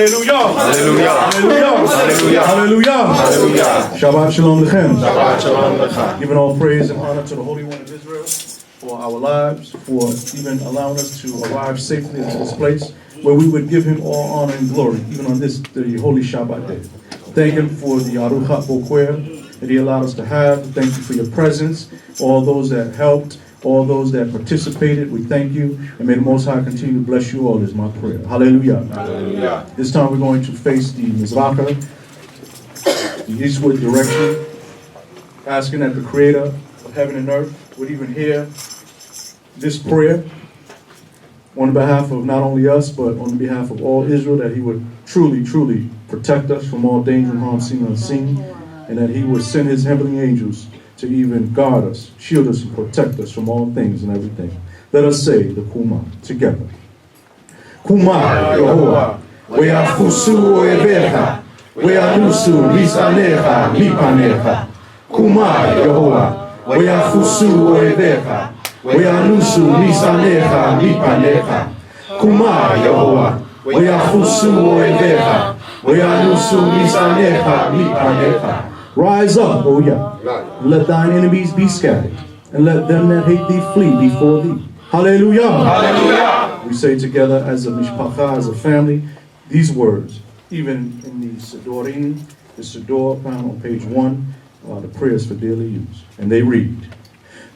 Hallelujah. Hallelujah. Hallelujah. Hallelujah. Hallelujah. Hallelujah. Shabbat shalom lechem. Shabbat shalom lecha. Giving all praise and honor to the Holy One of Israel for our lives, for even allowing us to arrive safely into this place where we would give him all honor and glory, even on this, the holy Shabbat day. Thank him for the Aruchat Boquer that he allowed us to have. Thank you for your presence, all those that helped, all those that participated. We thank you, and may the Most High continue to bless you all is my prayer. Hallelujah. Hallelujah. This time we're going to face the Mizracha, the eastward direction, asking that the Creator of heaven and earth would even hear this prayer on behalf of not only us, but on behalf of all Israel, that he would truly, truly protect us from all danger and harm seen and unseen, and that he would send his heavenly angels to even guard us, shield us, and protect us from all things and everything. Let us say the Kuma together. Kuma Yehovah, Weafusu Oevecha, Weanusu Misanecha, Mipanecha. Kuma Yehovah, Weafusu Oevecha, Weanusu Misanecha, Mipanecha. Kuma Yehovah, Weafusu Oevecha, Weanusu Misanecha, Mipanecha. Rise up, O Yah, and let thine enemies be scattered, and let them that hate thee flee before thee. Hallelujah. Hallelujah. We say together as a mishpacha, as a family, these words, even in the Sidorim, the Sidor found on page 1, the prayers for daily use. And they read,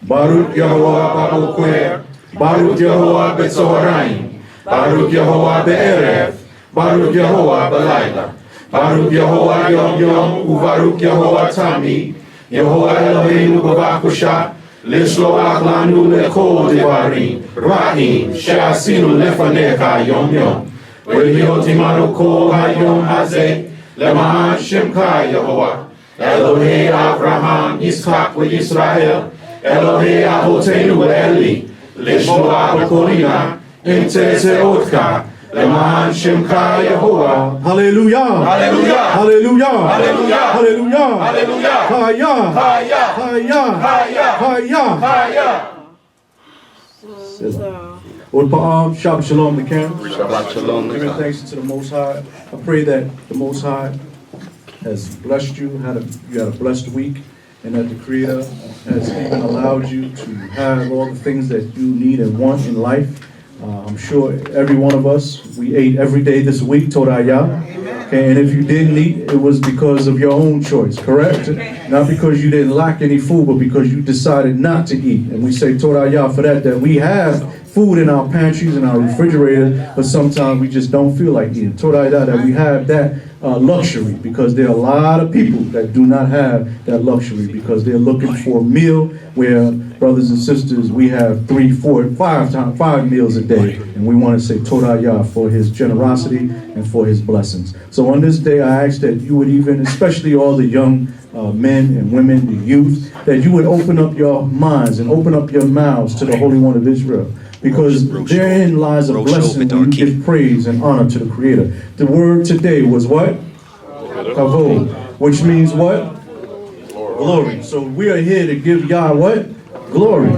Baruch Yehovah Baboquer, Baruch Yehovah Betzoraim, Baruch Yehovah Be'erev, Baruch Yehovah Belayla. Baruch Yehovah Yom Yom, Uvaruch Yehovah Tami, Yehovah Eloheinu B'vakusha, L'shloach lanu lechol devarim, ra'im, she'asinu lefanecha Yom Yom, V'liot imanu kol hayom hazeh, Lema'an Shemcha Yehovah, Elohei Avraham, Yitzchak v'Yisrael, Elohei Avotenu Eli, L'shloach b'kolina, im tzeotcha, Lema'an Shemcha Yehovah. Hallelujah. Hallelujah. Hallelujah. Hallelujah. Hallelujah. Hallelujah. Haya. Haya. Haya. Haya. Haya. Lord Pa'am, Shabbat Shalom Lekem. Shabbat shalom Giving lecha. thanks to the Most High. I pray that the Most High has blessed you, you had a blessed week, and that the Creator has even allowed you to have all the things that you need and want in life. I'm sure every one of us, we ate every day this week, Torah. Okay, and if you didn't eat, it was because of your own choice, correct? Not because you didn't lack any food, but because you decided not to eat. And we say Torah for that we have food in our pantries and our refrigerator, but sometimes we just don't feel like eating. Torah that we have that luxury, because there are a lot of people that do not have that luxury, because they're looking for a meal where, brothers and sisters, we have 3, 4, 5 meals a day, and we want to say Torah for his generosity and for his blessings. So on this day, I ask that you would even, especially all the young men and women, the youth, that you would open up your minds and open up your mouths to the Holy One of Israel. Because therein lies a blessing when you give praise and honor to the Creator. The word today was what? Kavod, which means what? Glory. So we are here to give Yah what? Glory.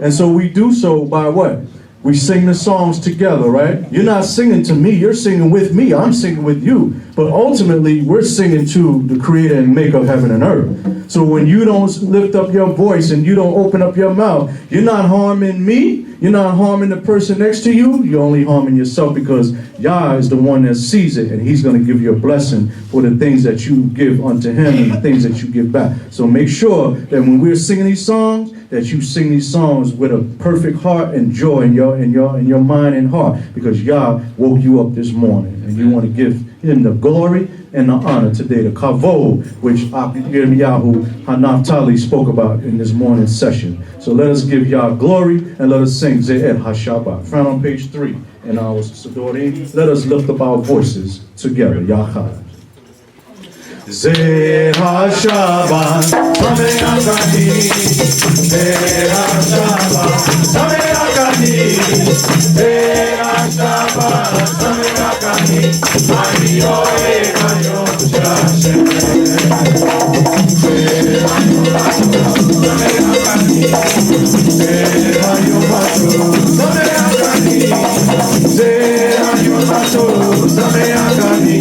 And so we do so by what? We sing the songs together, right? You're not singing to me, you're singing with me. I'm singing with you. But ultimately, we're singing to the Creator and Maker of heaven and earth. So when you don't lift up your voice and you don't open up your mouth, you're not harming me. You're not harming the person next to you. You're only harming yourself, because Yah is the one that sees it, and he's going to give you a blessing for the things that you give unto him and the things that you give back. So make sure that when we're singing these songs, that you sing these songs with a perfect heart and joy in your mind and heart, because Yah woke you up this morning, and you want to give him the glory and the honor today, the kavod, which Yirmiyahu Hanaftali spoke about in this morning's session. So let us give Yah glory, and let us sing Ze'ed HaShabbat. Found on page 3 in our Sidorim. Let us lift up our voices together. Yachad. Ze'ed HaShabbat, Samei Akani. Ze'ed HaShabbat, Samei Akani. Ze'ed HaShabbat, Samei Akani. Ani Oe Hayom Shashem. Ze'ed HaShabbat, Samei Akani. Ze'ed HaShabbat, Samei Akani. Ze'ed HaShabbat, Samei Akani.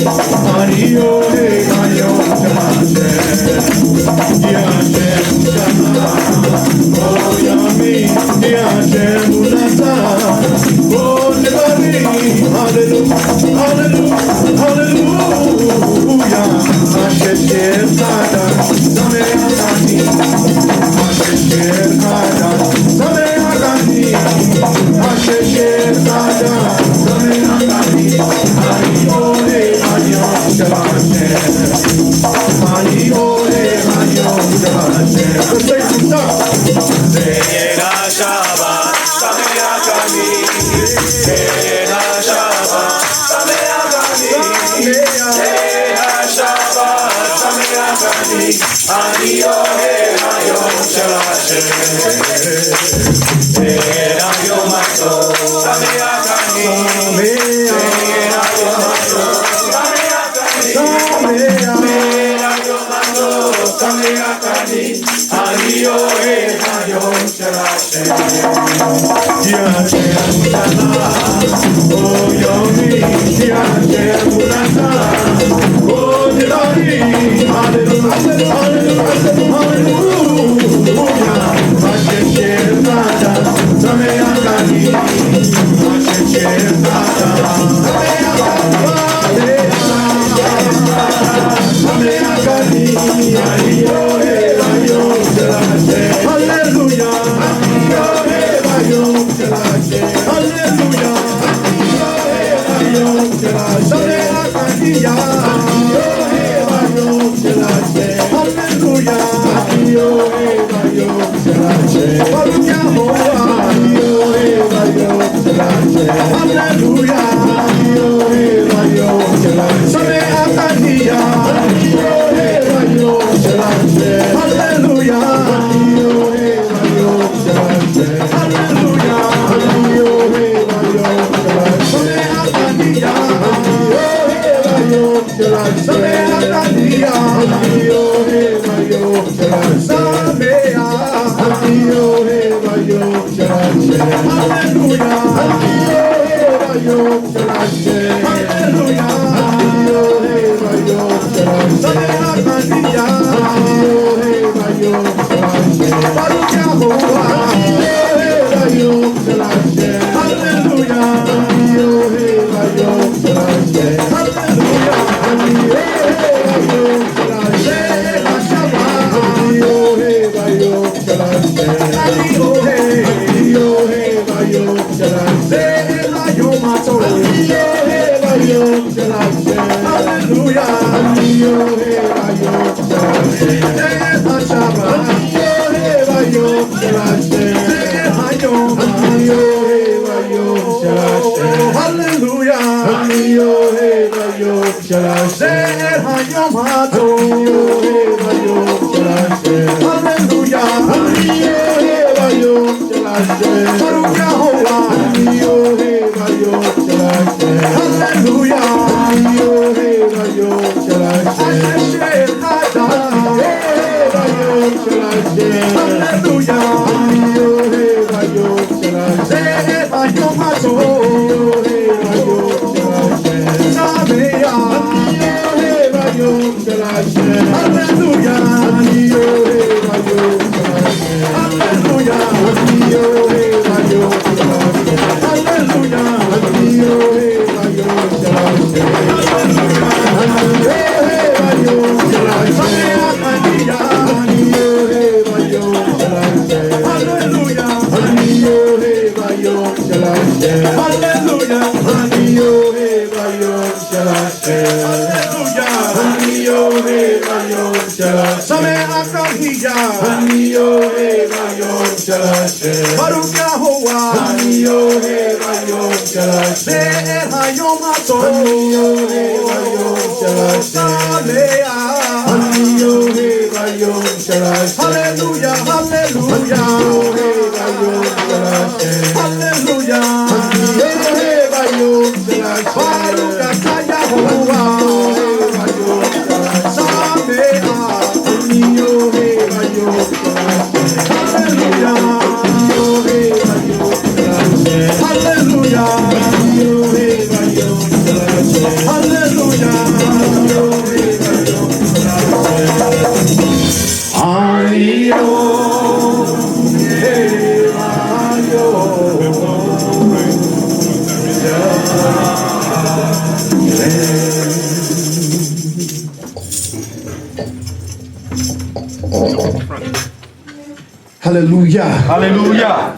Hallelujah. Hallelujah.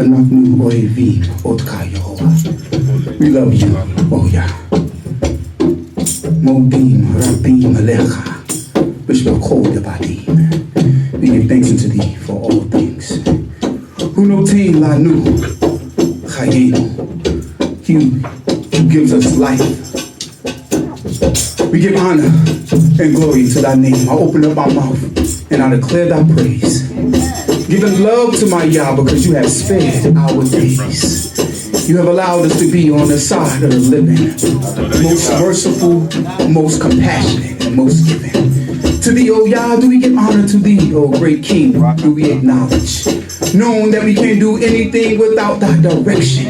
אנחנו אוהבים אותך יהובה. We love you, oh yeah. מודים רבים עליך בשבחו דבדים. We give thanks unto thee for all things. Who notin lanu chayenu. He gives us life. We give honor and glory to thy name. I open up my mouth and I declare thy praise. Giving love to my Yah because you have spared our days. You have allowed us to be on the side of the living, most merciful, most compassionate, and most giving. To thee, O Yah, do we give honor to thee, O great King, do we acknowledge, knowing that we can't do anything without thy direction,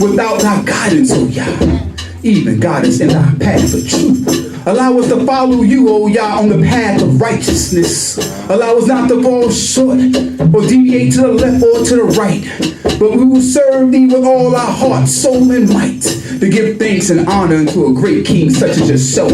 without thy guidance, O Yah. Even guide us in thy path of truth. Allow us to follow you, O Yah, on the path of righteousness. Allow us not to fall short or deviate to the left or to the right, but we will serve thee with all our heart, soul, and might, to give thanks and honor unto a great King such as yourself.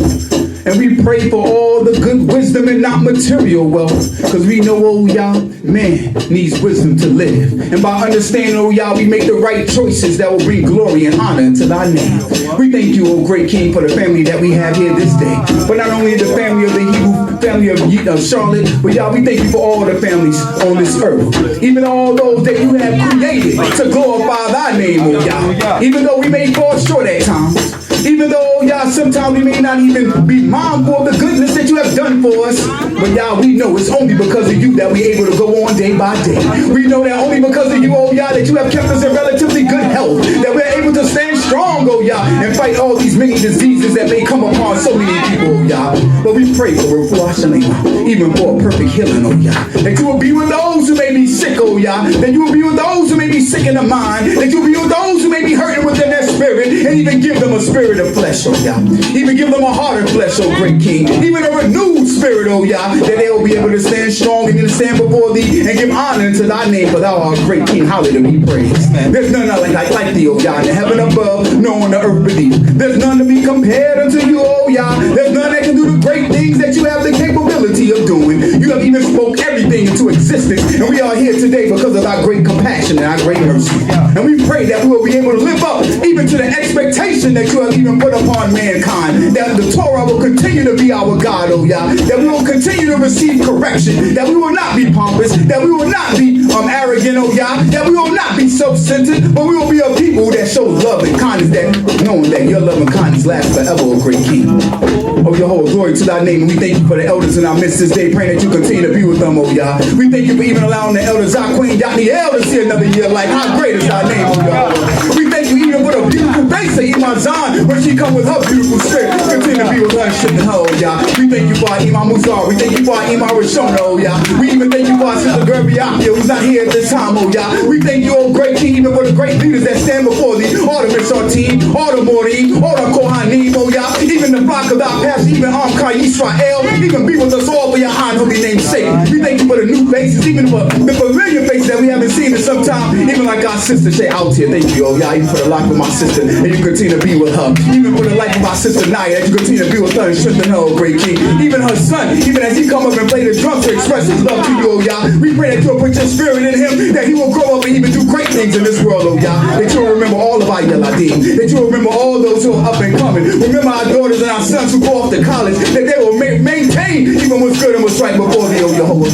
And we pray for all the good wisdom and not material wealth, because we know, oh Yah, man needs wisdom to live. And by understanding, oh Yah, we make the right choices that will bring glory and honor to thy name. We thank you, oh great King, for the family that we have here this day. But not only the family of the Hebrew family of Charlotte, but Yah, we thank you for all the families on this earth. Even all those that you have created to glorify thy name, oh Yah. Even though we may fall short at times. Even though, Yah, sometimes we may not even be mindful of the goodness that you have done for us. But, Yah, we know it's only because of you that we're able to go on day by day. We know that only because of you, oh, Yah, that you have kept us in relatively good health. That we're able to stand strong, oh, Yah, and fight all these many diseases that may come upon so many people, oh, Yah. But we pray for Refuah Shalema, even for a perfect healing, oh, Yah. That you will be with those who may be sick, oh, Yah. That you will be with those who may be sick in the mind. That you will be with those who may be hurting within their spirit. And even give them a spirit of flesh, oh Yah. Even give them a heart of flesh, oh great King. Even a renewed spirit, oh Yah, that they will be able to stand strong and to stand before thee and give honor to thy name, for thou art great King. Hallelujah, be praised. There's none like thee, oh Yah, in the heaven above, nor on the earth beneath. There's none to be compared unto you, oh Yah. There's none that can do the great things that you have the capability of doing. You have even spoke everything into existence, and we are here today because of thy great compassion and thy great mercy. And we pray that we will be able to live up even to the expectation that you have even put upon mankind, that the Torah will continue to be our God, oh Yah, that we will continue to receive correction, that we will not be pompous, that we will not be arrogant, oh Yah, that we will not be self-centered, but we will be a people that show love and kindness, that knowing that your love and kindness lasts forever, oh great King. Oh Jehovah, glory to thy name, and we thank you for the elders in our midst this day, praying that you continue to be with them, oh Yah. We thank you for even allowing the elders, our Queen Yatniel, to see another year like how great is thy name, oh Yah. We thank you even for the beautiful face of Imam Zahn, when she come with her beautiful spirit, continue to be with her and strengthen her, oh Yah. We thank you for our Imam Muzar, we thank you for our Imam Rishona, oh Yah. We even thank you for our sister Gerbiakia, who's not here at this time, oh Yah. We thank you, oh great King, even for the great leaders that stand before thee, all the Mishar team, all the Morim, all the Cohane, oh Yah, even the flock of thy pastor, even Amkar Yisrael, even be with us all for your high and holy name's sake. We thank you for the new faces, even for the familiar faces that we haven't seen in some time, even like our sister Shay out here. Thank you, oh Yah, even for the life of my sister, and you continue to be with her. Even for the life of our sister Naya, that you continue to be with her and strengthen her, oh great King. Even her son, even as he come up and play the drums to express his love to you, oh Yah, we pray that you'll put your spirit in him, that he will grow up and even do great things in this world, oh Yah. That you'll remember all of our Yeladim, that you'll remember all those who are up and coming. Remember our daughters and our sons who go off to college, that they will maintain even what's good and what's right before thee, oh Jehovah.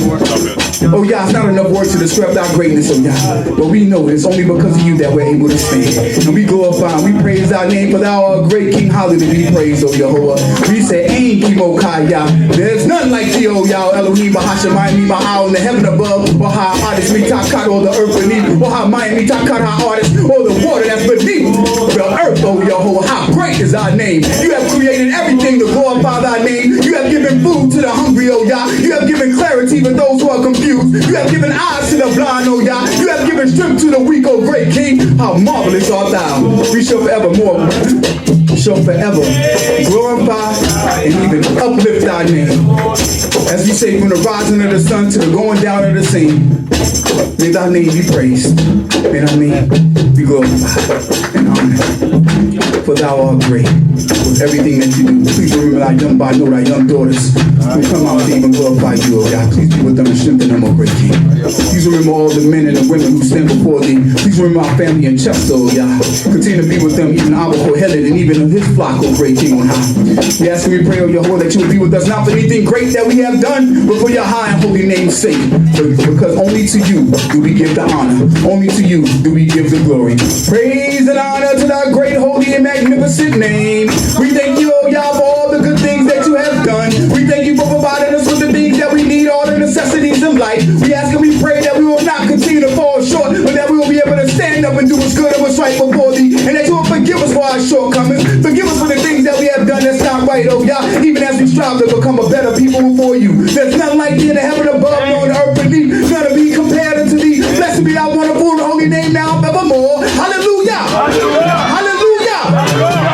Oh Yah, it's not enough words to describe thy greatness, oh Yah, but we know it's only because of you that we're able to stand. And we glorify and we praise thy name, for thou art great King. Hallelujah, be praised, oh Jehovah. We say, Ain Kimokai Yah. There's none like thee, oh Yah, Elohim, Bahashemayim, Bahal, in the heaven above, or how artist mitakat, or the earth beneath, or how Mayim mitakat, how artist, or the water that's beneath the earth, oh Jehovah. How great is thy name. You have created everything to glorify thy name. You have given food to the hungry, oh Yah. You have given clarity to those who are confused. You have given eyes to the blind, oh Yah. You have given strength to the weak, oh great King. How marvelous art thou. We shall forevermore, shall forever glorify and even uplift thy name. As we say, from the rising of the sun to the going down of the same, may thy name be praised. May thy name be glorified and honored. For thou art great with everything that you do. Please remember thy young body, thy young daughters who come out to even glorify you, oh God. Please be with them and strengthen them, oh great King. Please remember all the men and the women who stand before thee. Please remember our family in Chester, oh God. Continue to be with them, even our Cohane and even his flock, oh great King on high. We ask and we pray, oh Yahweh, that you will be with us, not for anything great that we have done, but for your high and holy name's sake. Because only to you do we give the honor. Only to you do we give the glory. Praise and honor to thy great, holy, and magnificent name. We thank you, oh Yah, for all the good things that right, oh Yah, even as we strive to become a better people before you. There's none like thee in the heaven above, nor in the earth beneath, none to be compared unto thee. Blessed be thy wonderful and holy name now and evermore. Hallelujah! Hallelujah! Hallelujah!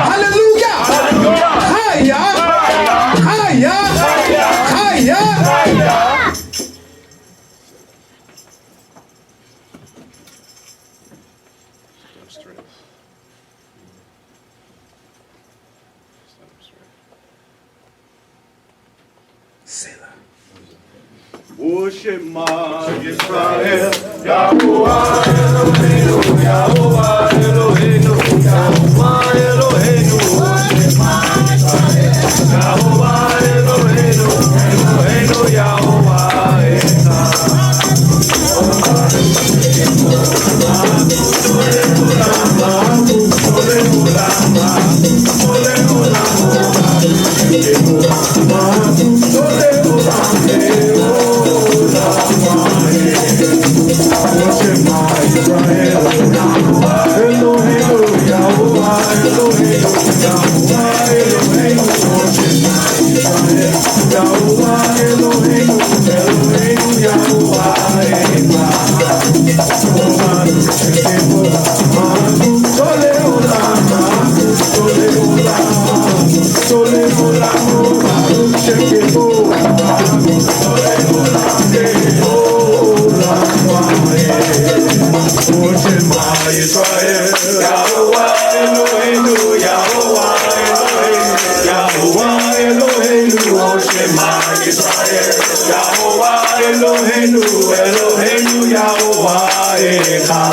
Hallelujah! Hiya! Hiya! Hiya! Selah. Shema Yisrael, Yahuwah Eloheinu, Yahuwah Eloheinu, Yahuwah Eloheinu. Shema Yisrael, Yahuwah Eloheinu, Eloheinu, Yahuwah Echad.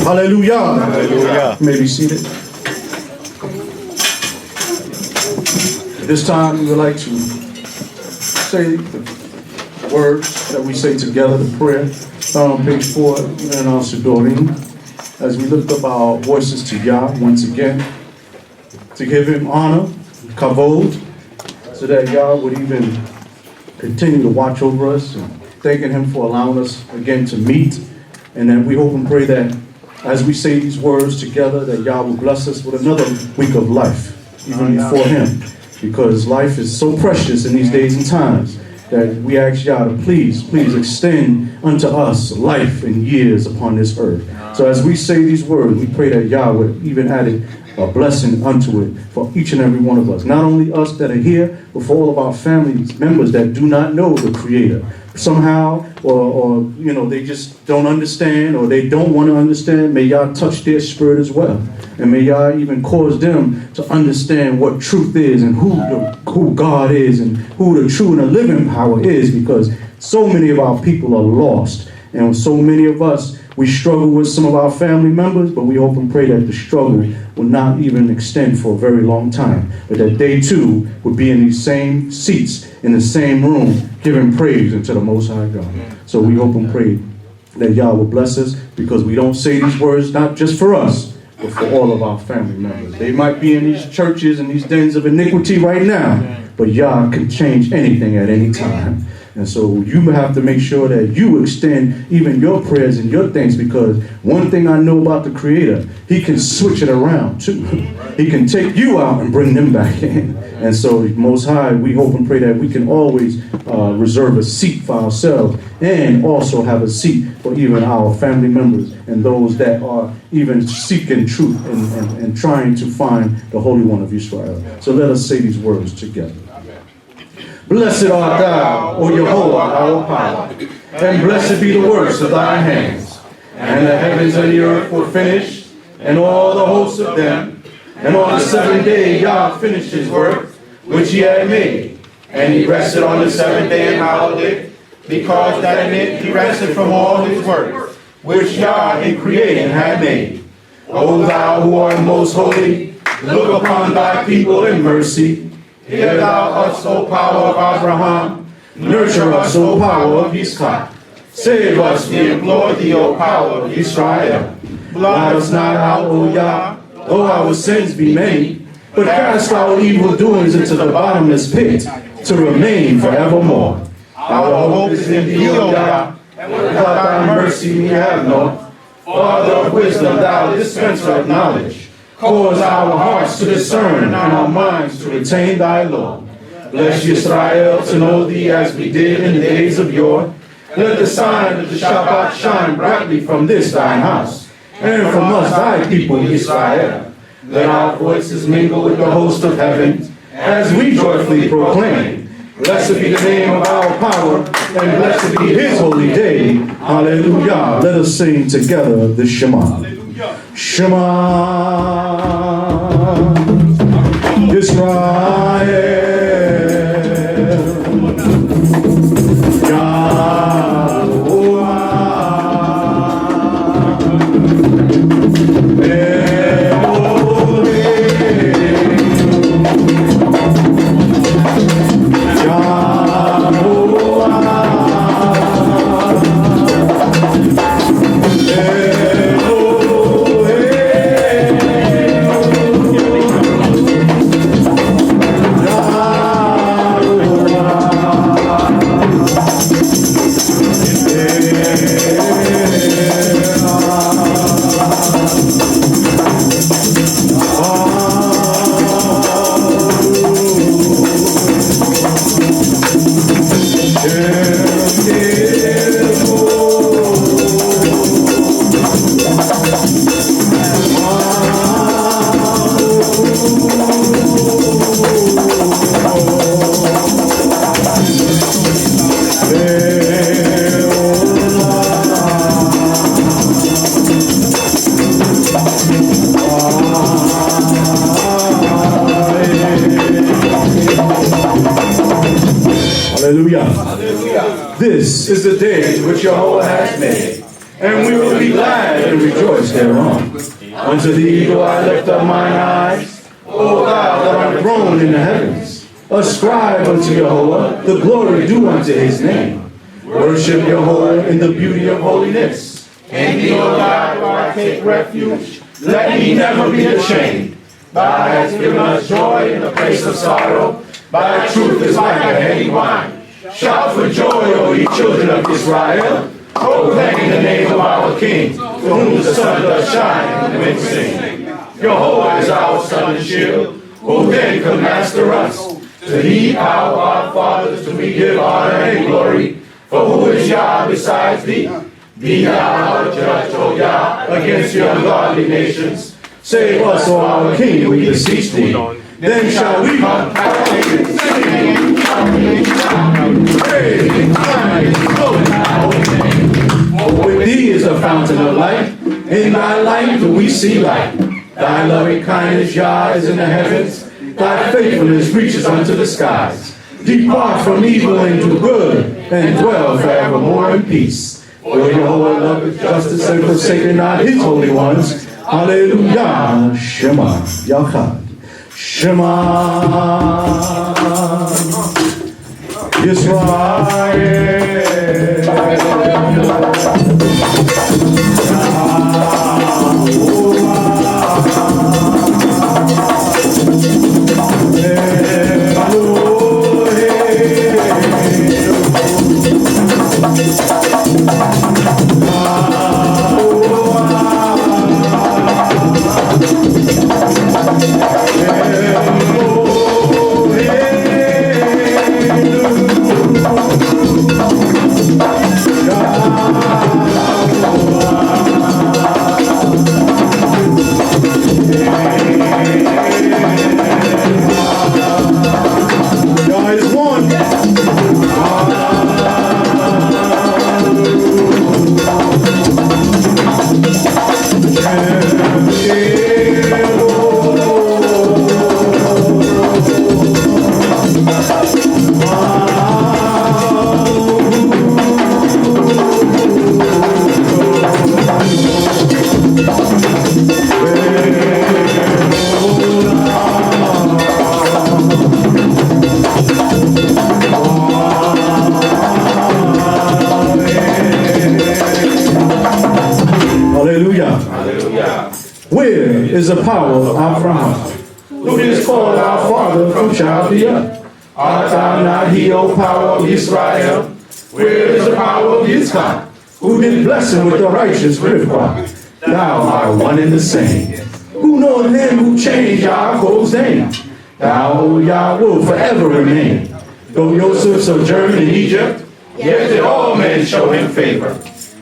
Hallelujah. You may be seated. At this time, we would like to say the words that we say together, the prayer, found on page 4 in our Sidrah, as we lift up our voices to Yah once again, to give him honor, kavod, so that Yah would even continue to watch over us, and thanking him for allowing us again to meet, and that we hope and pray that as we say these words together, that Yah will bless us with another week of life, even before him, because life is so precious in these days and times that we ask Yah to please extend unto us life and years upon this earth. So as we say these words, we pray that Yah would even add a blessing unto it for each and every one of us. Not only us that are here, but for all of our family members that do not know the Creator. Somehow, or they just don't understand, or they don't want to understand. May Yah touch their spirit as well. And may Yah even cause them to understand what truth is, and who God is, and who the true and the living power is, because so many of our people are lost. And so many of us, we struggle with some of our family members, but we hope and pray that the struggle will not even extend for a very long time, but that they too would be in these same seats, in the same room, giving praise unto the Most High God. So we hope and pray that Yah will bless us, because we don't say these words not just for us, but for all of our family members. They might be in these churches and these dens of iniquity right now, but Yah can change anything at any time. And so you have to make sure that you extend even your prayers and your thanks, because one thing I know about the Creator, He can switch it around too. He can take you out and bring them back in. And so Most High, we hope and pray that we can always reserve a seat for ourselves, and also have a seat for even our family members and those that are even seeking truth and trying to find the Holy One of Israel. So let us say these words together. Blessed art thou, O Yehovah, our power, and blessed be the works of thy hands. And the heavens and the earth were finished, and all the hosts of them. And on the seventh day Yah finished his work, which he had made. And he rested on the seventh day and hallowed it, because that in it he rested from all his works, which Yah in creating had made. O thou who art most holy, look upon thy people in mercy. Hear thou us, O power of Abraham. Nurture us, O power of Yitzchak. Save us, we implore thee, O power of Israel. Blot us not out, O Yah, though our sins be many, but cast our evil doings into the bottomless pit, to remain forevermore. Our hope is in thee, O Yah, and without thy mercy we have no. Father of wisdom, thou dispenser of knowledge. Cause our hearts to discern and our minds to retain thy law. Bless Israel to know thee as we did in the days of yore. Let the sign of the Shabbat shine brightly from this thine house, and from us thy people Israel. Let our voices mingle with the host of heaven, as we joyfully proclaim, blessed be the name of our power, and blessed be his holy day. Hallelujah. Let us sing together the Shema. Shema Israel, Yahuwah This is the day which Jehovah has made, and we will be glad and rejoice thereon. Unto thee do I lift up mine eyes, O thou that art enthroned in the heavens. Ascribe unto Jehovah the glory due unto his name. Worship Jehovah in the beauty of holiness. In thee, O God, do I take refuge. Let me never be ashamed. Thou hast given us joy in the place of sorrow. Thy truth is like a heady wine. Shout for joy, O ye children of Israel. Proclaim the name of our King, for whom the sun does shine, and men sing. Jehovah is our sun and shield. Who then could master us? To thee, power of our fathers, do we give honor and glory. For who is Yah besides thee? Be thou our judge, O Yah, against your ungodly nations. Save us, O our King, we beseech thee. Then shall we come captivated, singing, praising, climbing, exalting thy holy name. For with thee is a fountain of life. In thy light do we see light. Thy loving kindness, Yah, is in the heavens. Thy faithfulness reaches unto the skies. Depart from evil and do good. and dwell forevermore in peace. For Yehovah loveth justice and forsaken not his holy ones. Hallelujah. Shema Yachad. Shema is the power of Abraham, who is called our Father from Chaldea. Art thou not he, O power of Israel? Where is the power of Yitzchak, who did bless him with the righteous Rivka? Thou art one and the same. Who knoweth him who changed Yaakov's name? Thou, O Yah, will forever remain. Though Joseph sojourned in Egypt, yet did all men show him favor.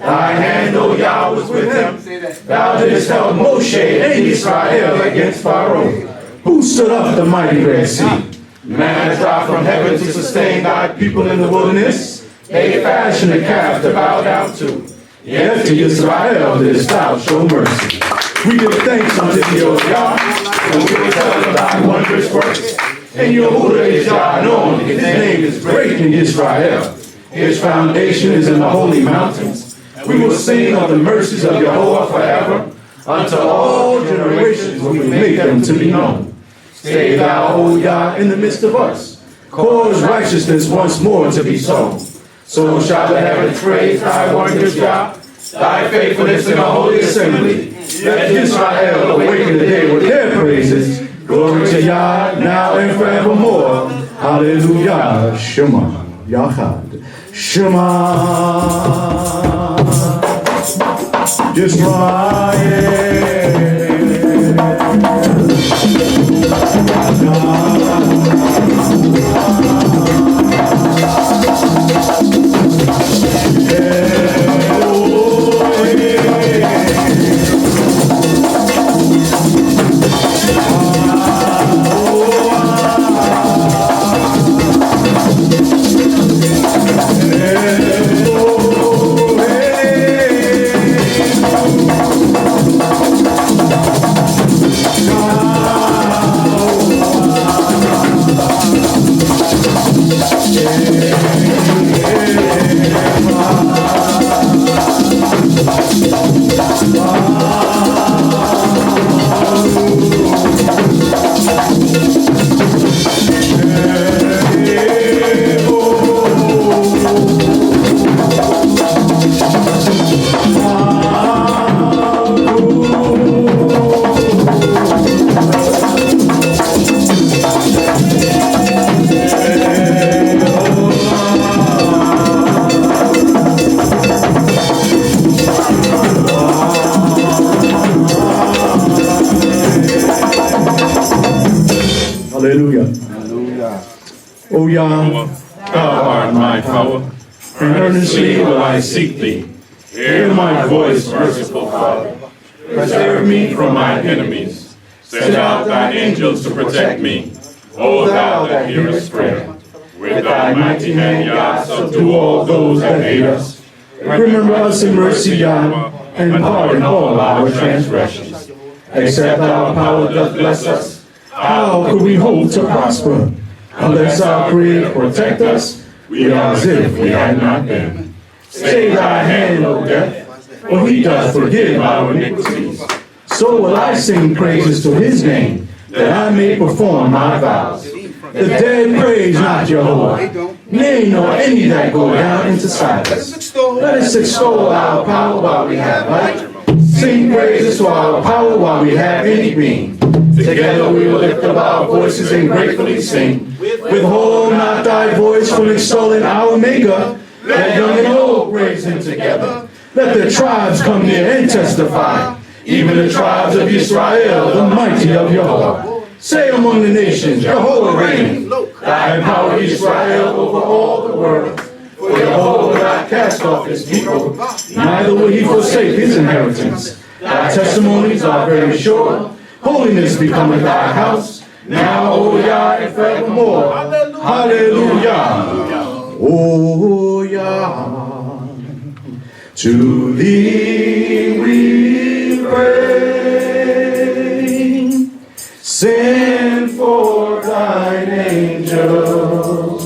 Thy hand, O Yah, was with him. Thou didst help Moshe and Israel against Pharaoh, who stood up the mighty Red Sea. Manna dropped from heaven to sustain thy people in the wilderness. They fashioned a calf to bow down to. Yet to Israel didst thou show mercy. We give thanks unto thee, O Yah, and we will tell of thy wondrous works. And Yehuda is Yah known. His name is great in Israel. His foundation is in the holy mountains. We will sing of the mercies of Yehovah forever. Unto all generations we will make them to be known. Stay thou, O Yah, in the midst of us. Cause righteousness once more to be sown. So shall the heavens praise thy wonders, Yah, thy faithfulness in the holy assembly. Let Israel awaken the day with their praises. Glory to Yah, now and forevermore. Hallelujah. Shema Yachad. Shema O Yah, thou art my power, and earnestly will I seek thee. Hear my voice, merciful Father. Preserve me from my enemies. Send out thine angels to protect me. O thou that hearest prayer. With thy mighty hand, Yah, subdue all those that hate us. remember us in mercy, Yah, and pardon all our transgressions. Except our power doth bless us, how could we hope to prosper? Unless our Creator protect us, We are as if we had not been. Stay thy hand, O death, for he doth forgive our iniquities. So will I sing praises to his name, that I may perform my vows. The dead praise not Jehovah, nay, nor any that go down into silence. Let us extol our power while we have light. Sing praises to our power while we have any being. Together we will lift up our voices and gratefully sing. Withhold not thy voice from extolling our Maker. Let young and old praise him together. Let the tribes come near and testify. Even the tribes of Israel, the mighty of Jehovah. Say among the nations, Jehovah reign. Thy power Israel over all the world. For Jehovah will not cast off his people, neither will he forsake his inheritance. Thy testimonies are very sure. Holiness becometh thy house, now, O Yah, and forevermore. Hallelujah. O Yah, to thee we pray. Send forth thine angels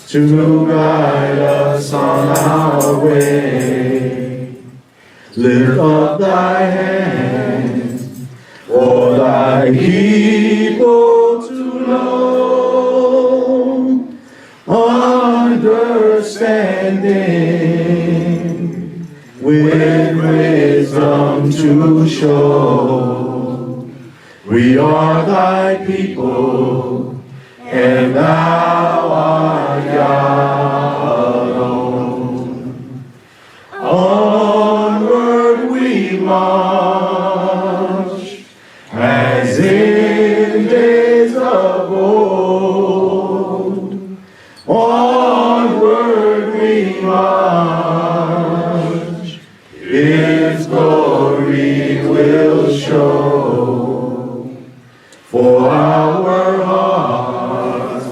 to guide us on our way. Lift up thy hand for thy people to know, understanding, with wisdom to show. We are thy people, and thou art Yah alone. Onward we march, as in days of old. Onward we march, his glory will show. For our hearts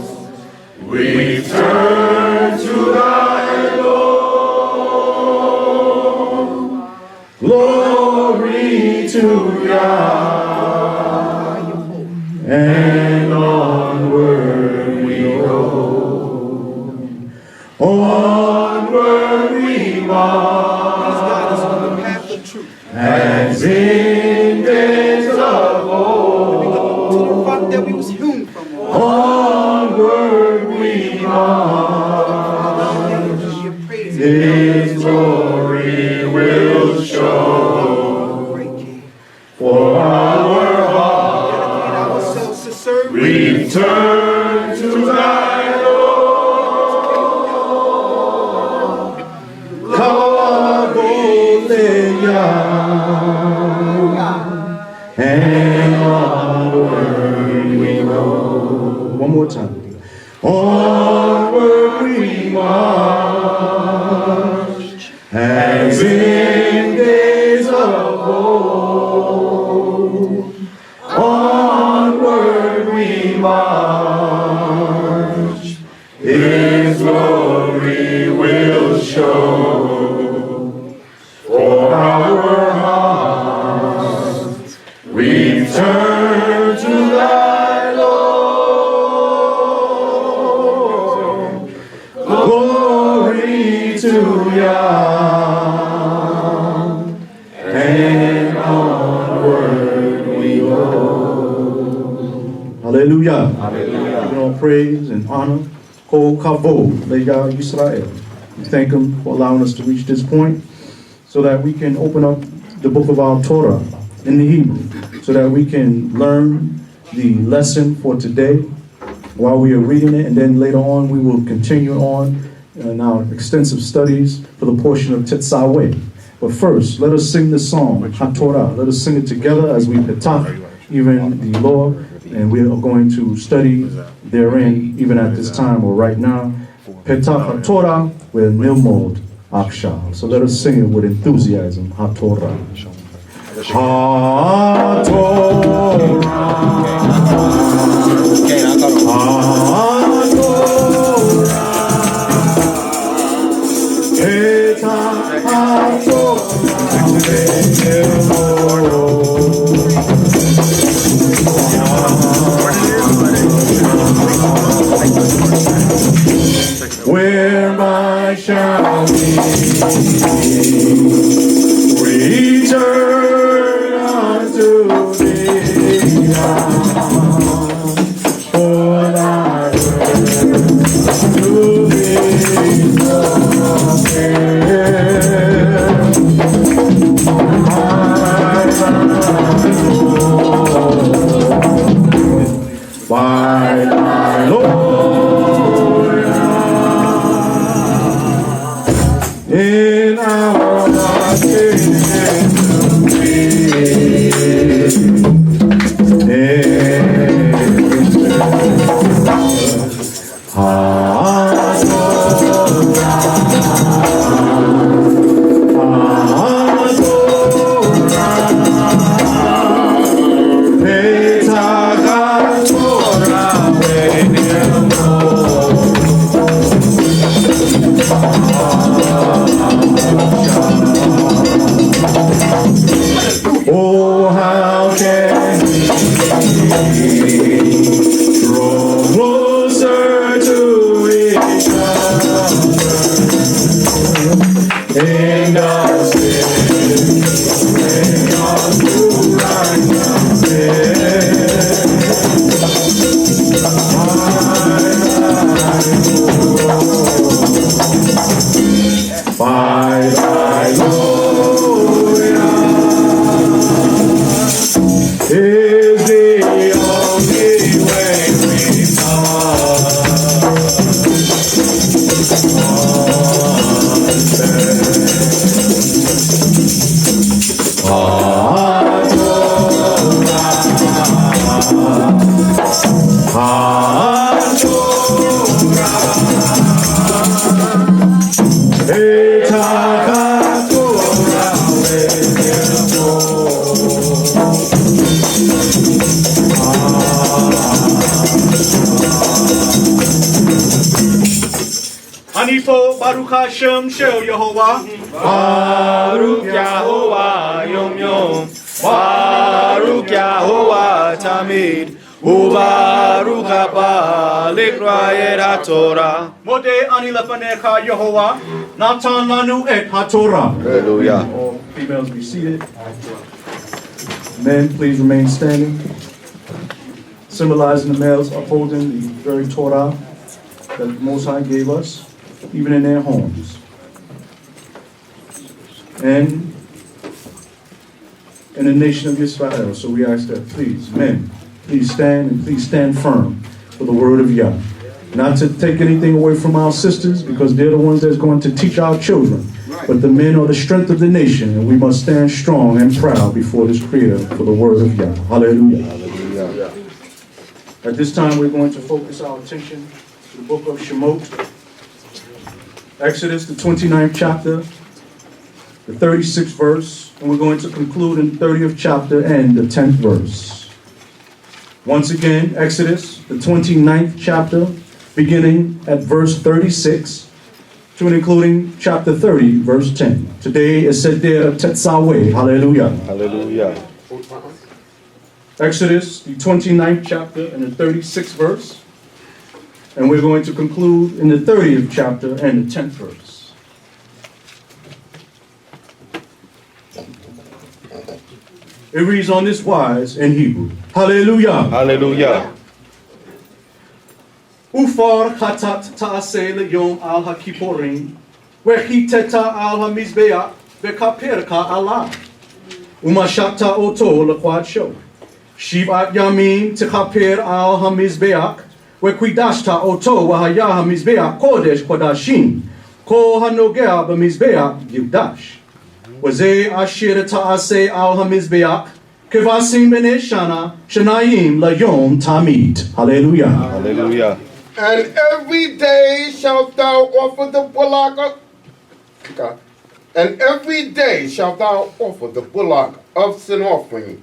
we turn to thy Lord. Glory to Yah, and onward we go. Onward we march, as in days of That we was hewn from. onward we march, his glory will show. For our hearts we turn to thy Lord. Hallelujah, and onward we go. One more time. Onward we march, as in days of old. Onward we march, his glory will show. For our hearts we turn to thy Lord. Glory to Yah, and onward we go. Hallelujah. Hallelujah. Giving all praise and honor. Kol Kavod, Le'Yah Yisrael. We thank him for allowing us to reach this point so that we can open up the book of our Torah in the Hebrew, so that we can learn the lesson for today while we are reading it, and then later on we will continue on in our extensive studies for the portion of Tetzaweh. But first, let us sing the song, HaTorah. Let us sing it together as we petach even the law, and we are going to study therein even at this time or right now. Petach HaTorah with Nilmod Akshal. So let us sing it with enthusiasm, HaTorah. Where in our hearts Oh, how can we draw closer to each other in God's spirit, in God's blue light by thy glory is the only way we Anifo Baruch Hashem Shel Yehovah. Baruch Yahovah Yom Yom, Baruch Yahovah Tamid, Ubaruch Haba Likrayet HaTorah. Mode Ani Lefanecha Yehovah, Natan Lanu Et HaTorah. Hallelujah. All females be seated. Men, please remain standing. Symbolizing the males upholding the very Torah that the Most High gave us, even in their homes. And in the nation of Israel. So we ask that, please, men, please stand and please stand firm for the word of Yah. Not to take anything away from our sisters, because they're the ones that's going to teach our children. But the men are the strength of the nation, and we must stand strong and proud before this Creator for the word of Yah. Hallelujah. Hallelujah. At this time, we're going to focus our attention to the book of Shemot, Exodus, the 29th chapter, the 36th verse, and we're going to conclude in the 30th chapter and the 10th verse. Once again, Exodus, the 29th chapter, beginning at verse 36, to and including chapter 30, verse 10. Today is Sidrah Tetzaweh. Hallelujah. Hallelujah. Exodus, the 29th chapter and the 36th verse. And we're going to conclude in the 30th chapter and the 10th verse. It reads on this wise in Hebrew. Hallelujah. Hallelujah. Ufar chatat ta'aseh leyom al ha-kipporim, vechiteta al ha-mizbeach, vekaperka alav, umashata oto lekwad sho. Shivat yamim techaper al ha-mizbeach, וקידשת אותו והיה המזבח קודש קודשים כל הנוגע במזבח יקדש וזה אשר תעשה על המזבח כבשים בני שנה שניים ליום תמיד. Hallelujah. Hallelujah. And every day shalt thou offer the bullock of sin offering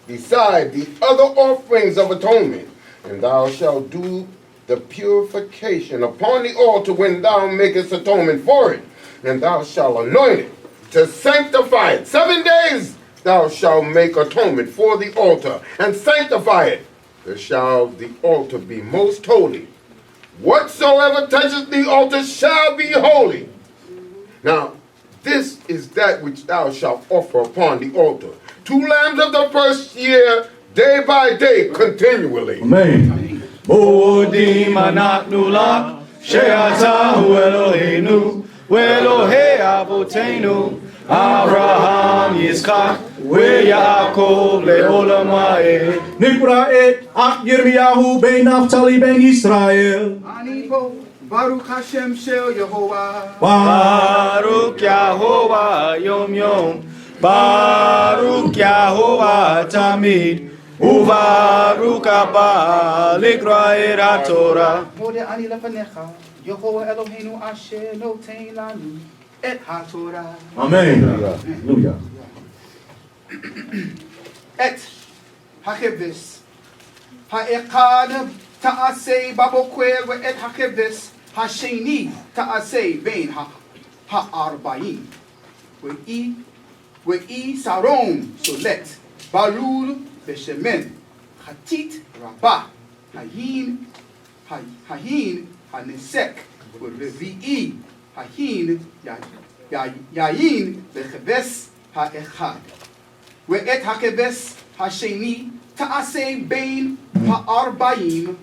beside the other offerings of atonement. And thou shalt do the purification upon the altar when thou makest atonement for it. And thou shalt anoint it to sanctify it. 7 days thou shalt make atonement for the altar and sanctify it. There shall the altar be most holy. Whatsoever touches the altar shall be holy. Now, this is that which thou shalt offer upon the altar. 2 lambs of the first year, day by day, continually. Amen. Bodi manatnu la, she'atahu Eloheinu, ve'Elohei avotenu, Abraham, Yitzchak, ve'Yaakov le'olam ha'ed. Nikra et Akh Yirmiyahu ben Naphtali ben Israel. Baruch Hashem Shel Yehovah. Baruch Yahovah Yom Yom. Baruch Yahovah Tamid. Ubaruch Abba Likra et HaTorah. Mode ani lefanecha. Yehovah Eloheinu Asher Notein Lanu et HaTorah. Amen. Hallelujah. Et Hakevis. Ha'echad ta'asei babokwel ve'et hakevis. Hasheni ta'asei vein ha'arbaim. Ve'i saron solet. Balul Beshemen, Hatit Rabbah, Hayin Hanesek, Revi'i, Hayin Yayin, Becheves Ha'echad. Ve'et Hakeves Hasheni, Ta'asei Bein Ha'arbaim,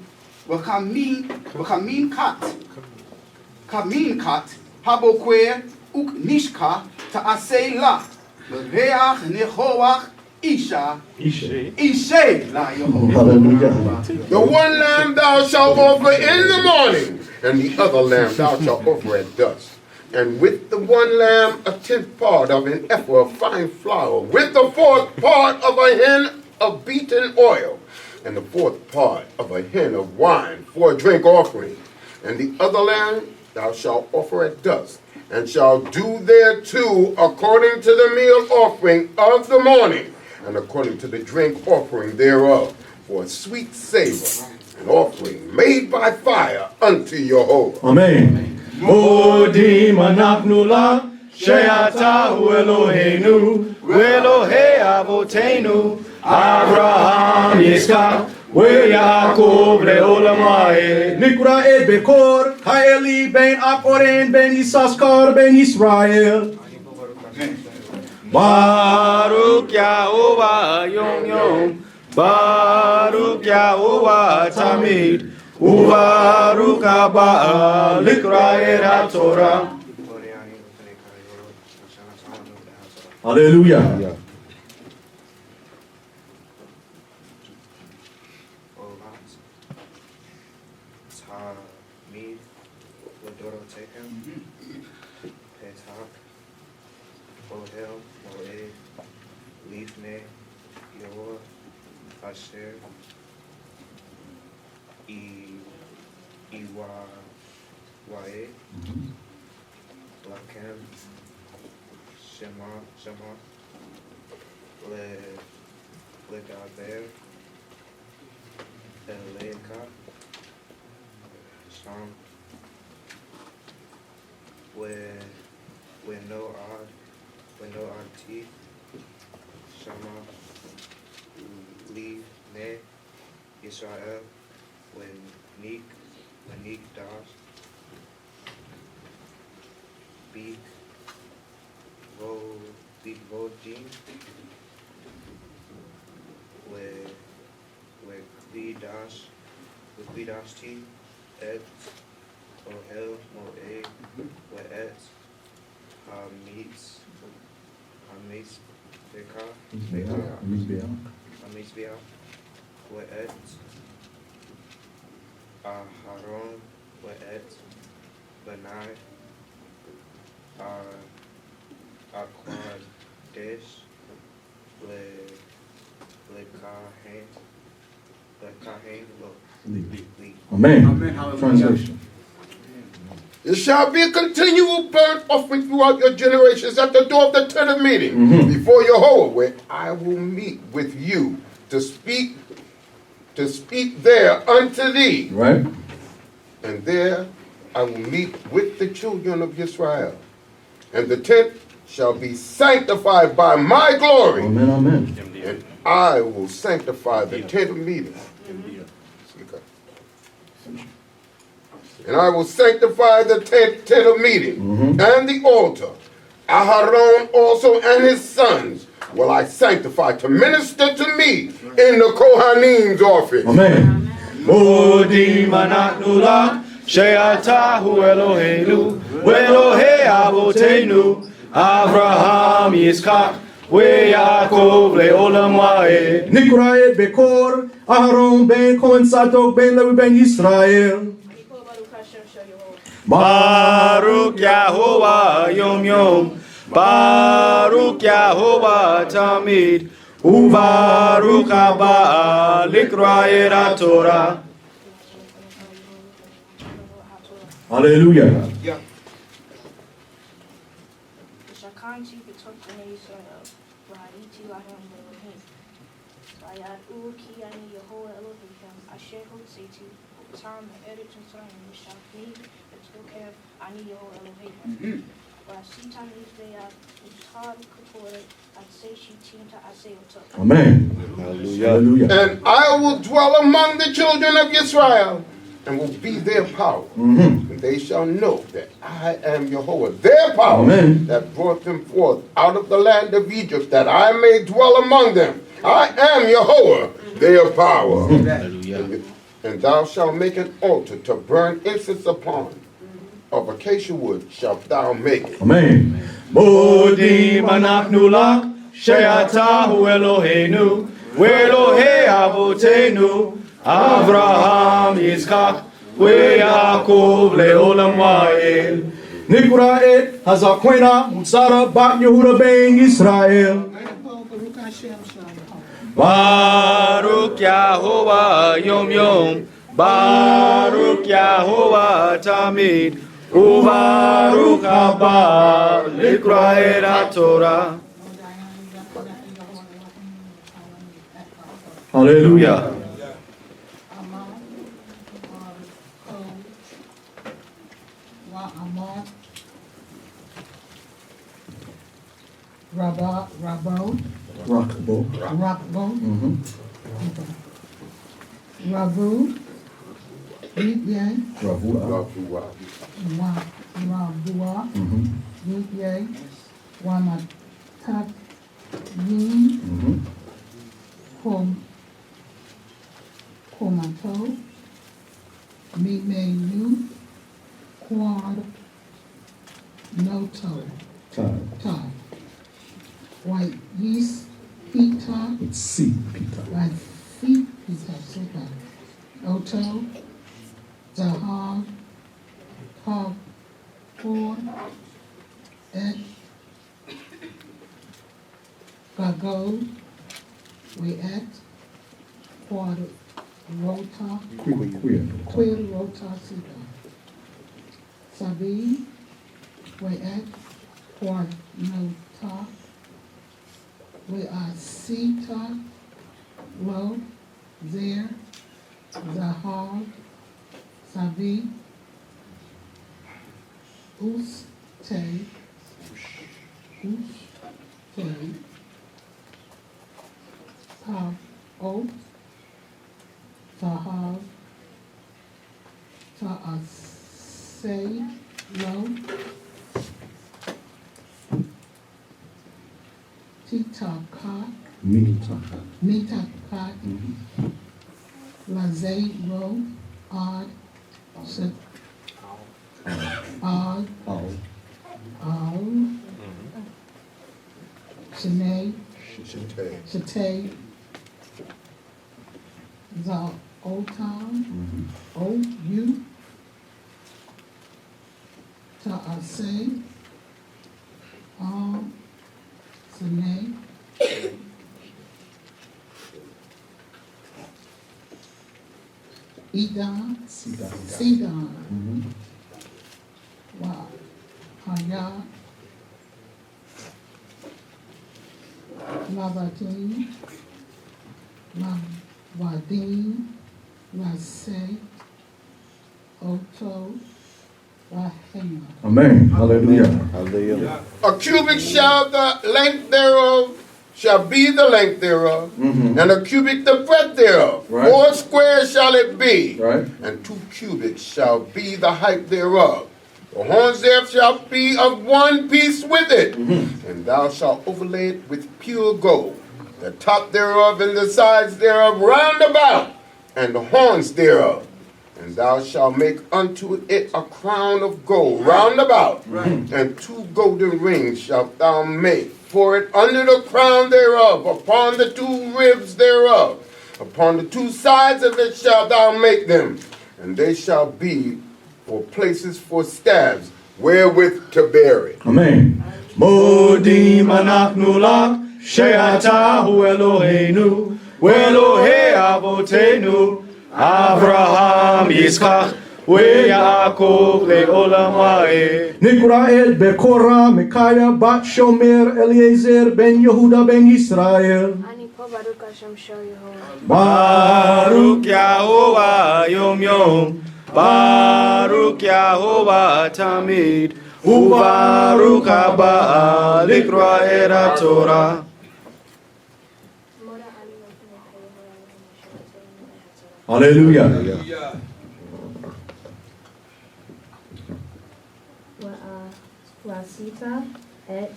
V'chamin Kat, Habokwe, Uk Nishka, Ta'asei La, Reach Nechoach, Isha La Yehovah. Hallelujah. The one lamb thou shalt offer in the morning, and the other lamb thou shalt offer at dusk. And with the one lamb a 10th part of an ephah of fine flour, with the 4th part of a hin of beaten oil, and the 4th part of a hin of wine for a drink offering. And the other lamb thou shalt offer at dusk, and shalt do thereto according to the meal offering of the morning, and according to the drink offering thereof, for a sweet savor, an offering made by fire unto Jehovah. Amen. Modim anachnu la, she'ata hu Eloheinu, Elohei Avotenu, Abraham, Yitzchak, Yaakov le'olam va'ed. Nikra et Bekor, Ha'eli ben Akh Oren ben Yissaskar ben Yisrael. Baruch Yahovah Yom Yom. Baruch Yahovah Tamid. Ubaruch Abba Likra et HaTorah. Hallelujah. Asher Wae Lakem Shema Legaber Eleka Sham when no odd teeth Shama Li Ne Israel when Neek Das Beak Vodim where Kvidash T Et Ohel Moed where Et Hamitz Amizbeah We'et Aharon We'et Benai Akwadesh Lekahen Amen. Translation. It shall be a continual burnt offering throughout your generations at the door of the tent of meeting before Jehovah, where I will meet with you to speak there unto thee. Right? And there I will meet with the children of Israel. And the tent shall be sanctified by my glory. Amen, amen. And I will sanctify the tent of meeting. And I will sanctify the tent of meeting and the altar. Aharon also and his sons will I sanctify to minister to me in the Cohane's office. Amen. Modim anachnu la, she'ata hu Eloheinu, Elohei Avotenu, Abraham, Yitzchak, Yaakov le'olam va'ed. Nikra et Bekor, Aharon ben Cohen Satok ben Levi ben Yisrael. Baruch Yahovah Yom Yom. Baruch Yahovah Tamid. Ubaruch Haba Likra'et Torah. Hallelujah. Shakanti betokane Israel, Rahiti lahem Elohim. Sayad Uki ani Yehovah Elohim, Asher Hotzeti, Tam Eretz Mitzrayim, Shafni, Betokeh ani Yehovah Elohim. Rasitan Israel, Utar Kapore, Atseshi Tinta Aseoto. Amen. Hallelujah. And I will dwell among the children of Israel, and will be their power. And they shall know that I am Jehovah, their power, that brought them forth out of the land of Egypt, that I may dwell among them. I am Jehovah, their power. And thou shalt make an altar to burn incense upon. Of acacia wood shalt thou make it. Amen. Modim anachnu lach, she'ata hu Eloheinu, ve'Elohei avotenu, Avraham, Yitzchak, ve'Yaakov le'olam va'el. Nikra'et Hazakwena Mutsara Bat Yehuda Ben Israel. Baruch Yahovah Yom Yom. Baruch Yahovah Tamid. Ubaruch Haba Likra'et Torah. Hallelujah. Rabo, Rockable. Ravu, Yitye, Ravua. Ravua, Yitye, Wamatat, Yin, Komato, Mimenu, Quad, Noto, Tie. White yeast, pita, It's C, Peter. white feet, pita, super. Oto, Zahar, Kog, Four, Et, Gago, Weet, Quad, Rota, Queer, Rota, Sita. Sabi, Weet, Quad, Nota. We are Sita, Lo, Zer, Zahar, Savi, Uste, Tav, Ot, Zahar, Ta'asei, Lo, Titakat, Mitakat, Lazay Ro, Odd, Odd, Shanae, Shatay, Za Otam, O-U, Ta'asei, Sanae, Sidon, Wow, Haya, Lavatin, Lavadim, Lase, Oto, Lahema. Amen. Hallelujah. A cubit shall the length thereof, shall be the length thereof, and a cubit the breadth thereof. Right. 4 squares shall it be, Right. and 2 cubits shall be the height thereof. The horns thereof shall be of one piece with it, and thou shalt overlay it with pure gold. The top thereof and the sides thereof round about, and the horns thereof. And thou shalt make unto it a crown of gold round about, and 2 golden rings shalt thou make for it under the crown thereof, upon the 2 ribs thereof. Upon the 2 sides of it shalt thou make them, and they shall be for places for staves wherewith to bear it. Amen. Modim anachnu lach, she'ata hu Eloheinu, ve'Elohei avotenu, Avraham, Yitzchak, ve'Yaakov le'olam ha'ed. Nikraed Bekora Micaiah Bat Shomer Eliezer Ben Yehuda Ben Israel. אני פה ברוך השם של יהוה. Baruch Yahovah Yom Yom, Baruch Yahovah Tamid, Ubaruch Haba Likra et HaTorah. Hallelujah. ועשית את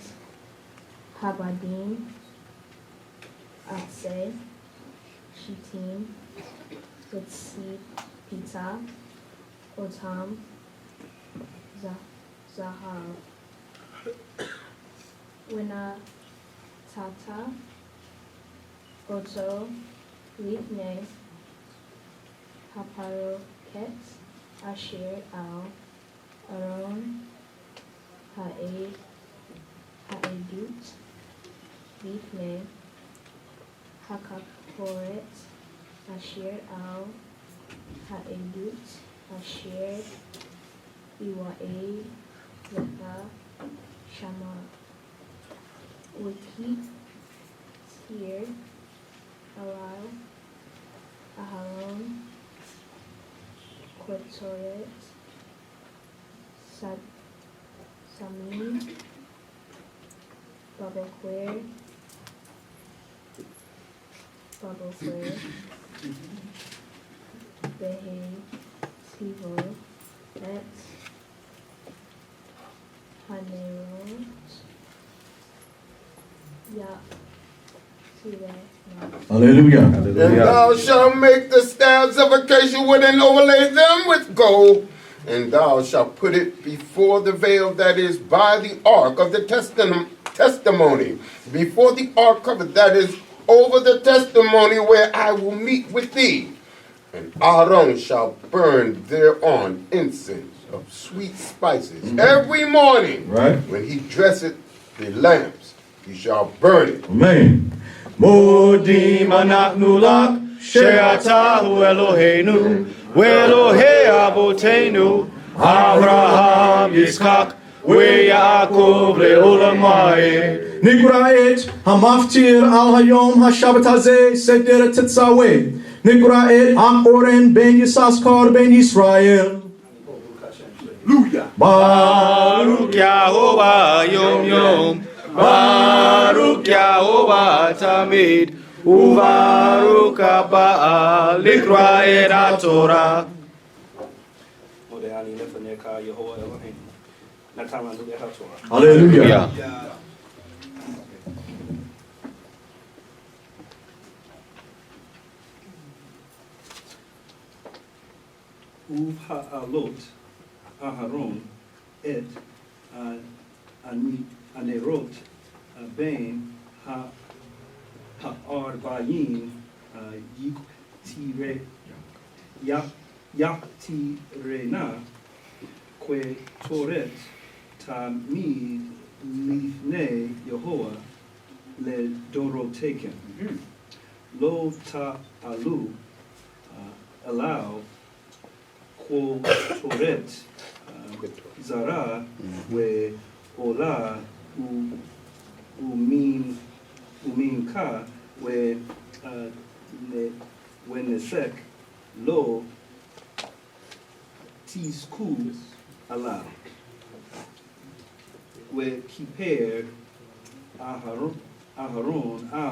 הבדים, עצי, שיטים, וציפית אותם זהב. ונתת אותו לפני הפרוכת אשר על ארון העדות לפני הכפורת אשר על העדות אשר יואל לך שמה. וכתיר עליו אהרון קטורת סמים בבוקר והציבו את הנרות Hallelujah. And thou shalt make the staves of acacia wood and overlay them with gold. And thou shalt put it before the veil that is by the ark of the testimony, before the ark cover that is over the testimony where I will meet with thee. And Aaron shall burn thereon incense of sweet spices every morning. Right. When he dresseth the lamps, he shall burn it. Amen. Modim anachnu lach, she'ata hu Eloheinu, ve'Elohei avotenu, Avraham, Yitzchak, ve'Yaakov le'olam ha'ed. Nikraet Hamaftir Al Hayom Hashabbat Hazeh Seder Tetzaweh. Nikraet Akh Oren Ben Yisaskar Ben Israel. Baruch Yahovah Yom Yom, Baruch Yahovah Tamid, Ubaruch Haba Likra et HaTorah. Hallelujah. ובהעלות אהרון את הנרות בין הארבעים יקטירנה קטורת תמיד לפני יהוה לדורותיכם. לא תעלו אליו קטורת זרה ועולה ומינקה ונסק לא תזכו עליו. וכיפר אהרון על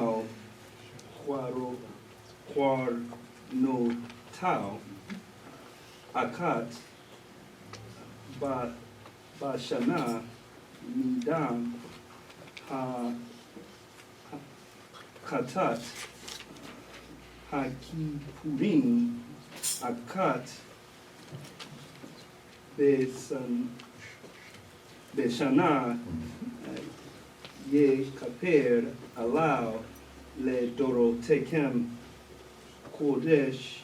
חורנותיו אחת בשנה מדם חטאת הכיפורים אחת בשנה יכפר עליו לדורותיכם קודש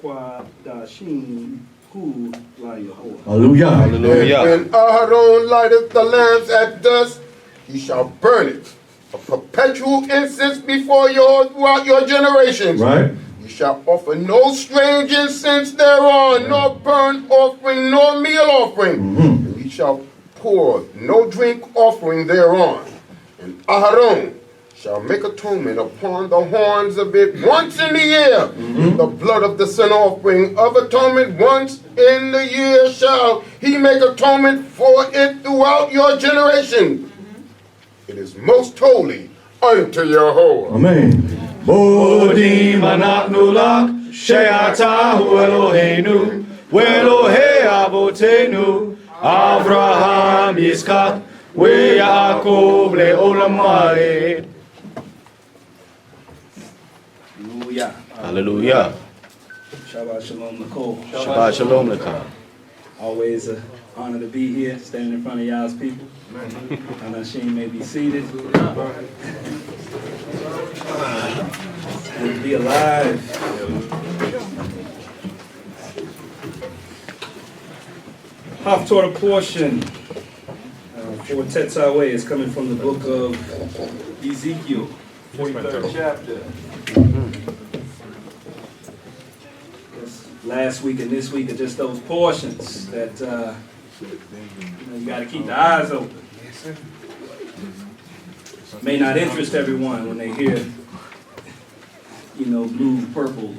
קודשים Hu La Yehovah. Hallelujah. Hallelujah. When Aharon lighteth the lamps at dusk, he shall burn it, a perpetual incense before throughout your generations. Right? You shall offer no strange incense thereon, nor burnt offering, nor meal offering. And you shall pour no drink offering thereon. And Aharon shall make atonement upon the horns of it once in the year. The blood of the sin offering of atonement once in the year shall he make atonement for it throughout your generation. It is most holy unto Yehovah. Amen. Bodim anaknu lak, she'atahu Eloheinu, ve'Elohei avotenu, Avraham, Yitzchak, ve'Yaakov le'olam va'ed. Hallelujah. Hallelujah. Shabbat Shalom, Nicole. Shabbat shalom lecha. Always an honor to be here, standing in front of y'all's people. Anashim may be seated. And be alive. Haftorah portion for Tetzaweh is coming from the book of Ezekiel, 43rd chapter. Last week and this week are just those portions that you got to keep the eyes open. May not interest everyone when they hear, blue, purple,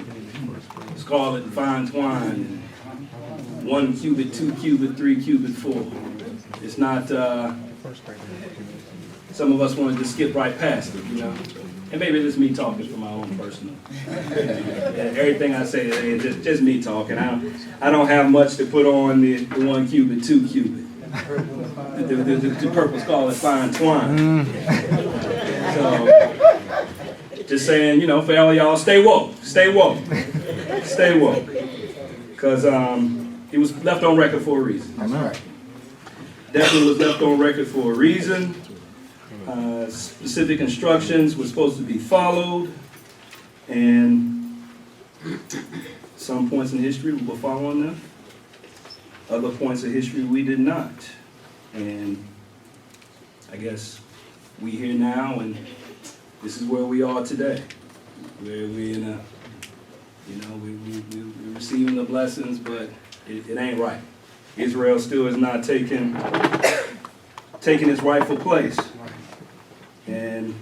scarlet, and fine twine, and 1 cubit, 2 cubit, 3 cubit, 4. It's not. Some of us want to just skip right past it, And maybe it's me talking for my own personal. Everything I say today is just me talking. I don't have much to put on the 1 cubit, 2 cubit. The purple scarlet fine twine. So, just saying, for all y'all, stay woke. Stay woke. Stay woke. Because it was left on record for a reason. Definitely was left on record for a reason. Specific instructions were supposed to be followed, and some points in history we were following them. Other points of history we did not. And I guess we here now, and this is where we are today. Where we in a, we're receiving the blessings, but it ain't right. Israel still is not taking its rightful place. And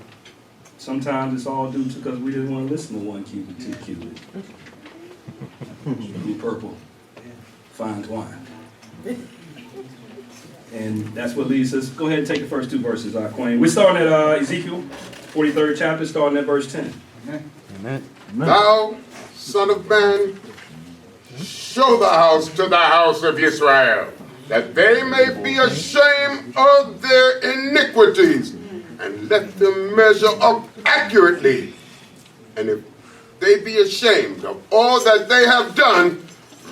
sometimes it's all due to because we didn't want to listen to 1 cubit, 2 cubit. Blue, purple, fine twine. And that's what leads us. Go ahead and take the first 2 verses, Akh Oren. We're starting at Ezekiel, 43rd chapter, starting at verse 10. Amen. Thou, son of man, show the house to the house of Israel, that they may be ashamed of their iniquities, and let them measure up accurately. And if they be ashamed of all that they have done,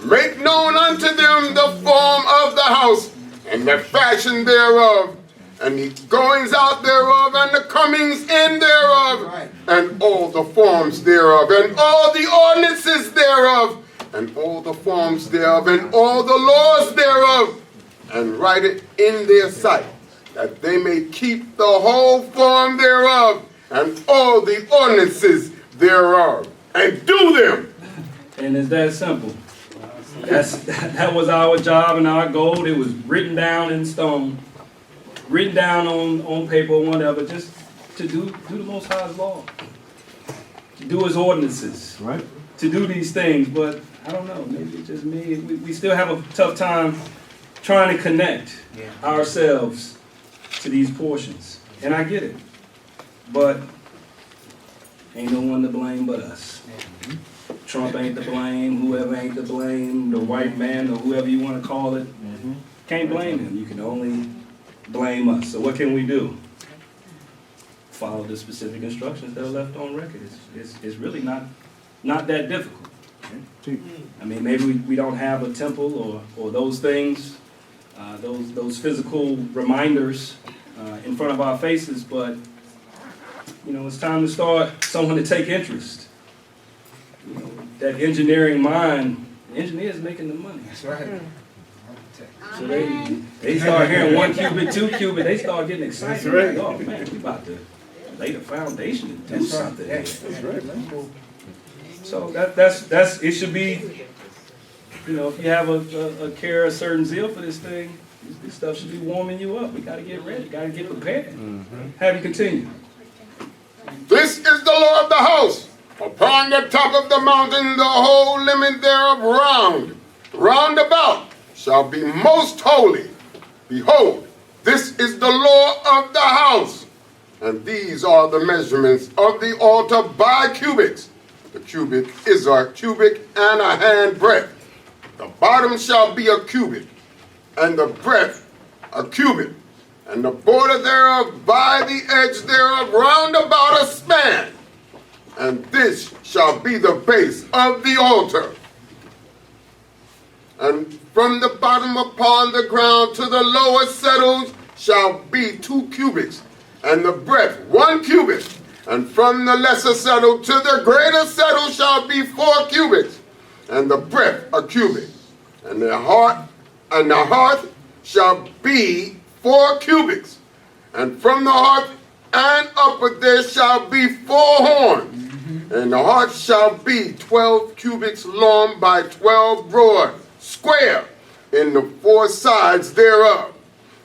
make known unto them the form of the house, and the fashion thereof, and the goings out thereof, and the comings in thereof, and all the forms thereof, and all the ordinances thereof, and all the forms thereof, and all the laws thereof, and write it in their sight, that they may keep the whole form thereof, and all the ordinances thereof, and do them. And it's that simple. That was our job and our goal. It was written down in stone, written down on paper or whatever, just to do the Most High's law, to do His ordinances, Right. to do these things. But I don't know, maybe it's just me. We still have a tough time trying to connect ourselves to these portions. And I get it. But ain't no one to blame but us. Trump ain't to blame, whoever ain't to blame, the white man or whoever you want to call it. Can't blame him. You can only blame us. So what can we do? Follow the specific instructions that are left on record. It's really not that difficult. I mean, maybe we don't have a temple or those things, those physical reminders in front of our faces, but it's time to start someone to take interest. That engineering mind engineers making the money. That's right. So they start hearing 1 cubit, 2 cubit, they start getting excited. That's right. Like, oh man, we about to lay the foundation and do something. Yeah, here. that's right, man. So that's it should be, you know, if you have a care, a certain zeal for this thing, this stuff should be warming you up. We gotta get ready, gotta get prepared. Have you continue. This is the law of the house. Upon the top of the mountain, the whole limit thereof round about, shall be most holy. Behold, this is the law of the house. And these are the measurements of the altar by cubits. The cubit is a cubit and a hand breadth. The bottom shall be a cubit, and the breadth a cubit, and the border thereof by the edge thereof round about a span. And this shall be the base of the altar. And from the bottom upon the ground to the lower settles shall be 2 cubits, and the breadth 1 cubit. And from the lesser settle to the greater settle shall be 4 cubits, and the breadth a cubit. And the hearth shall be 4 cubits. And from the hearth and upward there shall be 4 horns. And the hearth shall be 12 cubits long by 12 broad, square, in the 4 sides thereof.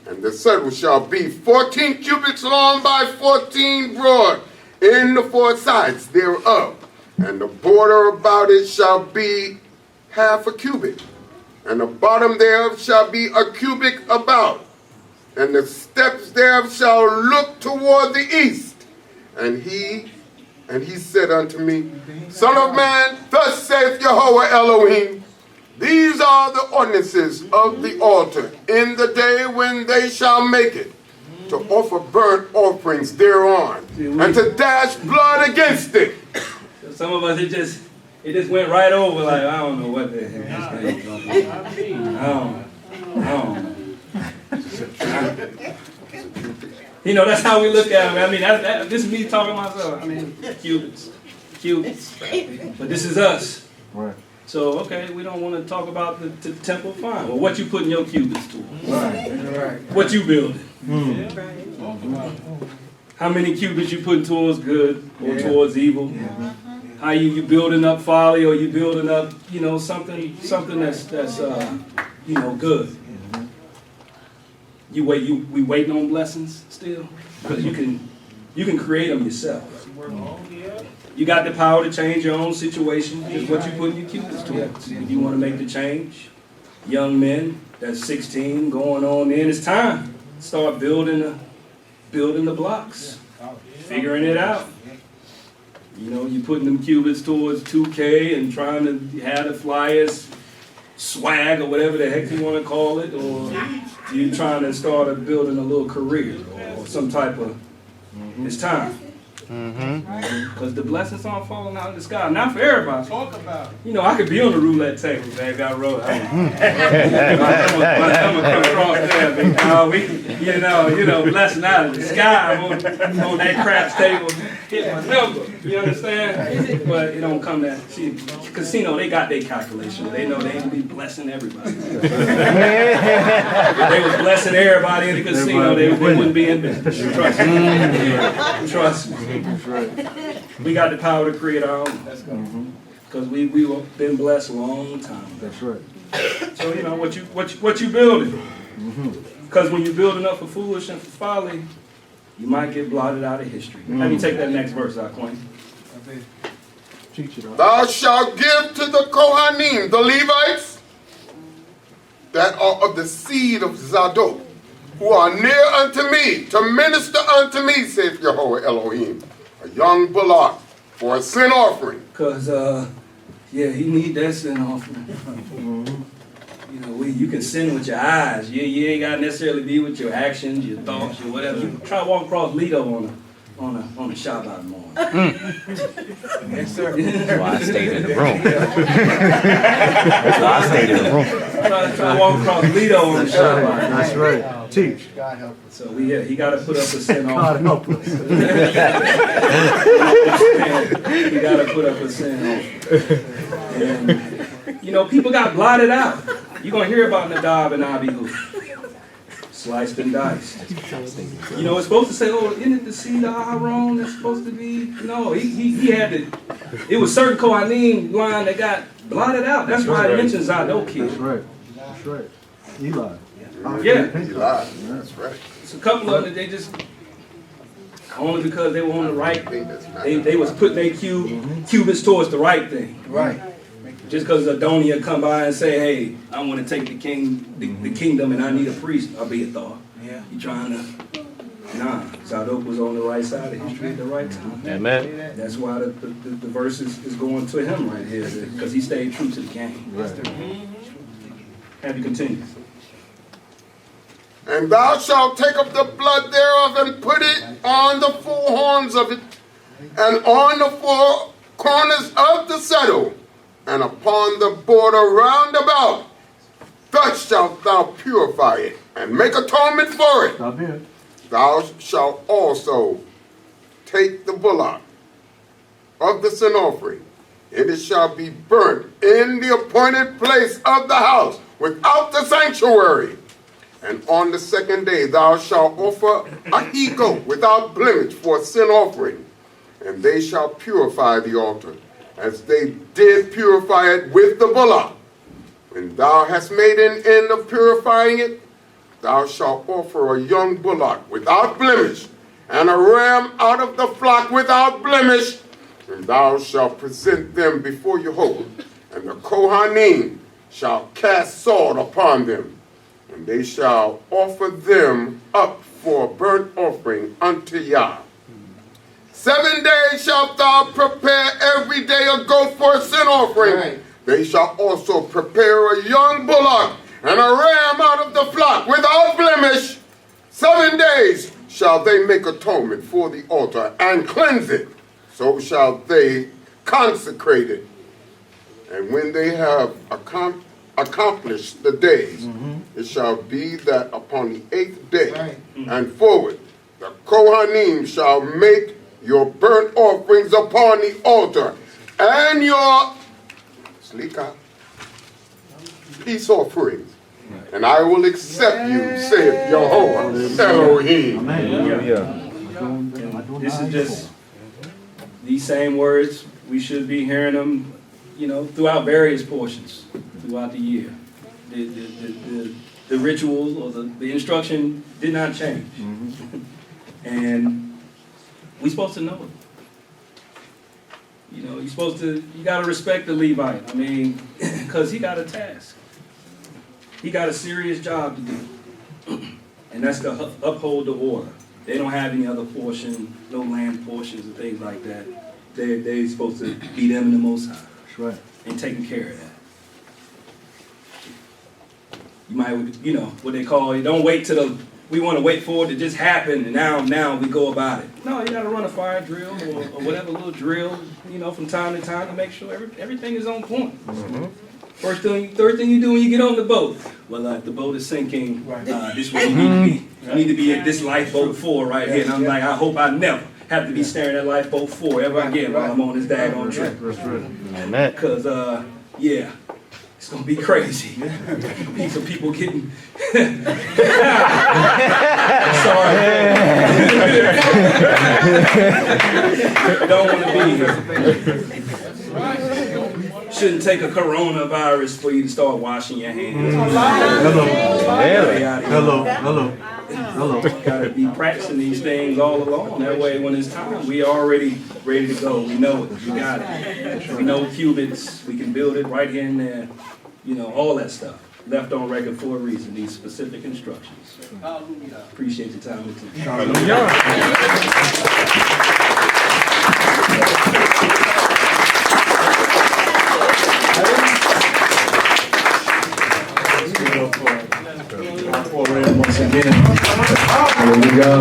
And the settle shall be 14 cubits long by 14 broad, in the 4 sides thereof. And the border about it shall be half a cubit. And the bottom thereof shall be a cubit about. And the steps thereof shall look toward the east. And he said unto me, Son of man, thus saith Jehovah Elohim, these are the ordinances of the altar in the day when they shall make it, to offer burnt offerings thereon, and to dash blood against it. So some of us, it just went right over like, I don't know what the heck this thing is. I don't know. You know, that's how we look at them. I mean, this is me talking myself. I mean, cubits. But this is us. Right. So, okay, we don't want to talk about the temple, fine. Well, what you putting your cubits towards? Right. What you building? How many cubits you putting towards good or towards evil? How you building up folly, or you building up, you know, something that's good? We waiting on blessings still? Because you can create them yourself. You got the power to change your own situation. Is what you putting your cubits towards. If you want to make the change, young men that's 16 going on in, it's time. Start building the blocks, figuring it out. You know, you putting them cubits towards 2K and trying to have the flyers swag or whatever the heck you want to call it, or you trying to start building a little career or some type of, it's time. Because the blessings aren't falling out of the sky. Not for everybody. Talk about it. You know, I could be on the roulette table, baby. I wrote. I'm gonna come across there, baby. You know, blessing out of the sky on that craps table. Hit my number. You understand? But it don't come that. See, casino, they got their calculation. They know they ain't gonna be blessing everybody. If they was blessing everybody in the casino, they wouldn't be in business. Trust me. Trust me. We got the power to create our own. Because we've been blessed a long time. That's right. So you know what you building. Because when you're building up for foolish and for folly, you might get blotted out of history. Let me take that next verse out, Quinn. Thou shalt give to the Cohane, the Levites, that are of the seed of Zadok, who are near unto me, to minister unto me, saith Jehovah Elohim, a young bullock for a sin offering. Because, he need that sin offering. You know, you can sin with your eyes. You ain't got to necessarily be with your actions, your thoughts, your whatever. You try to walk across Lido on a Shabbat morning. Yes, sir. That's why I stayed in the room. That's why I stayed in the room. Try to walk across Lido on a Shabbat. That's right. Teach. So he got to put up a sin God offering. help us. He got to put up a sin offering. And, people got blotted out. You're going to hear about Nadab and Abihu. Sliced and diced. It's supposed to say, isn't it the seed of Aaron that's supposed to be? No, he had to. It was certain Cohane line that got blotted out. That's why it mentions Zadok. That's right. That's right. Eli. Yeah. Eli. That's right. It's a couple of them that they just, only because they were on the right, they was putting their cubits towards the right thing. Right. Just because Adonia come by and say, hey, I want to take the kingdom and I need a priest, I'll be a thought. Yeah. You trying to, nah. Zadok was on the right side of history at the right time. Amen. That's why the verse is going to him right here, because he stayed true to the game. Right. Have you continue. And thou shalt take up the blood thereof and put it on the four horns of it, and on the four corners of the saddle, and upon the border round about. Thus shalt thou purify it, and make atonement for it. Stop here. Thou shalt also take the bullock of the sin offering, and it shall be burnt in the appointed place of the house, without the sanctuary. And on the second day thou shalt offer a he-goat without blemish for a sin offering, and they shall purify the altar, as they did purify it with the bullock. When thou hast made an end of purifying it, thou shalt offer a young bullock without blemish, and a ram out of the flock without blemish, and thou shalt present them before Jehovah, and the Cohane shall cast salt upon them, and they shall offer them up for a burnt offering unto Yah. 7 days shalt thou prepare every day a goat for a sin offering. Right. They shall also prepare a young bullock and a ram out of the flock without blemish. 7 days shall they make atonement for the altar and cleanse it. So shall they consecrate it. And when they have accomplished the days, it shall be that upon the 8th day and forward, the Kohanim shall make your burnt offerings upon the altar, and your peace offerings, and I will accept you, saith Jehovah Elohim. This is just these same words. We should be hearing them, throughout various portions throughout the year. The ritual or the instruction did not change, and we're supposed to know it. You got to respect the Levite. I mean, because he got a task. He got a serious job to do. And that's to uphold the order. They don't have any other portion, no land portions and things like that. They're supposed to be them in the Most High. That's right. And taking care of that. You might, what they call, you don't wait till we want to wait for it to just happen, and now we go about it. No, you got to run a fire drill or whatever little drill, from time to time to make sure everything is on point. Third thing you do when you get on the boat. Well, if the boat is sinking, this is what you need to be. You need to be at this lifeboat 4 right here. And I'm like, I hope I never have to be staring at lifeboat 4 ever again while I'm on this daggone trip. Amen. Because, it's going to be crazy. Be some people getting... Sorry. Don't want to be here. Shouldn't take a coronavirus for you to start washing your hands. Hello. Gotta be practicing these things all along. That way, when it's time, we already ready to go. We know it. We got it. We know cubits. We can build it right here and there. All that stuff. Left on record for a reason. These specific instructions. Appreciate your time with me. Akh Oren once again. Hallelujah.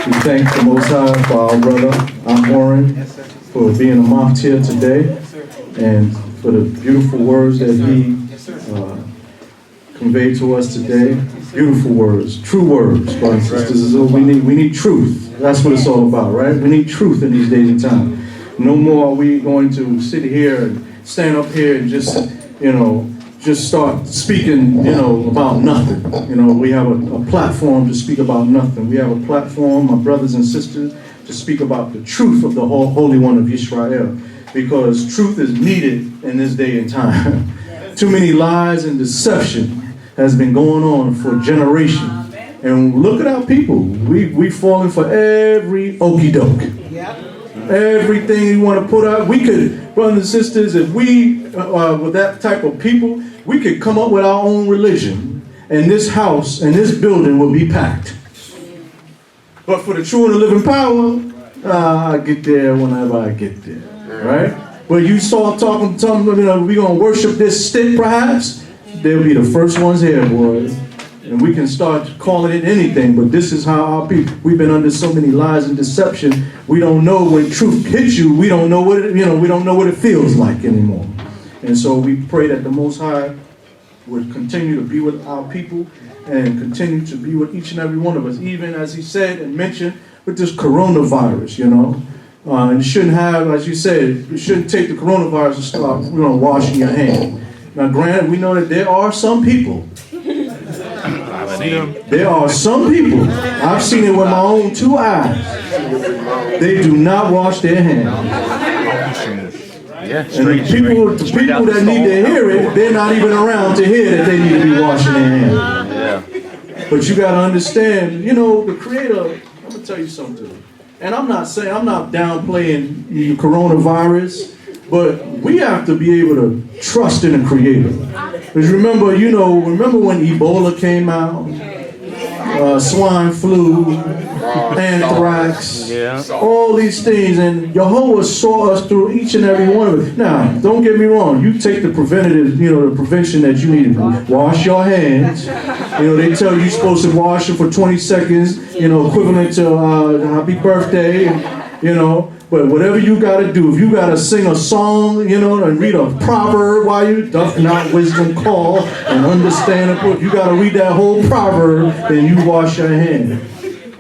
We thank the Most High for our brother Akh Oren for being a Maftir today and for the beautiful words that he conveyed to us today. Beautiful words, true words, brothers and sisters. Is what we need. We need truth. That's what it's all about, right? We need truth in these days and times. No more are we going to sit here and stand up here and just, just start speaking, about nothing. We have a platform to speak about nothing. We have a platform, my brothers and sisters, to speak about the truth of the Holy One of Israel, because truth is needed in this day and time. Too many lies and deception has been going on for generations. And look at our people. We falling for every okie doke. Everything you want to put out. We could, brothers and sisters, if we were that type of people, we could come up with our own religion, and this house and this building will be packed. But for the true and the living power, I get there whenever I get there, right? Well, you start talking, we're going to worship this stick, perhaps. They'll be the first ones here, boys. And we can start calling it anything, but this is how our people, we've been under so many lies and deception. We don't know when truth hits you. We don't know what it, we don't know what it feels like anymore. And so we pray that the Most High would continue to be with our people and continue to be with each and every one of us, even as he said and mentioned with this coronavirus, and you shouldn't have, as you said, you shouldn't take the coronavirus and start, washing your hands. Now, granted, we know that there are some people. There are some people. I've seen it with my own 2 eyes. They do not wash their hands. Yeah, And the people that need to hear it, they're not even around to hear that they need to be washing their hands. Yeah. But you got to understand, the Creator, I'm going to tell you something. And I'm not downplaying the coronavirus, but we have to be able to trust in the Creator. Because remember when Ebola came out, swine flu, anthrax, all these things, and Jehovah saw us through each and every one of it. Now, don't get me wrong, you take the preventative, the prevention that you need to wash your hands. They tell you you're supposed to wash them for 20 seconds, equivalent to happy birthday, But whatever you got to do, if you got to sing a song, and read a proverb while you doth not wisdom call and understand a book, you got to read that whole proverb, then you wash your hands.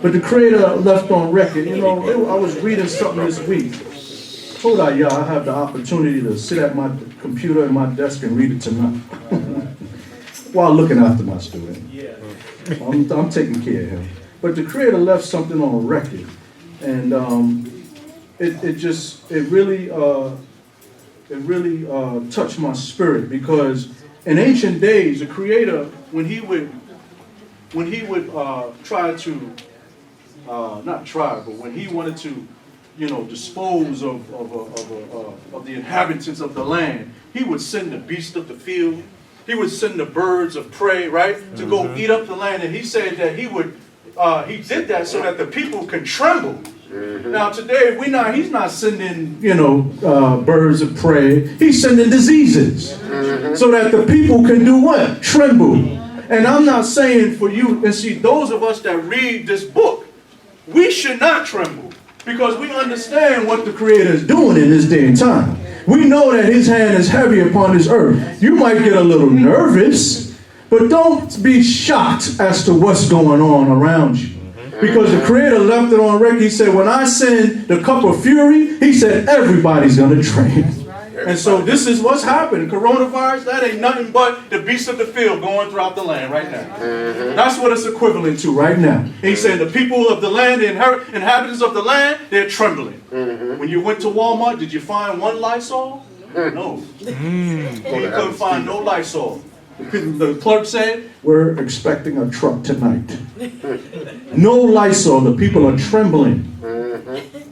But the Creator left on record, I was reading something this week. I told I have the opportunity to sit at my computer and my desk and read it tonight while looking after my student. I'm taking care of him. But the Creator left something on record, and it really touched my spirit, because in ancient days, the Creator, when he would try to, not try, but when he wanted to, dispose of the inhabitants of the land, he would send the beasts of the field, he would send the birds of prey, right, to go eat up the land. And he said that he did that so that the people could tremble. Now today he's not sending, birds of prey. He's sending diseases so that the people can do what? Tremble. And I'm not saying for you, and see, those of us that read this book, we should not tremble, because we understand what the Creator is doing in this day and time. We know that his hand is heavy upon this earth. You might get a little nervous, but don't be shocked as to what's going on around you. Because the Creator left it on record. He said, when I send the cup of fury, he said, everybody's going to drink. And so this is what's happening. Coronavirus, that ain't nothing but the beasts of the field going throughout the land right now. That's what it's equivalent to right now. He said the people of the land, the inhabitants of the land, they're trembling. When you went to Walmart, did you find one Lysol? No. You couldn't find no Lysol. The clerk said, we're expecting a truck tonight. No Lysol. The people are trembling.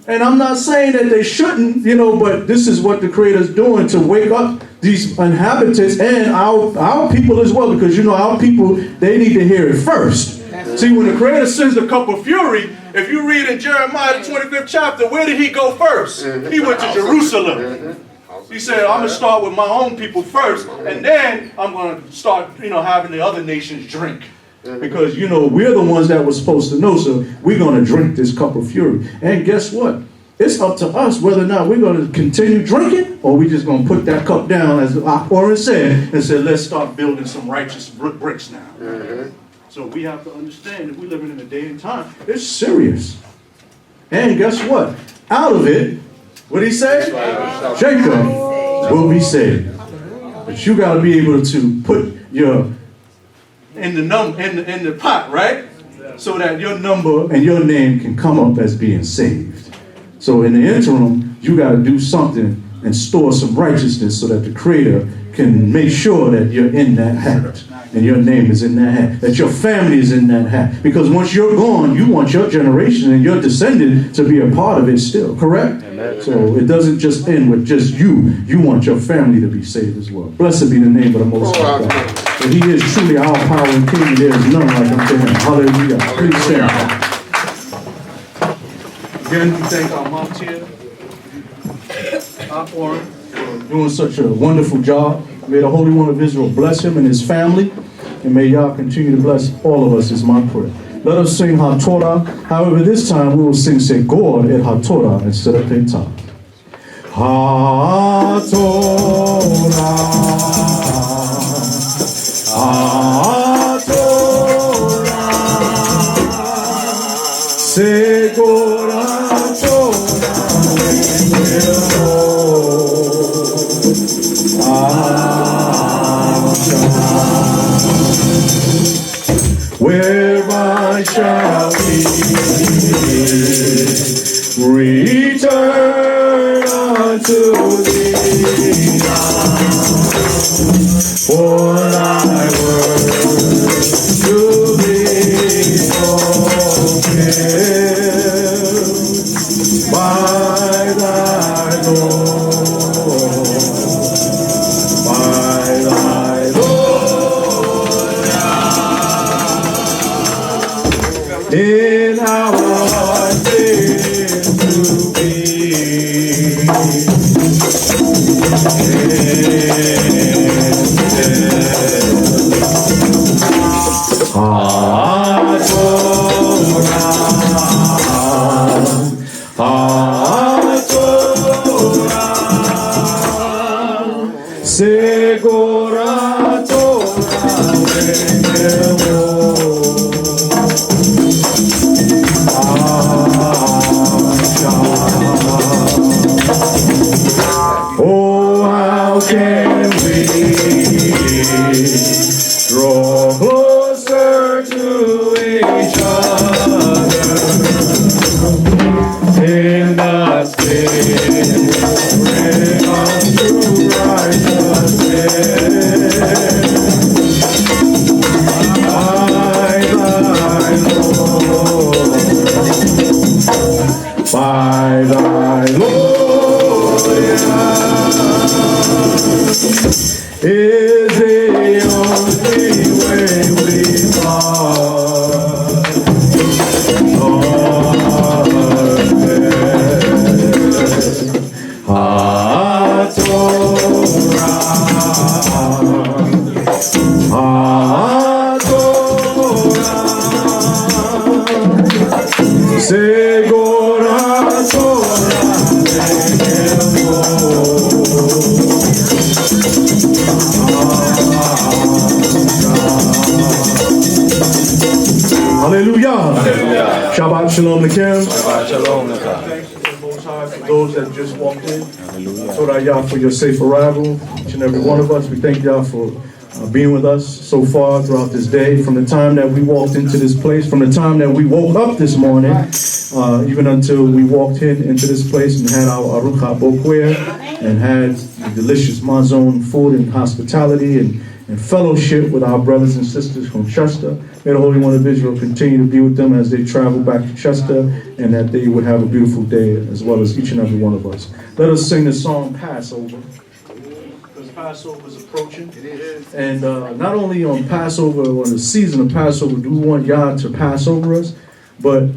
And I'm not saying that they shouldn't, but this is what the Creator's doing to wake up these inhabitants and our people as well, because our people, they need to hear it first. See, when the Creator sends the cup of fury, if you read in Jeremiah the 25th chapter, where did he go first? He went to Jerusalem. He said, I'm going to start with my own people first, and then I'm going to start, having the other nations drink. Because, we're the ones that were supposed to know, so we're going to drink this cup of fury. And guess what? It's up to us whether or not we're going to continue drinking, or we're just going to put that cup down, as Akh Oren said, and say, let's start building some righteous bricks now. So we have to understand that we're living in a day and time. It's serious. And guess what? Out of it, what did he say? Jacob will be saved. But you got to be able to put your in the pot, right? So that your number and your name can come up as being saved. So in the interim, you got to do something and store some righteousness so that the Creator can make sure that you're in that hat and your name is in that hat, that your family is in that hat. Because once you're gone, you want your generation and your descendant to be a part of it still, correct? Amen. So it doesn't just end with just you. You want your family to be saved as well. Blessed be the name of the Most High God. For He is truly our power and King, and there is none like unto Him. Hallelujah. Please stand. Again, we thank our Maftir, Akh Oren, for doing such a wonderful job. May the Holy One of Israel bless him and his family, and may Yah continue to bless all of us is my prayer. Let us sing HaTorah. However, this time we will sing Segor et HaTorah instead of Tetzaweh. HaTorah, HaTorah, Segor where I shall be, return unto thee, for thy word to be fulfilled by thy Lord, by thy Lord. In our hearts is to be. HaTorah, Segor oh, how can we draw closer to each other in the spirit unto righteousness by thy Lord, by thy Lord, is the only way we find HaTorah, Segor Hallelujah. Shabbat Shalom Lakim. Shabbat Shalom Lakim. Thanks to the Most High for those that just walked in. Torah Yah for your safe arrival. Each and every one of us. We thank Yah for being with us so far throughout this day. From the time that we walked into this place, from the time that we woke up this morning, even until we walked into this place and had our Aruch HaBokwer and had the delicious Mazon food and hospitality and fellowship with our brothers and sisters from Chester. May the Holy One of Israel continue to be with them as they travel back to Chester, and that they would have a beautiful day as well as each and every one of us. Let us sing the song Passover, because Passover is approaching. And not only on Passover, or in the season of Passover, do we want God to pass over us, but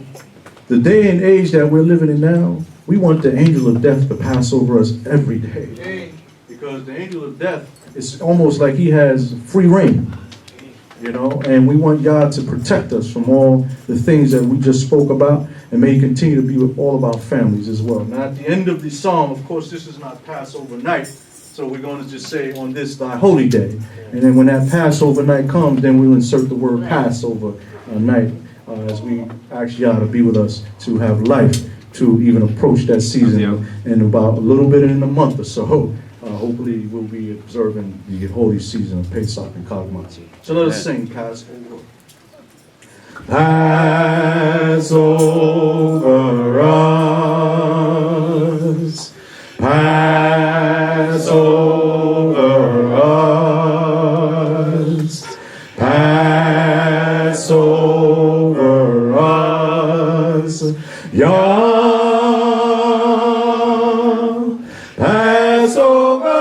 the day and age that we're living in now, we want the angel of death to pass over us every day. Because the angel of death, it's almost like he has free reign, and we want God to protect us from all the things that we just spoke about, and may he continue to be with all of our families as well. Now, at the end of the psalm, of course, this is not Passover night, So we're going to just say on this thy holy day. And then when that Passover night comes, then we'll insert the word Passover night as we ask Yah to be with us, to have life, to even approach that season in about a little bit in a month or so. Hopefully we'll be observing the holy season of Pesach and Kagmat. So let us sing Passover. Passover us, Passover us, Passover us, Yah, Passover,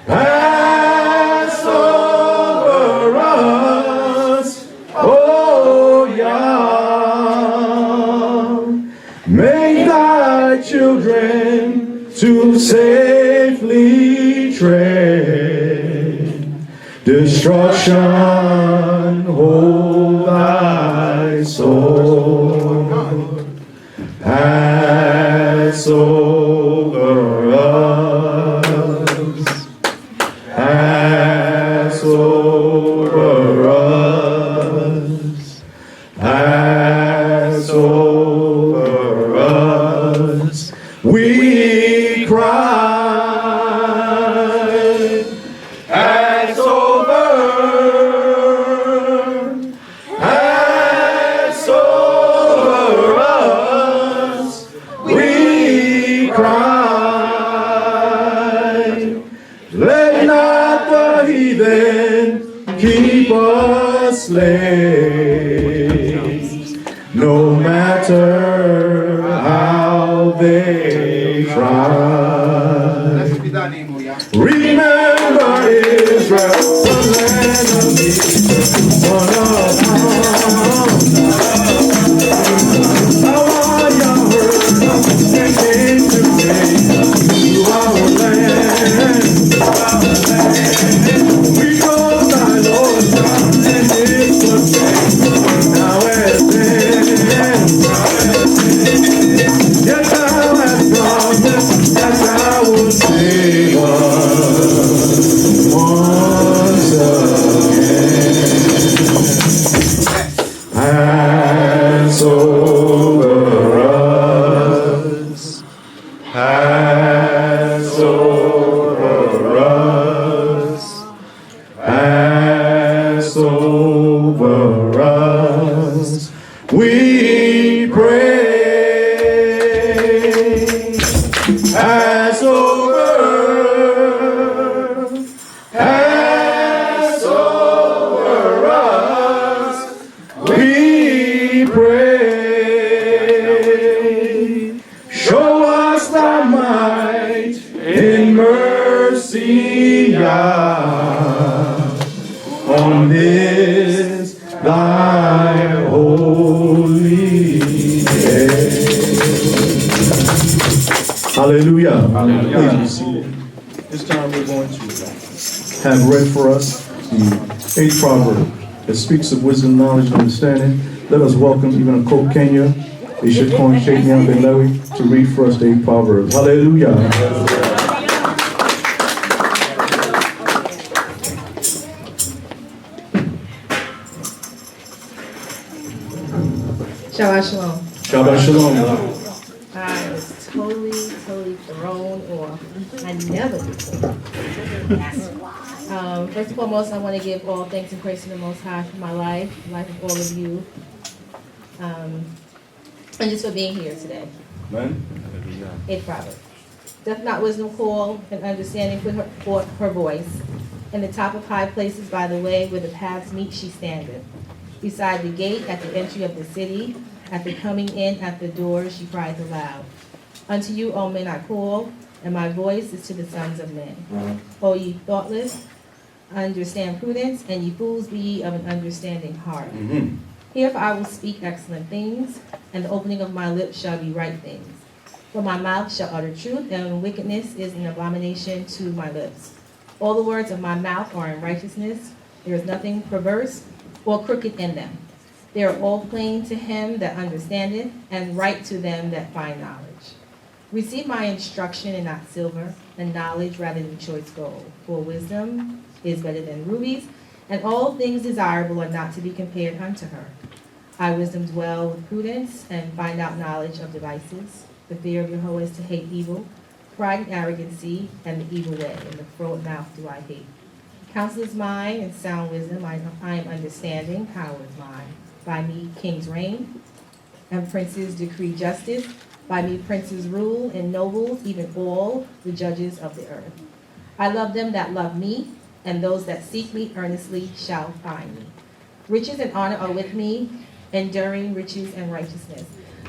Passover us, oh Yah, make thy children to safely tread destruction, hold thy soul. Passover us, Passover us, Passover us, we cry, Passover, Passover us, we cry. Let not the heathen keep us slaves, no matter how they try. Blessed be thy name, O Yah. Remember Israel, the land of Israel, son of how Yah heard and came to take to our land. We call thy Lord God and his footsteps now and then. Yet thou hast promised that thou wilt save us once again. Passover us, Passover us, Passover us, we pray. Passover, Passover us, we pray. Show us thy might in mercy, Yah, on this thy holy day. Hallelujah. Please be seated. This time we're going to have read for us the 8th proverb that speaks of wisdom, knowledge, and understanding. Let us welcome even a Cohane, Bishop Cohen Shakyan Ben Lewy, to read for us the 8th proverbs. Hallelujah. Shabbat Shalom. Shabbat Shalom. I was totally thrown off. I never do that. First and foremost, I want to give all thanks and praise to the Most High for my life, the life of all of you, and just for being here today. Amen. 8th proverb. Doth not wisdom call, and understanding put forth her voice? In the top of high places by the way where the paths meet she standeth. Beside the gate at the entry of the city, at the coming in at the door she crieth aloud. Unto you, O men, I call, and my voice is to the sons of men. O ye thoughtless, understand prudence, and ye fools be ye of an understanding heart. Herefore I will speak excellent things, and the opening of my lips shall be right things. For my mouth shall utter truth, and wickedness is an abomination to my lips. All the words of my mouth are in righteousness. There is nothing perverse or crooked in them. They are all plain to him that understandeth, and right to them that find knowledge. Receive my instruction and not silver, and knowledge rather than choice gold. For wisdom is better than rubies, and all things desirable are not to be compared unto her. I wisdom dwell with prudence, and find out knowledge of devices. The fear of Yahweh is to hate evil, pride and arrogancy, and the evil way, and the froward mouth do I hate. Counsel is mine, and sound wisdom I am understanding. Power is mine. By me kings reign, and princes decree justice. By me princes rule, and nobles, even all the judges of the earth. I love them that love me, and those that seek me earnestly shall find me. Riches and honor are with me, enduring riches and righteousness.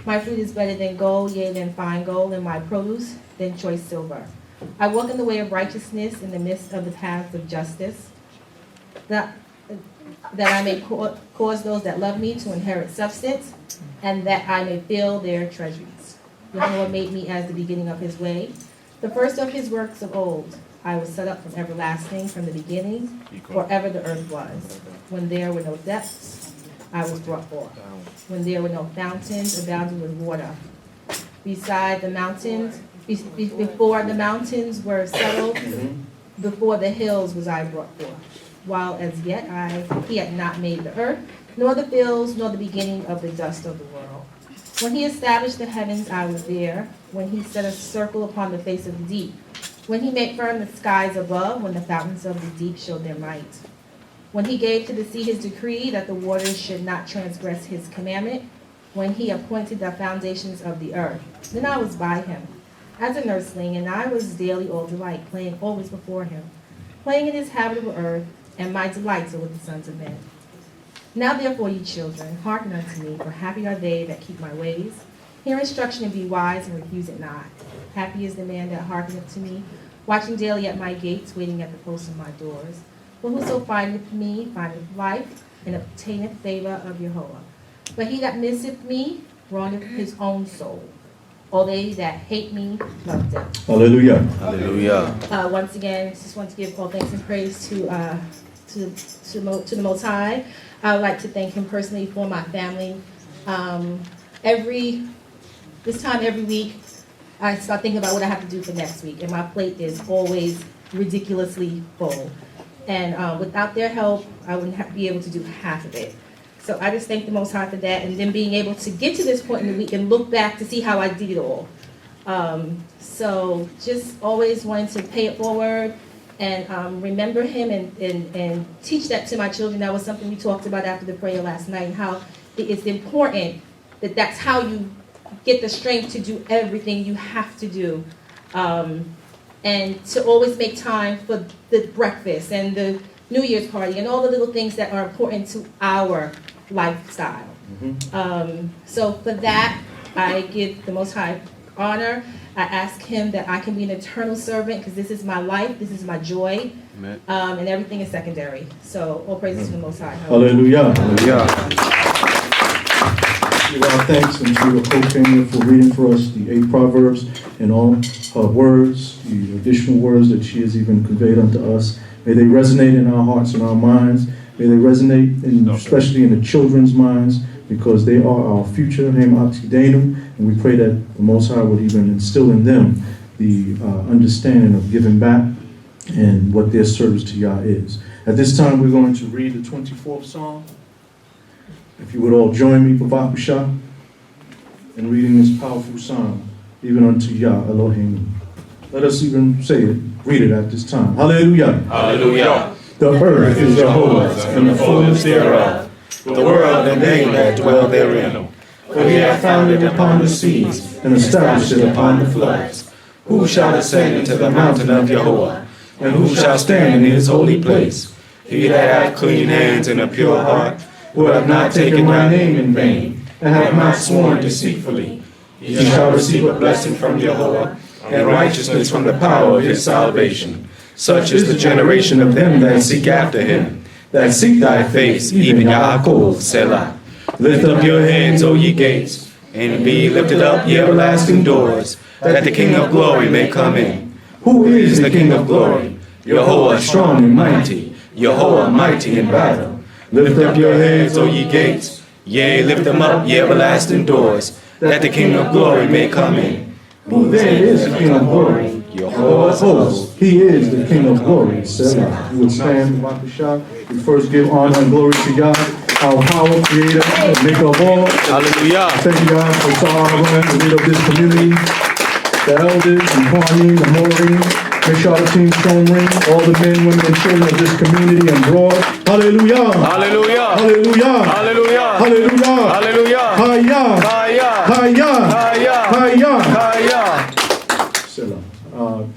My food is better than gold, yea, than fine gold, and my produce than choice silver. I walk in the way of righteousness in the midst of the paths of justice, that I may cause those that love me to inherit substance, and that I may fill their treasuries. Yahweh made me as the beginning of his way, the first of his works of old. I was set up from everlasting, from the beginning, forever the earth was. When there were no depths, I was brought forth. When there were no fountains abounding with water. Beside the mountains, before the mountains were settled, before the hills was I brought forth. While as yet he had not made the earth, nor the fields, nor the beginning of the dust of the world. When he established the heavens, I was there. When he set a circle upon the face of the deep. When he made firm the skies above, when the fountains of the deep showed their might. When he gave to the sea his decree that the waters should not transgress his commandment. When he appointed the foundations of the earth. Then I was by him, as a nursling, and I was daily all delight, playing always before him, playing in his habitable earth, and my delights are with the sons of men. Now therefore, ye children, hearken unto me, for happy are they that keep my ways. Hear instruction and be wise, and refuse it not. Happy is the man that hearkeneth to me, watching daily at my gates, waiting at the posts of my doors. For whoso findeth me findeth life, and obtaineth favor of Jehovah. But he that misseth me wrongeth his own soul. All they that hate me love death. Hallelujah. Hallelujah. Once again, just want to give all thanks and praise to the Most High. I would like to thank him personally for my family. This time every week, I start thinking about what I have to do for next week, and my plate is always ridiculously full. And without their help, I wouldn't be able to do half of it. So I just thank the Most High for that, and then being able to get to this point in the week and look back to see how I did it all. So just always wanting to pay it forward and remember him and teach that to my children. That was something we talked about after the prayer last night, and how it's important that that's how you get the strength to do everything you have to do. And to always make time for the breakfast and the New Year's party and all the little things that are important to our lifestyle. So for that, I give the Most High honor. I ask him that I can be an eternal servant, because this is my life, this is my joy, and everything is secondary. So all praises to the Most High. Hallelujah. Give our thanks unto the Cohane for reading for us the 8 Proverbs and all her words, the additional words that she has even conveyed unto us. May they resonate in our hearts and our minds. May they resonate, especially in the children's minds, because they are our future, and we pray that the Most High would even instill in them the understanding of giving back and what their service to Yah is. At this time, we're going to read the 24th Psalm. If you would all join me, Bavakusha, in reading this powerful psalm, even unto Yah Eloheinu. Let us even say it, read it at this time. Hallelujah. Hallelujah. The earth is Jehovah's, and the fullness thereof, the world and they that dwell therein. For he hath founded it upon the seas, and established it upon the floods. Who shall ascend into the mountain of Jehovah? And who shall stand in his holy place? He that hath clean hands and a pure heart, who have not taken my name in vain, and have not sworn deceitfully. He shall receive a blessing from Jehovah, and righteousness from the power of his salvation. Such is the generation of them that seek after him, that seek thy face, even Yaakov, Selah. Lift up your heads, O ye gates, and be lifted up, ye everlasting doors, that the King of glory may come in. Who is the King of glory? Jehovah strong and mighty, Jehovah mighty in battle. Lift up your heads, O ye gates, yea, lift them up, ye everlasting doors, that the King of glory may come in. Who then is the King of glory? Lord of hosts. He is the King of glory. Selah. You would stand, Wakusha. We first give honor and glory to God, our power, creator, maker of all. Hallelujah. Thank you, God, for Akh Oren, the leader of this community, the elders, and Cohane, the Maureen. Make sure the team strong ring, all the men, women, and children of this community and broad. Hallelujah. Hallelujah. Hallelujah. Hallelujah. Hallelujah. Hallelujah. Hayah. Hayah. Hayah. Hayah. Hayah. Hayah. Selah.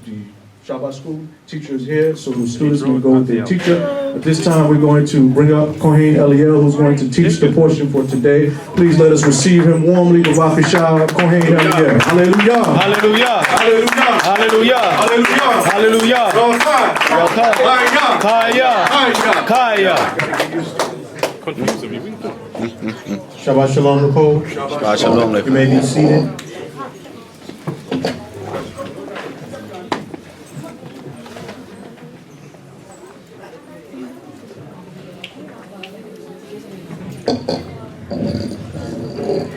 The Shabbat school teacher is here, so the students will go with their teacher. At this time, we're going to bring up Cohane Eliel, who's going to teach the portion for today. Please let us receive him warmly. B'vakasha, Cohane Eliel. Hallelujah. Hallelujah. Hallelujah. Hallelujah. Hallelujah. Hallelujah. Kaya. Shabbat shalom, Nicole. Shabbat shalom. You may be seated.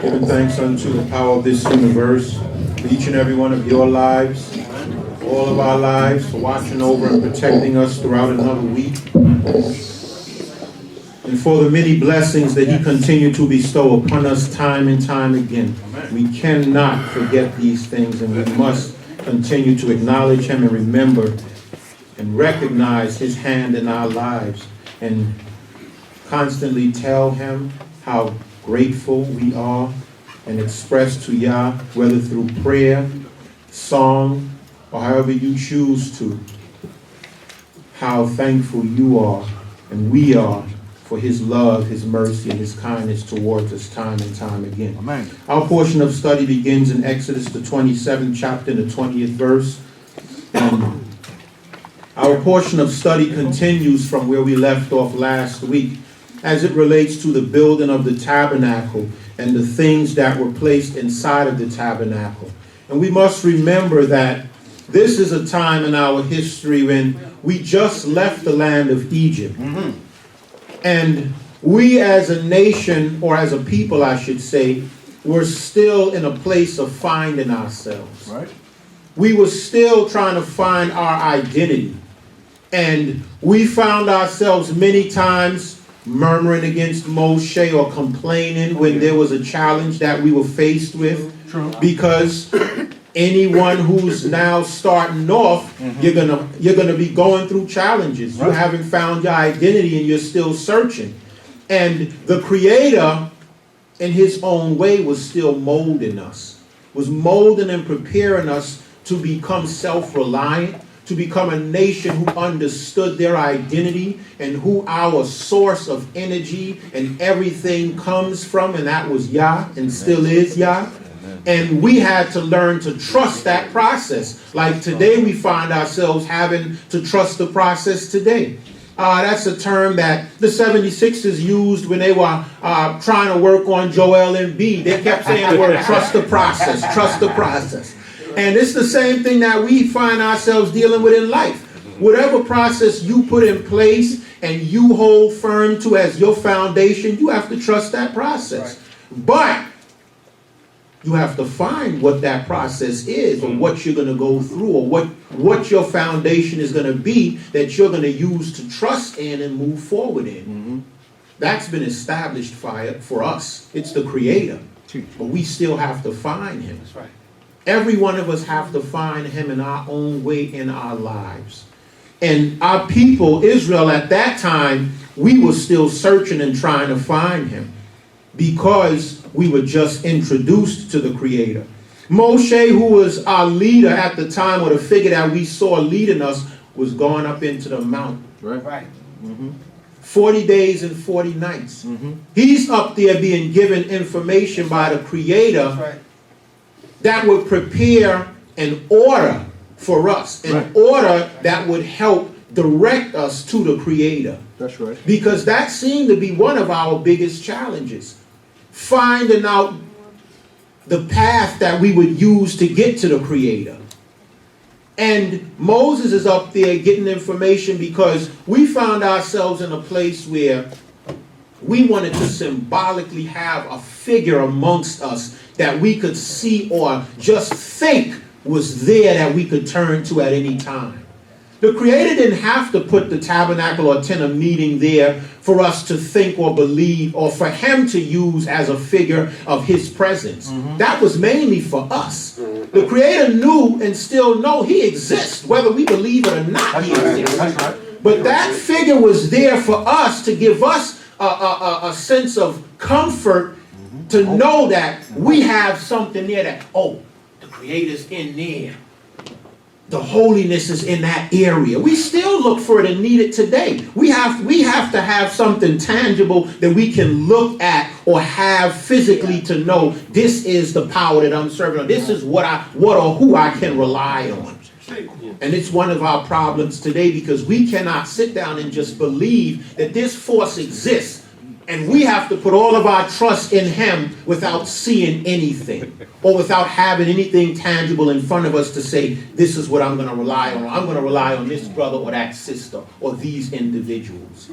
Giving thanks unto the power of this universe, for each and every one of your lives, all of our lives, for watching over and protecting us throughout another week, and for the many blessings that He continued to bestow upon us time and time again. We cannot forget these things, and we must continue to acknowledge Him and remember and recognize His hand in our lives, and constantly tell Him how grateful we are, and express to Yah, whether through prayer, song, or however you choose to, how thankful you are and we are for His love, His mercy, and His kindness towards us time and time again. Amen. Our portion of study begins in Exodus, the 27th chapter, and the 20th verse. And our portion of study continues from where we left off last week, as it relates to the building of the tabernacle and the things that were placed inside of the tabernacle. And we must remember that this is a time in our history when we just left the land of Egypt. And we as a nation, or as a people, I should say, were still in a place of finding ourselves. Right. We were still trying to find our identity. And we found ourselves many times murmuring against Moshe or complaining when there was a challenge that we were faced with. True. Because anyone who's now starting off, you're gonna be going through challenges. You haven't found your identity and you're still searching. And the Creator, in His own way, was still molding us, was molding and preparing us to become self-reliant, to become a nation who understood their identity and who our source of energy and everything comes from, and that was Yah, and still is Yah. And we had to learn to trust that process. Like today, we find ourselves having to trust the process today. That's a term that the 76ers used when they were trying to work on Joel Embiid. They kept saying the word trust the process, trust the process. And it's the same thing that we find ourselves dealing with in life. Whatever process you put in place and you hold firm to as your foundation, you have to trust that process. But you have to find what that process is, or what you're going to go through, or what your foundation is going to be that you're going to use to trust in and move forward in. That's been established for us. It's the Creator. But we still have to find Him. That's right. Every one of us have to find Him in our own way in our lives. And our people, Israel, at that time, we were still searching and trying to find Him, because we were just introduced to the Creator. Moshe, who was our leader at the time, or the figure that we saw leading us, was going up into the mountain. Right. 40 days and 40 nights. He's up there being given information by the Creator that would prepare an order for us, an order that would help direct us to the Creator. That's right. Because that seemed to be one of our biggest challenges. Finding out the path that we would use to get to the Creator. And Moses is up there getting information because we found ourselves in a place where we wanted to symbolically have a figure amongst us that we could see or just think was there that we could turn to at any time. The Creator didn't have to put the tabernacle or tent of meeting there for us to think or believe, or for him to use as a figure of his presence. That was mainly for us. The Creator knew and still know he exists, whether we believe it or not. He exists. But that figure was there for us to give us a sense of comfort to know that we have something there that, oh, the Creator's in there. The holiness is in that area. We still look for it and need it today. We have to have something tangible that we can look at or have physically to know this is the power that I'm serving, or this is what or who I can rely on. And it's one of our problems today, because we cannot sit down and just believe that this force exists. And we have to put all of our trust in him without seeing anything, or without having anything tangible in front of us to say, this is what I'm going to rely on. I'm going to rely on this brother or that sister or these individuals.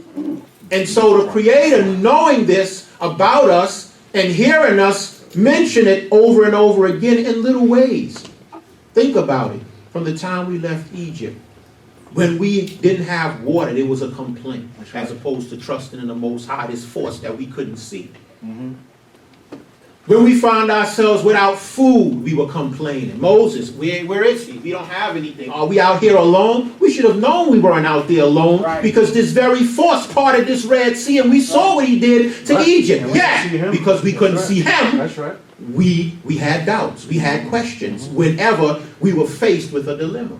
And so the Creator, knowing this about us and hearing us mention it over and over again in little ways. Think about it. From the time we left Egypt, when we didn't have water, there was a complaint, as opposed to trusting in the Most High, this force that we couldn't see. When we found ourselves without food, we were complaining. Moses, where is he? We don't have anything. Are we out here alone? We should have known we weren't out there alone, because this very force parted this Red Sea, and we saw what he did to Egypt. Yeah, because we couldn't see him. That's right. We had doubts. We had questions whenever we were faced with a dilemma.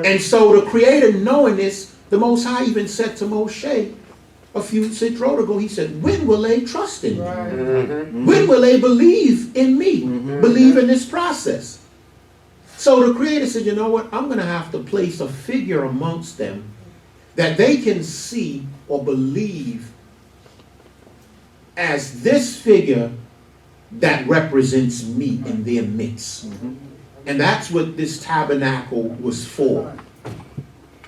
And so the Creator, knowing this, the Most High even said to Moshe a few Sidrah ago, he said, when will they trust in me? When will they believe in me? Believe in this process? So the Creator said, you know what? I'm going to have to place a figure amongst them that they can see or believe as this figure that represents me in their midst. And that's what this tabernacle was for.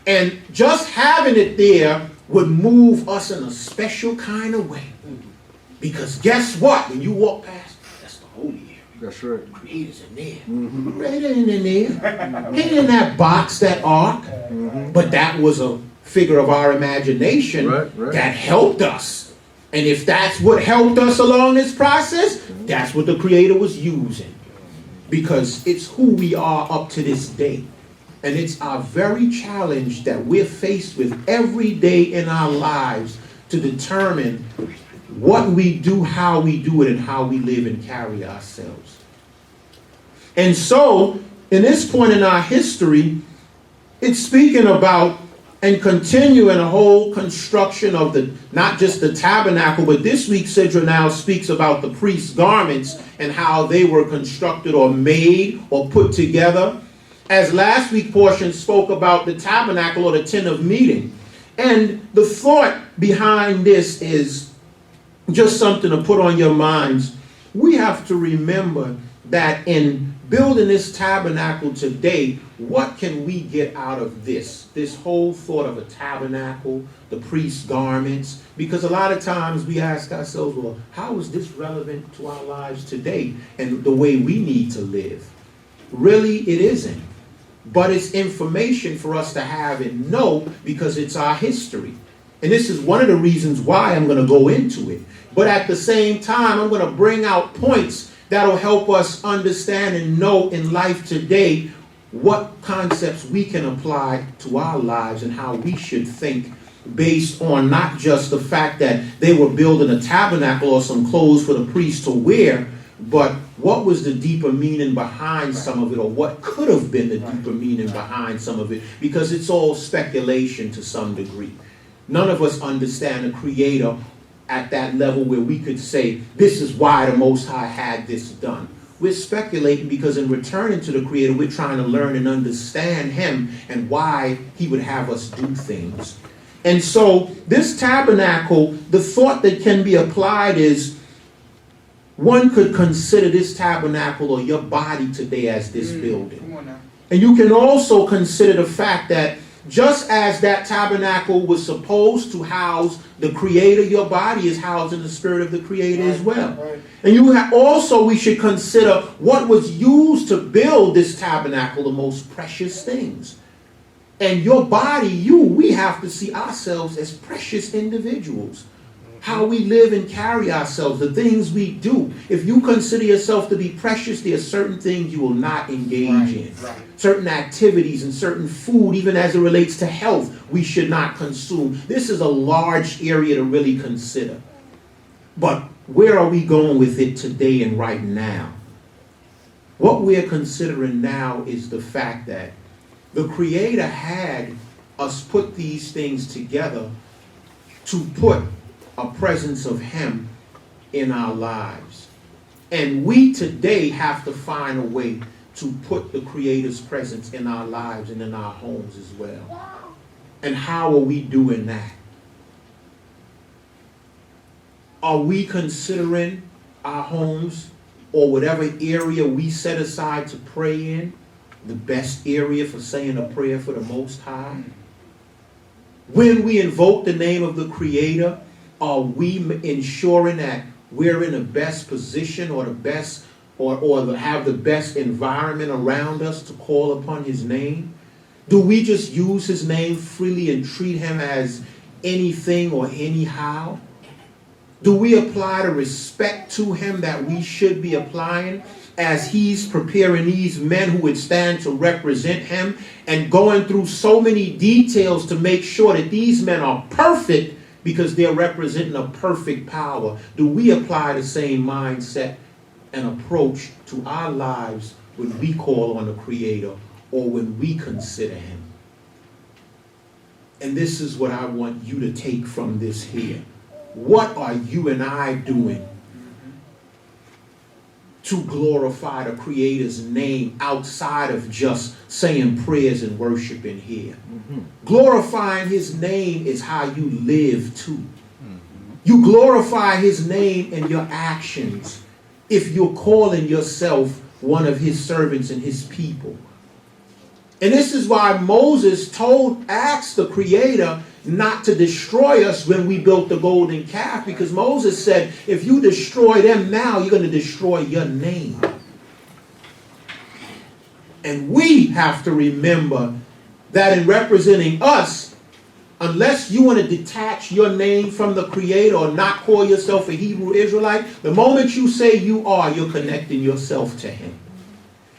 And just having it there would move us in a special kind of way. Because guess what? When you walk past, that's the holy area. That's right. The Creator's in there. Creator ain't in there. He ain't in that box, that ark. But that was a figure of our imagination that helped us. And if that's what helped us along this process, that's what the Creator was using. Because it's who we are up to this day. And it's our very challenge that we're faced with every day in our lives to determine what we do, how we do it, and how we live and carry ourselves. And so, in this point in our history, it's speaking about and continuing a whole construction of not just the tabernacle, but this week Sidrah now speaks about the priest's garments and how they were constructed or made or put together. As last week portion spoke about the tabernacle or the tent of meeting. And the thought behind this is just something to put on your minds. We have to remember that in building this tabernacle today, what can we get out of this? This whole thought of a tabernacle, the priest's garments. Because a lot of times we ask ourselves, well, how is this relevant to our lives today and the way we need to live? Really, it isn't. But it's information for us to have and know, because it's our history. And this is one of the reasons why I'm going to go into it. But at the same time, I'm going to bring out points that'll help us understand and know in life today what concepts we can apply to our lives and how we should think, based on not just the fact that they were building a tabernacle or some clothes for the priest to wear, but what was the deeper meaning behind some of it, or what could have been the deeper meaning behind some of it, because it's all speculation to some degree. None of us understand the Creator at that level where we could say, this is why the Most High had this done. We're speculating because in returning to the Creator, we're trying to learn and understand Him and why He would have us do things. And so this tabernacle, the thought that can be applied is, one could consider this tabernacle or your body today as this building. And you can also consider the fact that Just as that tabernacle was supposed to house the Creator, your body is housed in the Spirit of the Creator as well. And also we should consider what was used to build this tabernacle, the most precious things. And your body, we have to see ourselves as precious individuals. How we live and carry ourselves, the things we do. If you consider yourself to be precious, there are certain things you will not engage in. Certain activities and certain food, even as it relates to health, we should not consume. This is a large area to really consider. But where are we going with it today and right now? What we're considering now is the fact that the Creator had us put these things together to put a presence of Him in our lives. And we today have to find a way to put the Creator's presence in our lives and in our homes as well. And how are we doing that? Are we considering our homes or whatever area we set aside to pray in the best area for saying a prayer for the Most High? When we invoke the name of the Creator, are we ensuring that we're in the best position or the best or have the best environment around us to call upon His name? Do we just use His name freely and treat Him as anything or anyhow? Do we apply the respect to Him that we should be applying as He's preparing these men who would stand to represent Him and going through so many details to make sure that these men are perfect because they're representing a perfect power? Do we apply the same mindset and approach to our lives when we call on the Creator or when we consider Him? And this is what I want you to take from this here. What are you and I doing to glorify the Creator's name outside of just saying prayers and worship in here? Glorifying His name is how you live too. You glorify His name in your actions if you're calling yourself one of His servants and His people. And this is why Moses asked the Creator not to destroy us when we built the golden calf, because Moses said, if you destroy them now, you're going to destroy your name. And we have to remember that in representing us, unless you want to detach your name from the Creator or not call yourself a Hebrew Israelite, the moment you say you are, you're connecting yourself to Him.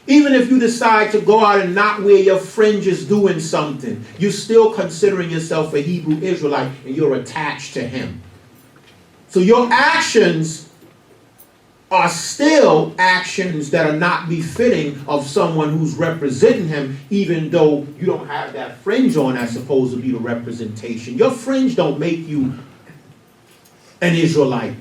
Even if you decide to go out and not wear your fringes doing something, you're still considering yourself a Hebrew Israelite and you're attached to Him. So your actions are still actions that are not befitting of someone who's representing Him, even though you don't have that fringe on that's supposed to be the representation. Your fringe don't make you an Israelite.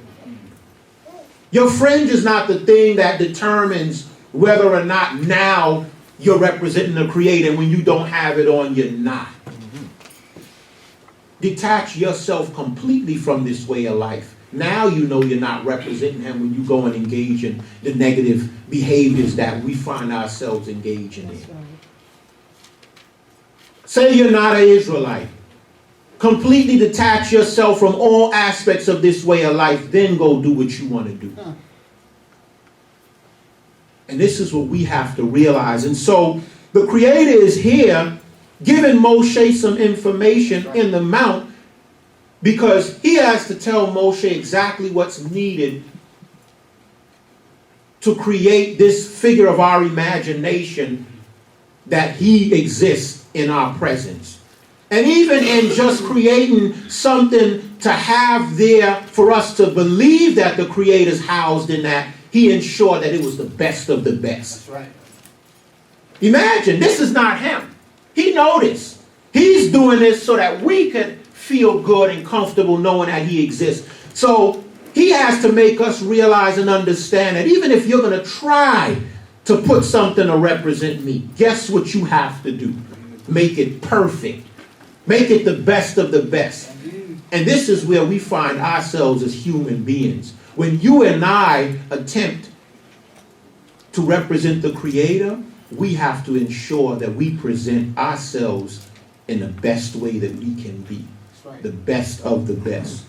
Your fringe is not the thing that determines whether or not now you're representing the Creator. When you don't have it on, you're not. Detach yourself completely from this way of life. Now you know you're not representing Him when you go and engage in the negative behaviors that we find ourselves engaging in. Say you're not an Israelite. Completely detach yourself from all aspects of this way of life. Then go do what you want to do. And this is what we have to realize. And so the Creator is here giving Moshe some information in the mount, because he has to tell Moshe exactly what's needed to create this figure of our imagination that He exists in our presence. And even in just creating something to have there for us to believe that the Creator's housed in that, He ensured that it was the best of the best. That's right. Imagine, this is not Him. He knows this. He's doing this so that we could feel good and comfortable knowing that He exists. So He has to make us realize and understand that even if you're going to try to put something to represent me, guess what you have to do? Make it perfect. Make it the best of the best. And this is where we find ourselves as human beings. When you and I attempt to represent the Creator, we have to ensure that we present ourselves in the best way that we can be. The best of the best.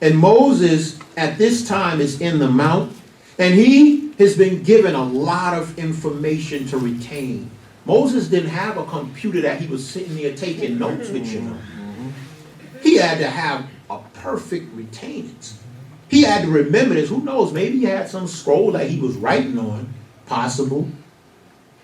And Moses at this time is in the mount, and he has been given a lot of information to retain. Moses didn't have a computer that he was sitting there taking notes with, you know. He had to have a perfect retainage. He had to remember this. Who knows? Maybe he had some scroll that he was writing on. Possible.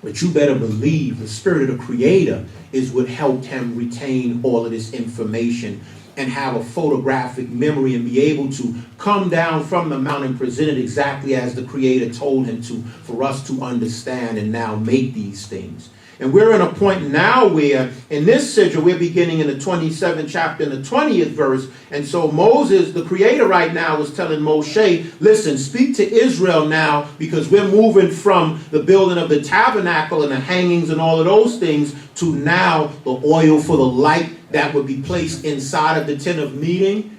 But you better believe the Spirit of the Creator is what helped him retain all of this information and have a photographic memory and be able to come down from the mountain and present it exactly as the Creator told him to, for us to understand and now make these things. And we're in a point now where in this Sidrah, we're beginning in the 27th chapter and the 20th verse. And so Moses, the Creator right now, is telling Moshe, listen, speak to Israel now, because we're moving from the building of the tabernacle and the hangings and all of those things to now the oil for the light that would be placed inside of the tent of meeting.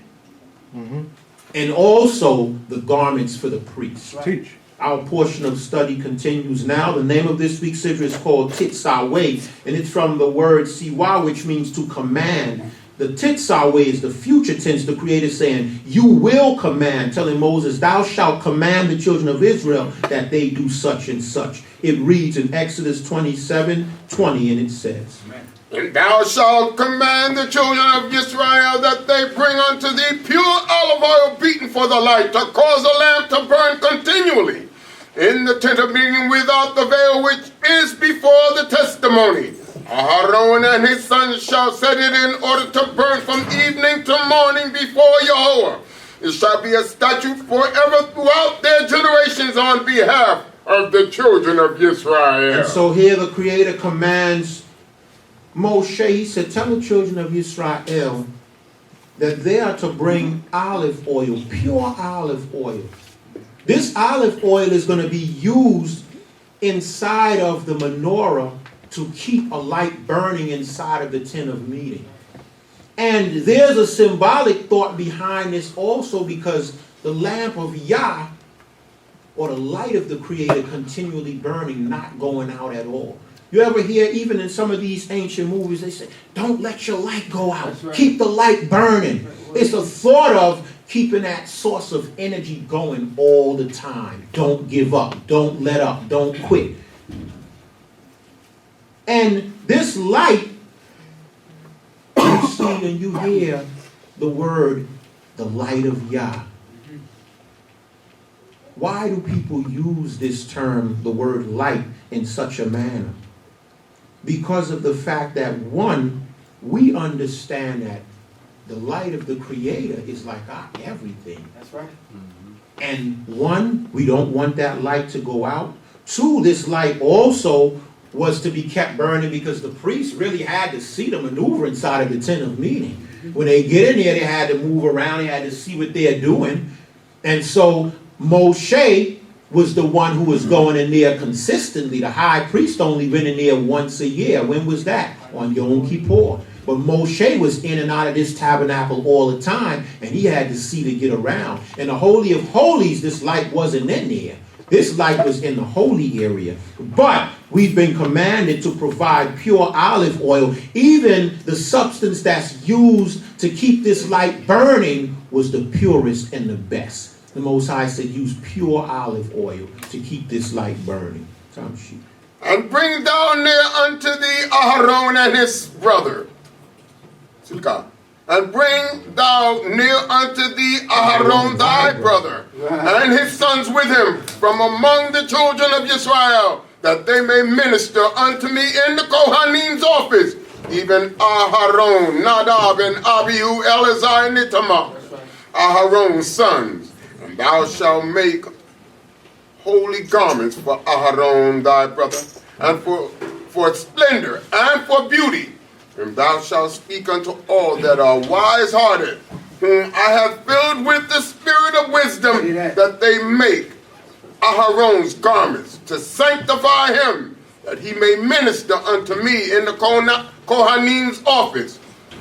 And also the garments for the priests. Teach. Our portion of study continues now. The name of this week's Sidrah is called Tetzaweh, and it's from the word siwa, which means to command. The Tetzaweh is the future tense, the Creator saying, you will command, telling Moses, thou shalt command the children of Israel that they do such and such. It reads in Exodus 27:20, and it says, And thou shalt command the children of Israel that they bring unto thee pure olive oil beaten for the light, to cause the lamp to burn continually in the tent of meeting without the veil which is before the testimony. Aaron and his sons shall set it in order to burn from evening to morning before Jehovah. It shall be a statute forever throughout their generations on behalf of the children of Israel. And so here the Creator commands Moshe, he said, tell the children of Israel that they are to bring olive oil, pure olive oil. This olive oil is going to be used inside of the menorah to keep a light burning inside of the tent of meeting. And there's a symbolic thought behind this also, because the lamp of Yah, or the light of the Creator, continually burning, not going out at all. You ever hear, even in some of these ancient movies, they say, don't let your light go out. Right. Keep the light burning. It's a thought of keeping that source of energy going all the time. Don't give up. Don't let up. Don't quit. And this light, you see and you hear the word, the light of Yah. Why do people use this term, the word light, in such a manner? Because of the fact that, one, we understand that the light of the Creator is like our everything. That's right. And one, we don't want that light to go out. Two, this light also was to be kept burning because the priests really had to see the maneuver inside of the tent of meeting. When they get in there, they had to move around, they had to see what they're doing. And so Moshe was the one who was going in there consistently. The high priest only went in there once a year. When was that? On Yom Kippur. But Moshe was in and out of this tabernacle all the time, and he had to see to get around. In the Holy of Holies, this light wasn't in there. This light was in the holy area. But we've been commanded to provide pure olive oil. Even the substance that's used to keep this light burning was the purest and the best. The Most High said, use pure olive oil to keep this light burning. And bring down near unto thee Aaron and his brother. And bring thou near unto thee Aaron thy brother, and his sons with him, from among the children of Israel, that they may minister unto me in the Cohane's office, even Aaron, Nadab, and Abihu, Eleazar, and Ithamar, Aaron's sons. And thou shalt make holy garments for Aaron thy brother, and for splendor and for beauty. And thou shalt speak unto all that are wise-hearted, whom I have filled with the spirit of wisdom, that they make Aaron's garments, to sanctify him, that he may minister unto me in the Cohane's office.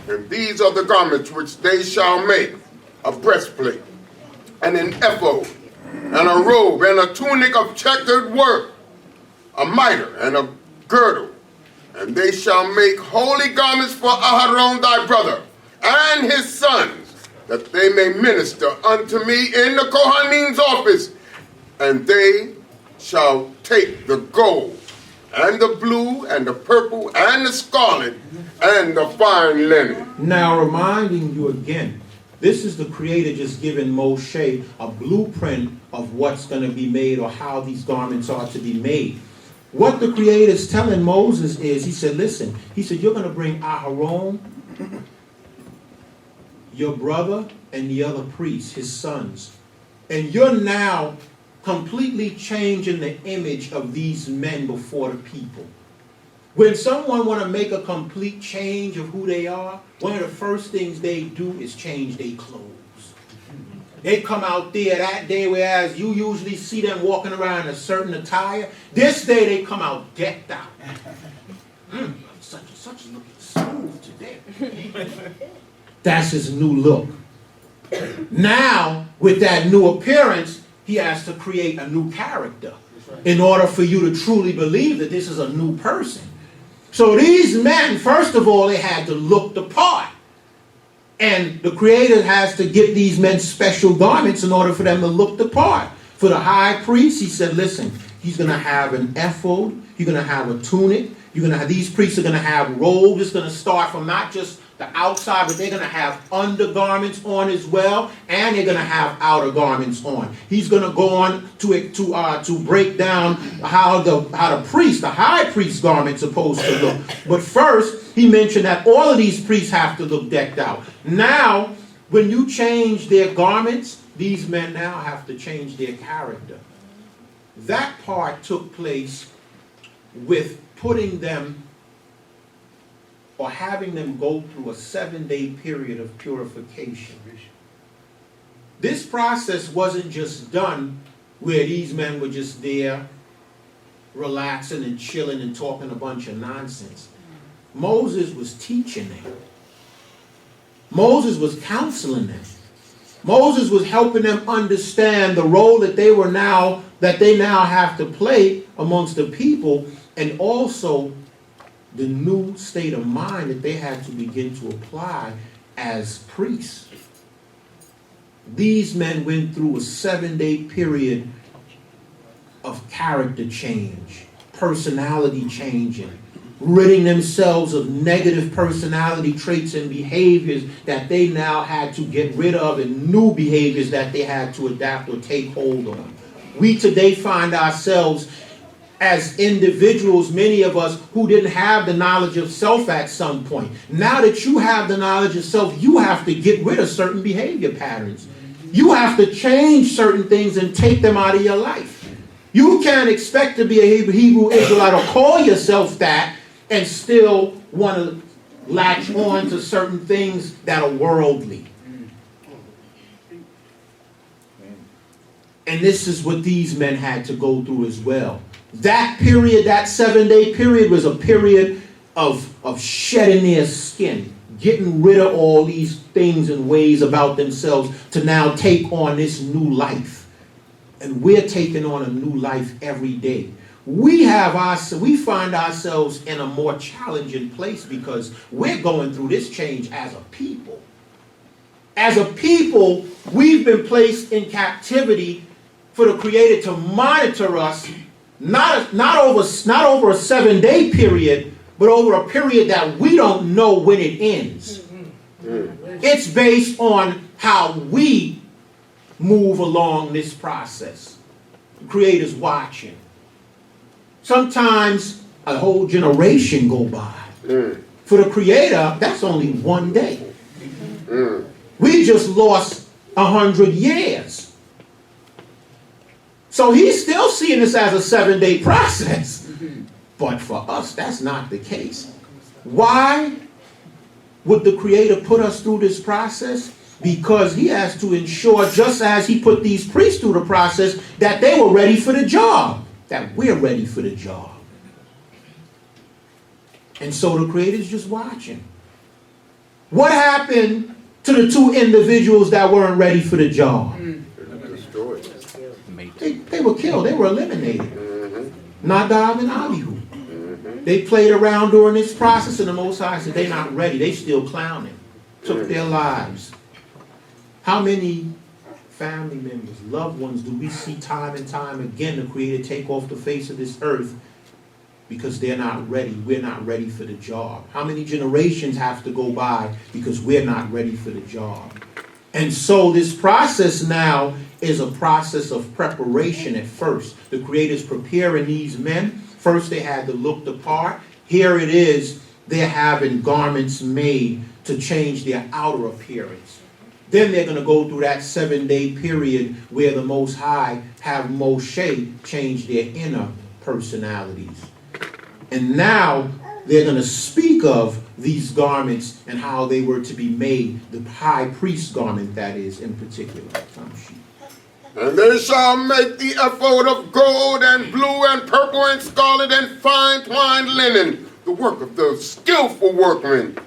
And these are the garments which they shall make: a breastplate, and an ephod, and a robe, and a tunic of checkered work, a mitre, and a girdle, And they shall make holy garments for Aharon thy brother and his sons, that they may minister unto me in the Kohane's office. And they shall take the gold, and the blue, and the purple, and the scarlet, and the fine linen. Now reminding you again, this is the Creator just giving Moshe a blueprint of what's going to be made or how these garments are to be made. What the Creator is telling Moses is, he said, listen, he said, you're going to bring Aharon, your brother, and the other priests, his sons. And you're now completely changing the image of these men before the people. When someone want to make a complete change of who they are, one of the first things they do is change their clothes. They come out there that day, whereas you usually see them walking around in a certain attire. This day they come out decked out. Such and such is looking smooth today. That's his new look. Now, with that new appearance, he has to create a new character in order for you to truly believe that this is a new person. So these men, first of all, they had to look the part. And the Creator has to give these men special garments in order for them to look the part. For the high priest, he said, listen, he's going to have an ephod, you're going to have a tunic, these priests are going to have robes. It's going to start from not just the outside, but they're going to have undergarments on as well, and they're going to have outer garments on. He's going to go on to break down how the priest, the high priest's garment's supposed to look. But first, he mentioned that all of these priests have to look decked out. Now, when you change their garments, these men now have to change their character. That part took place with putting them or having them go through a 7-day period of purification. This process wasn't just done where these men were just there relaxing and chilling and talking a bunch of nonsense. Moses was teaching them. Moses was counseling them. Moses was helping them understand the role that they now have to play amongst the people, and also the new state of mind that they had to begin to apply as priests. These men went through a 7-day period of character change, personality changing, ridding themselves of negative personality traits and behaviors that they now had to get rid of, and new behaviors that they had to adapt or take hold on. We today find ourselves as individuals, many of us who didn't have the knowledge of self at some point. Now that you have the knowledge of self, you have to get rid of certain behavior patterns. You have to change certain things and take them out of your life. You can't expect to be a Hebrew Israelite or call yourself that and still want to latch on to certain things that are worldly. And this is what these men had to go through as well. That period, that 7-day period, was a period of shedding their skin, getting rid of all these things and ways about themselves to now take on this new life. And we're taking on a new life every day. We find ourselves in a more challenging place because we're going through this change as a people. As a people, we've been placed in captivity for the Creator to monitor us, not over a 7-day period, but over a period that we don't know when it ends. It's based on how we move along this process. The Creator's watching. Sometimes a whole generation go by. For the Creator, that's only 1 day. We just lost 100 years. So he's still seeing this as a 7-day process. But for us, that's not the case. Why would the Creator put us through this process? Because he has to ensure, just as he put these priests through the process, that they were ready for the job. That we're ready for the job. And so the Creator's just watching. What happened to the 2 individuals that weren't ready for the job? They were killed. They were eliminated. Nadab and Abihu. They played around during this process, and the Most High said they're not ready. They still clowning. Took their lives. How many family members, loved ones do we see time and time again the Creator take off the face of this earth because they're not ready? We're not ready for the job. How many generations have to go by because we're not ready for the job? And so this process now is a process of preparation at first. The Creator's preparing these men. First they had to look the part. Here it is, they're having garments made to change their outer appearance. Then they're going to go through that 7-day period where the Most High have Moshe change their inner personalities. And now they're going to speak of these garments and how they were to be made, the high priest garment, that is, in particular. And they shall make the ephod of gold and blue and purple and scarlet and fine twined linen, the work of the skillful workman.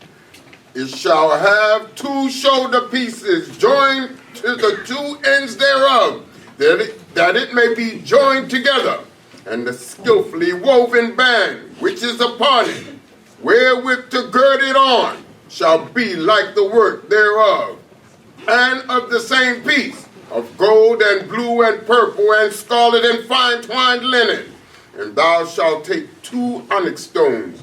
It shall have 2 shoulder pieces joined to the 2 ends thereof, that it may be joined together, and the skillfully woven band which is upon it, wherewith to gird it on, shall be like the work thereof, and of the same piece, of gold and blue and purple and scarlet and fine twined linen. And thou shalt take 2 onyx stones,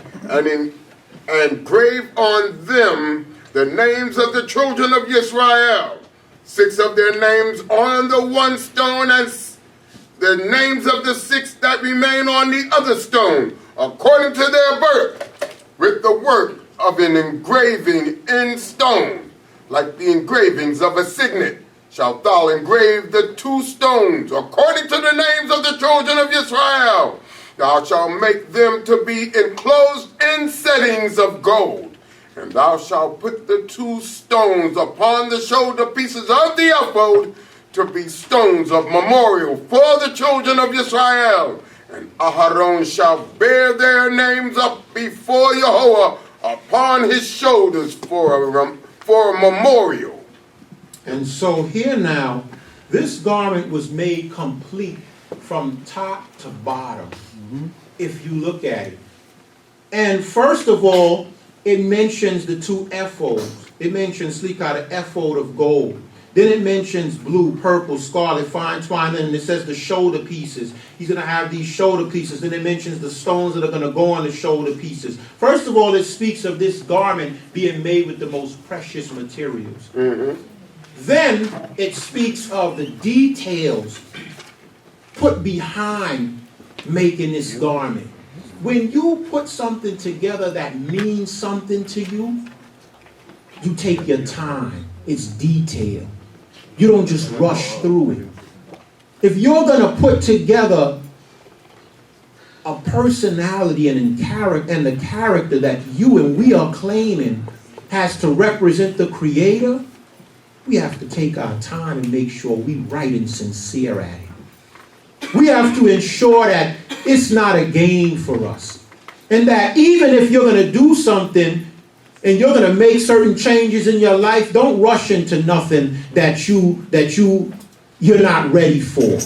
and grave on them the names of the children of Israel, 6 of their names on the one stone, and the names of the 6 that remain on the other stone, according to their birth, with the work of an engraving in stone, like the engravings of a signet. Shalt thou engrave the 2 stones, according to the names of the children of Israel. Thou shalt make them to be enclosed in settings of gold. And thou shalt put the 2 stones upon the shoulder pieces of the ephod to be stones of memorial for the children of Israel. And Aharon shall bear their names up before Yehovah upon his shoulders for a memorial. And so here now, this garment was made complete from top to bottom, if you look at it. And first of all, it mentions the 2 ephods. It mentions the ephod of gold. Then it mentions blue, purple, scarlet, fine twine, and it says the shoulder pieces. He's going to have these shoulder pieces. Then it mentions the stones that are going to go on the shoulder pieces. First of all, it speaks of this garment being made with the most precious materials. Then it speaks of the details put behind making this garment. When you put something together that means something to you, you take your time. It's detail. You don't just rush through it. If you're going to put together a personality and the character that you and we are claiming has to represent the Creator, we have to take our time and make sure we right and sincere at it. We have to ensure that it's not a game for us. And that even if you're going to do something and you're going to make certain changes in your life, don't rush into nothing that you're not ready for.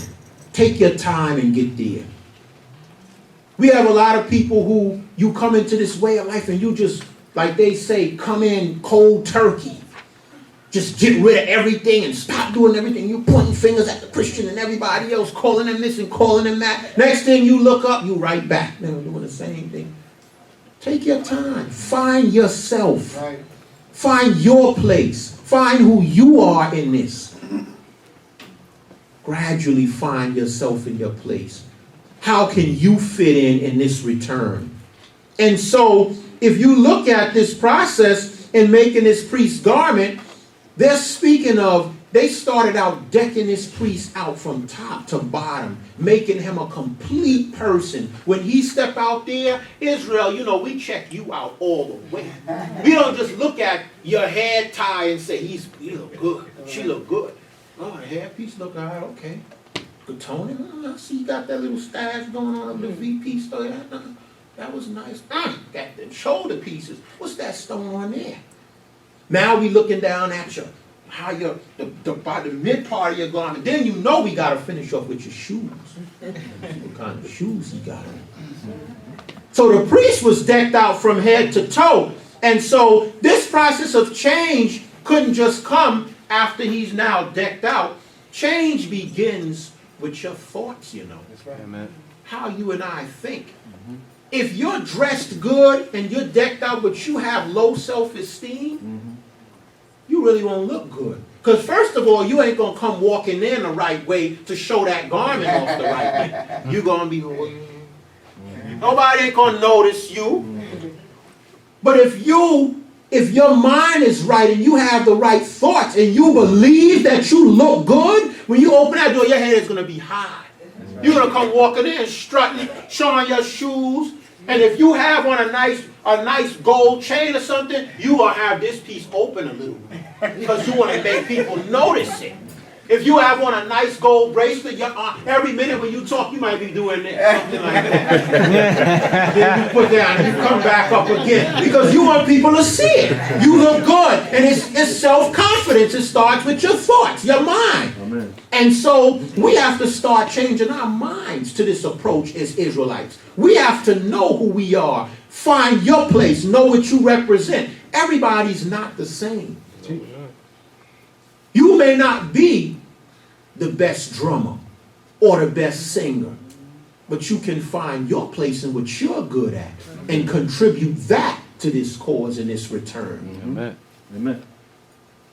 Take your time and get there. We have a lot of people who you come into this way of life and you just, like they say, come in cold turkey. Just get rid of everything and stop doing everything. You pointing fingers at the Christian and everybody else, calling them this and calling them that. Next thing you look up, you right back. Man, doing the same thing. Take your time. Find yourself. Right. Find your place. Find who you are in this. Gradually find yourself in your place. How can you fit in this return? And so, if you look at this process in making this priest's garment, they're speaking of, they started out decking this priest out from top to bottom, making him a complete person. When he step out there, Israel, you know, we check you out all the way. We don't just look at your hair tie and say, he look good, she look good. Oh, the hair piece look all right, okay. Cohane, I see you got that little stash going on up the VP store. That was nice. Got the shoulder pieces. What's that stone on there? Now we looking down at you, how by the mid part of your garment. Then you know we got to finish off with your shoes. What kind of shoes he got on? So the priest was decked out from head to toe. And so this process of change couldn't just come after he's now decked out. Change begins with your thoughts, you know. That's right. Amen. How you and I think. If you're dressed good and you're decked out, but you have low self-esteem, you really won't look good. Because first of all, you ain't going to come walking in the right way to show that garment off the right way. You're going to be, nobody ain't going to notice you. But if your mind is right and you have the right thoughts and you believe that you look good, when you open that door, your head is going to be high. You're going to come walking in, strutting, showing your shoes. And if you have on a nice gold chain or something, you will have this piece open a little bit because you want to make people notice it. If you have on a nice gold bracelet, every minute when you talk, you might be doing this, something like that. Then you put down and you come back up again because you want people to see it. You look good. And it's self-confidence. It starts with your thoughts, your mind. Amen. And so we have to start changing our minds to this approach as Israelites. We have to know who we are. Find your place. Know what you represent. Everybody's not the same. You may not be the best drummer or the best singer, but you can find your place in what you're good at and contribute that to this cause and this return. Amen. Amen.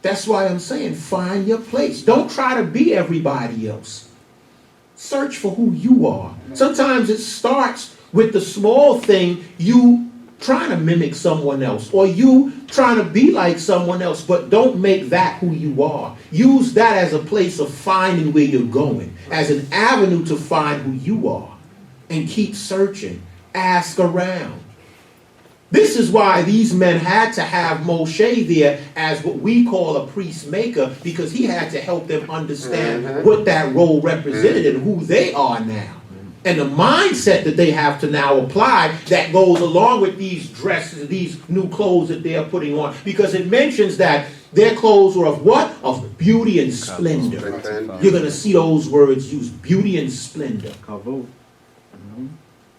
That's why I'm saying find your place. Don't try to be everybody else. Search for who you are. Sometimes it starts with the small thing, you trying to mimic someone else or you trying to be like someone else, but don't make that who you are. Use that as a place of finding where you're going, as an avenue to find who you are, and keep searching. Ask around. This is why these men had to have Moshe there as what we call a priest maker, because he had to help them understand what that role represented and who they are now. And the mindset that they have to now apply that goes along with these dresses, these new clothes that they are putting on. Because it mentions that their clothes were of what? Of beauty and splendor. You're going to see those words used, beauty and splendor.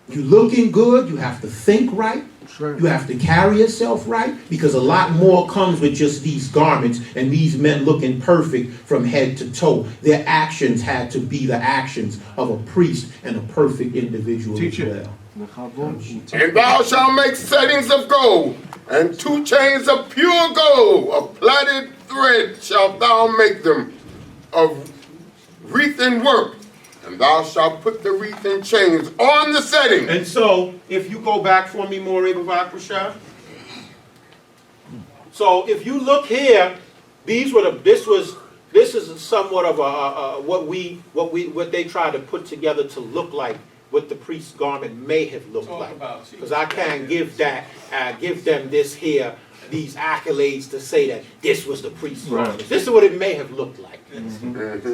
You're looking good, you have to think right. You have to carry yourself right, because a lot more comes with just these garments and these men looking perfect from head to toe. Their actions had to be the actions of a priest and a perfect individual as well. And thou shalt make settings of gold, and 2 chains of pure gold, of plaited thread shalt thou make them, of wreathen work. And thou shalt put the wreath and chains on the setting. And so, if you go back for me more, Rasha. So, if you look here, this is somewhat of what they try to put together to look like what the priest's garment may have looked like. Because I can't give them this here, these accolades to say that this was the priest's garment. This is what it may have looked like.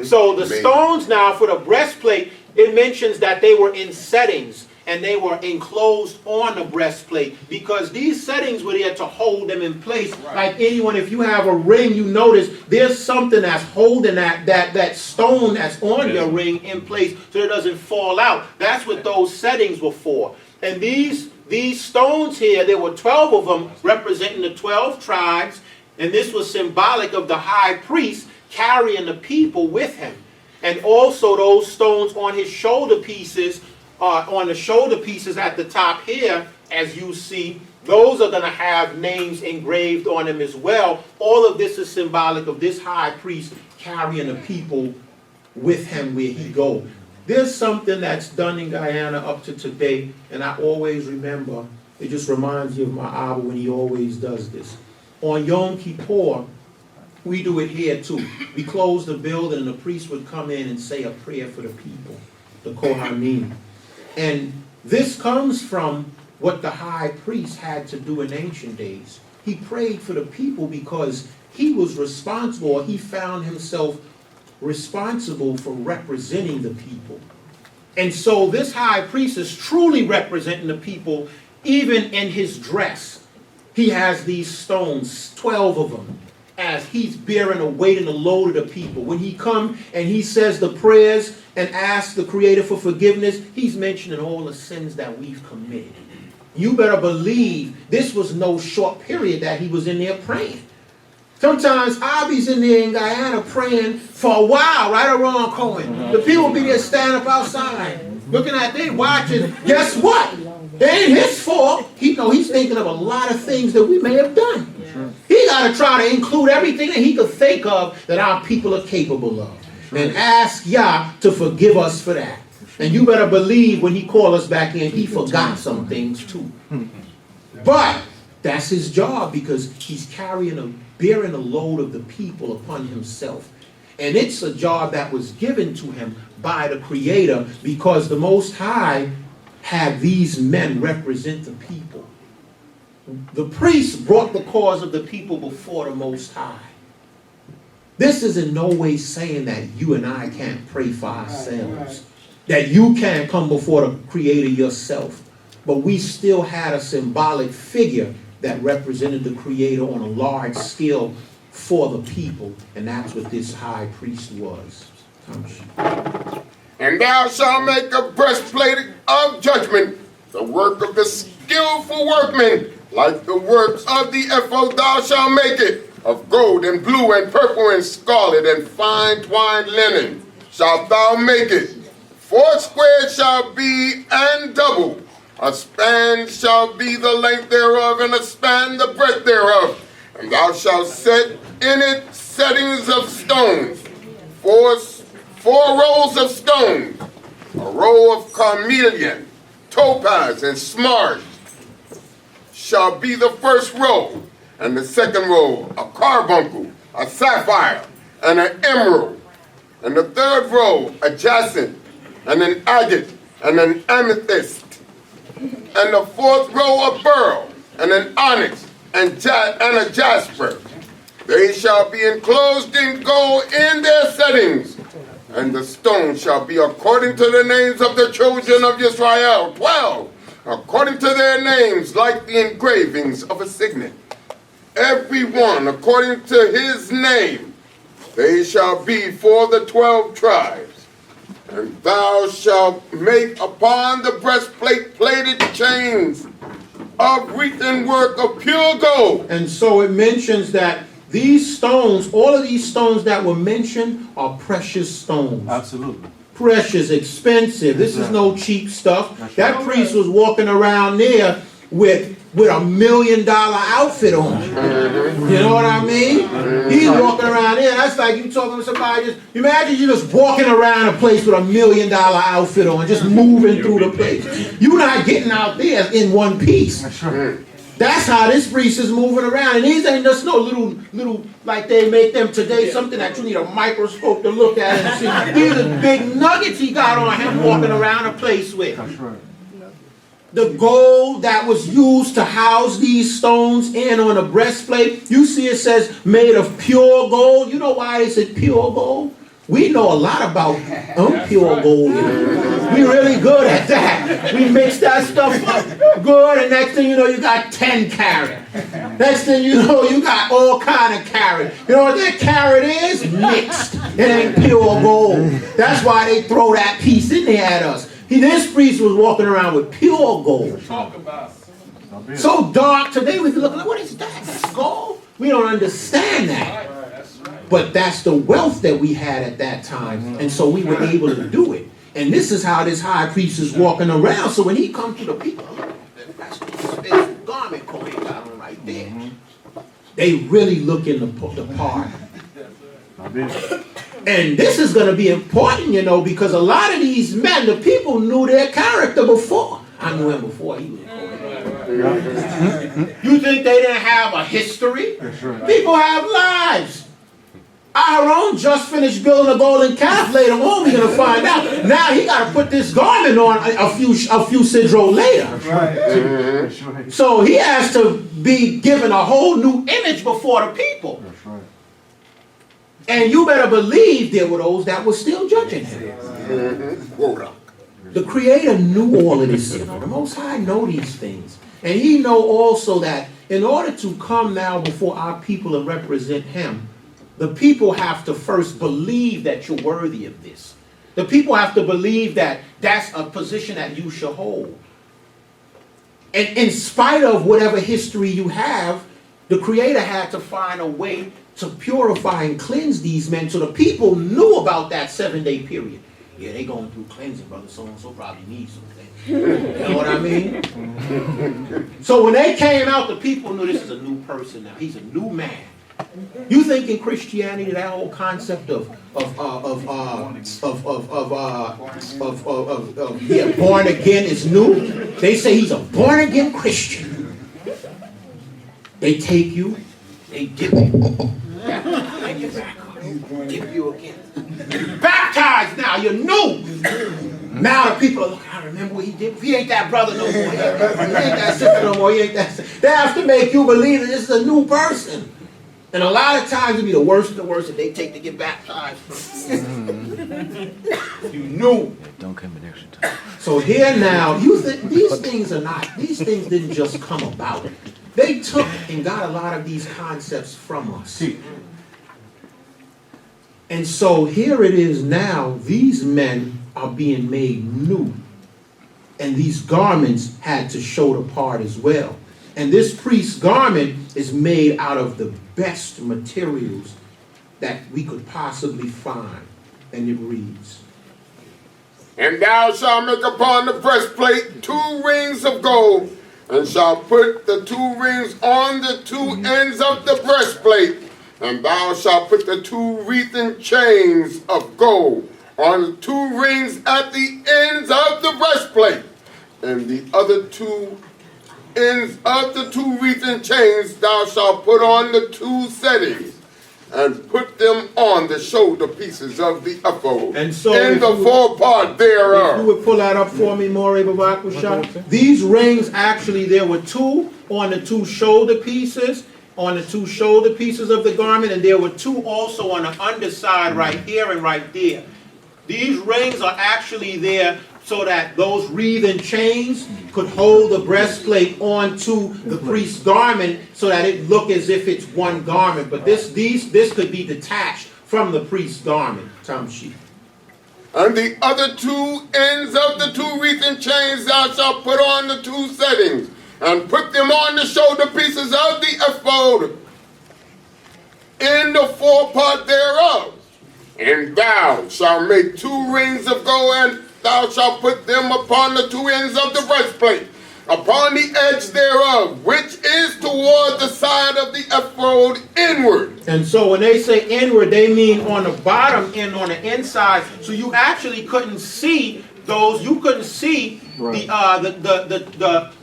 So the stones now for the breastplate, it mentions that they were in settings and they were enclosed on the breastplate because these settings were there to hold them in place. Like anyone, if you have a ring, you notice there's something that's holding that stone that's on your ring in place so it doesn't fall out. That's what those settings were for. And these stones here, there were 12 of them representing the 12 tribes, and this was symbolic of the high priest carrying the people with him. And also those stones on his shoulder pieces, on the shoulder pieces at the top here, as you see, those are going to have names engraved on them as well. All of this is symbolic of this high priest carrying the people with him where he goes. There's something that's done in Guyana up to today, and I always remember, it just reminds me of my Abba when he always does this. On Yom Kippur, we do it here too. We close the building and the priest would come in and say a prayer for the people, the Cohane. And this comes from what the high priest had to do in ancient days. He prayed for the people because he was responsible, or he found himself responsible for representing the people. And so this high priest is truly representing the people, even in his dress. He has these stones, 12 of them, as he's bearing the weight and the load of the people. When he comes and he says the prayers and asks the Creator for forgiveness, he's mentioning all the sins that we've committed. You better believe this was no short period that he was in there praying. Sometimes I'll be in there in Guyana praying for a while, right around Cohane. The people be there standing up outside, looking at they watching. Guess what? It ain't his fault. He's thinking of a lot of things that we may have done. He got to try to include everything that he could think of that our people are capable of. And ask Yah to forgive us for that. And you better believe when he called us back in, he forgot some things too. But that's his job because he's bearing a load of the people upon himself. And it's a job that was given to him by the Creator because the Most High had these men represent the people. The priests brought the cause of the people before the Most High. This is in no way saying that you and I can't pray for ourselves, that you can't come before the Creator yourself. But we still had a symbolic figure that represented the Creator on a large scale for the people, and that's what this high priest was. And thou shalt make a breastplate of judgment, the work of the skillful workman, like the works of the ephod thou shalt make it, of gold and blue and purple and scarlet and fine twined linen shalt thou make it. 4 squares shall be and double. A span shall be the length thereof, and a span the breadth thereof. And thou shalt set in it settings of stones, 4 rows of stones, a row of carnelian, topaz, and smart shall be the first row, and the second row a carbuncle, a sapphire, and an emerald, and the third row a jacinth, and an agate, and an amethyst, and the 4th row a beryl, and an onyx, and a jasper. They shall be enclosed in gold in their settings, and the stone shall be according to the names of the children of Israel, 12, according to their names, like the engravings of a signet. Every one according to his name. They shall be for the 12 tribes. And thou shalt make upon the breastplate plated chains of wreathen work of pure gold. And so it mentions that these stones, all of these stones that were mentioned are precious stones. Absolutely. Precious, expensive. This is no cheap stuff. That priest was walking around there with $1 million outfit on. You know what I mean? He's walking around there. That's like you talking to somebody. Just imagine you just walking around a place with $1 million outfit on, just moving through the place. You're not getting out there in one piece. That's how this priest is moving around. And these ain't just no little like they make them today, something that you need a microscope to look at and see. These are big nuggets he got on him walking around a place with. That's right. The gold that was used to house these stones in on a breastplate, you see it says made of pure gold. You know why they said pure gold? We know a lot about pure gold. We really good at that. We mix that stuff up good, and next thing you know, you got 10 carat. Next thing you know, you got all kind of carat. You know what that carat is? Mixed. It ain't pure gold. That's why they throw that piece in there at us. This priest was walking around with pure gold. So dark today, we can look like, what is that? That's gold? We don't understand that. But that's the wealth that we had at that time. And so we were able to do it. And this is how this high priest is walking around. So when he comes to the people, that's the special garment Cohane got on right there. They really look in the part. And this is going to be important, you know, because a lot of these men, the people knew their character before. I knew him before he was Cohane. You think they didn't have a history? People have lives. Akh Oren just finished building a golden calf. Later on, we're going to find out. Now he got to put this garment on a few Sidrah later. So he has to be given a whole new image before the people. And you better believe there were those that were still judging him. The Creator knew all of this. You know, the Most High know these things. And he know also that in order to come now before our people and represent him, the people have to first believe that you're worthy of this. The people have to believe that that's a position that you should hold. And in spite of whatever history you have, the Creator had to find a way to purify and cleanse these men, so the people knew about that 7-day period. Yeah, they going through cleansing, brother. So-and-so probably needs something. You know what I mean? So when they came out, the people knew this is a new person now. He's a new man. You think in Christianity that whole concept of being born again is new? They say he's a born again Christian. They take you, they dip you, and you back up, dip you again. Baptized now, you're new. Now the people are looking, I remember what he did. He ain't that brother no more. He ain't that sister no more. He ain't that. They have to make you believe that this is a new person. And a lot of times it'll be the worst of the worst that they take to get baptized. You knew. Don't come in extra time. So here now, these things didn't just come about. They took and got a lot of these concepts from us. And so here it is now, these men are being made new. And these garments had to show the part as well. And this priest's garment is made out of the best materials that we could possibly find. And it reads, And thou shalt make upon the breastplate 2 rings of gold, and shalt put the 2 rings on the 2 ends of the breastplate. And thou shalt put the 2 wreathen chains of gold on the 2 rings at the ends of the breastplate. And the other 2 ends of the 2 wreathen chains thou shalt put on the 2 settings, and put them on the shoulder pieces of the ephod, and so in the forepart thereof. If you would pull that up for me, Moreh Babakusha. These rings, actually, there were 2 on the 2 shoulder pieces, of the garment, and there were 2 also on the underside right here and right there. These rings are actually there so that those wreathen chains could hold the breastplate onto the priest's garment so that it look as if it's one garment. But this could be detached from the priest's garment. Tamshi. And the other 2 ends of the 2 wreathen chains thou shalt put on the 2 settings, and put them on the shoulder pieces of the ephod, in the forepart thereof. And thou shalt make 2 rings of gold, and thou shalt put them upon the 2 ends of the breastplate, upon the edge thereof, which is toward the side of the ephod inward. And so when they say inward, they mean on the bottom end, on the inside. So you actually couldn't see those. You couldn't see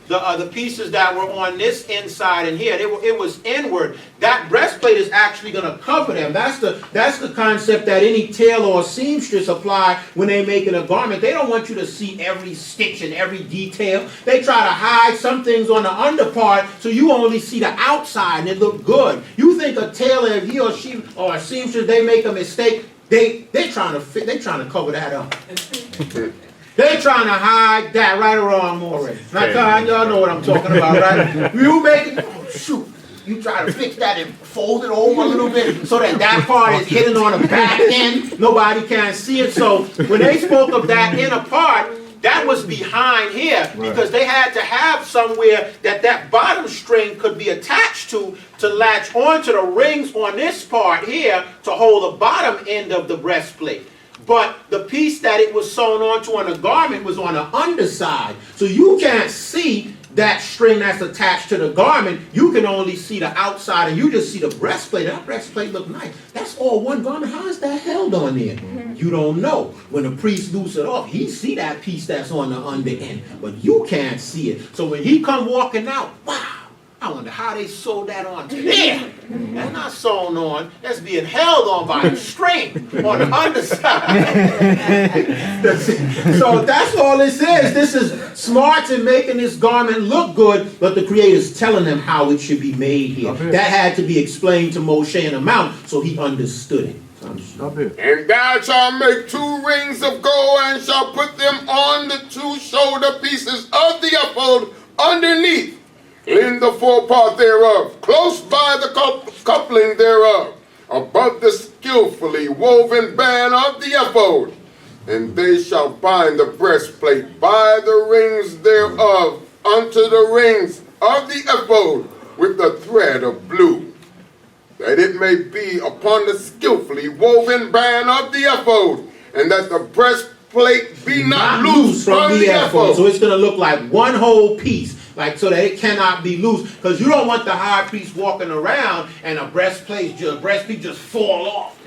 the pieces that were on this inside and here. It was inward. That breastplate is actually going to cover them. That's the concept that any tailor or seamstress apply when they're making a garment. They don't want you to see every stitch and every detail. They try to hide some things on the underpart so you only see the outside and it look good. You think a tailor, if he or she or a seamstress, they make a mistake, they're trying to cover that up. They're trying to hide that, right or wrong, Moreh. Now, y'all know what I'm talking about, right? You make it, you try to fix that and fold it over a little bit so that part is hidden on the back end. Nobody can see it. So when they spoke of that inner part, that was behind here because they had to have somewhere that bottom string could be attached to latch onto the rings on this part here to hold the bottom end of the breastplate. But the piece that it was sewn onto on the garment was on the underside. So you can't see that string that's attached to the garment. You can only see the outside and you just see the breastplate. That breastplate look nice. That's all one garment. How is that held on there? You don't know. When the priest loose it off, he see that piece that's on the under end. But you can't see it. So when he come walking out, wow. I wonder how they sewed that on there. That's not sewn on. That's being held on by a string on the underside. So that's all this is. This is smart in making this garment look good, but the Creator's telling them how it should be made here. That had to be explained to Moshe in the mount, so he understood it. And thou shalt make 2 rings of gold, and shalt put them on the 2 shoulder pieces of the ephod underneath, in the forepart thereof, close by the coupling thereof, above the skillfully woven band of the ephod. And they shall bind the breastplate by the rings thereof unto the rings of the ephod with the thread of blue, that it may be upon the skillfully woven band of the ephod, and that the breastplate be not loose from the ephod. So it's going to look like one whole piece, like so that it cannot be loose, because you don't want the high priest walking around and a breastplate just fall off.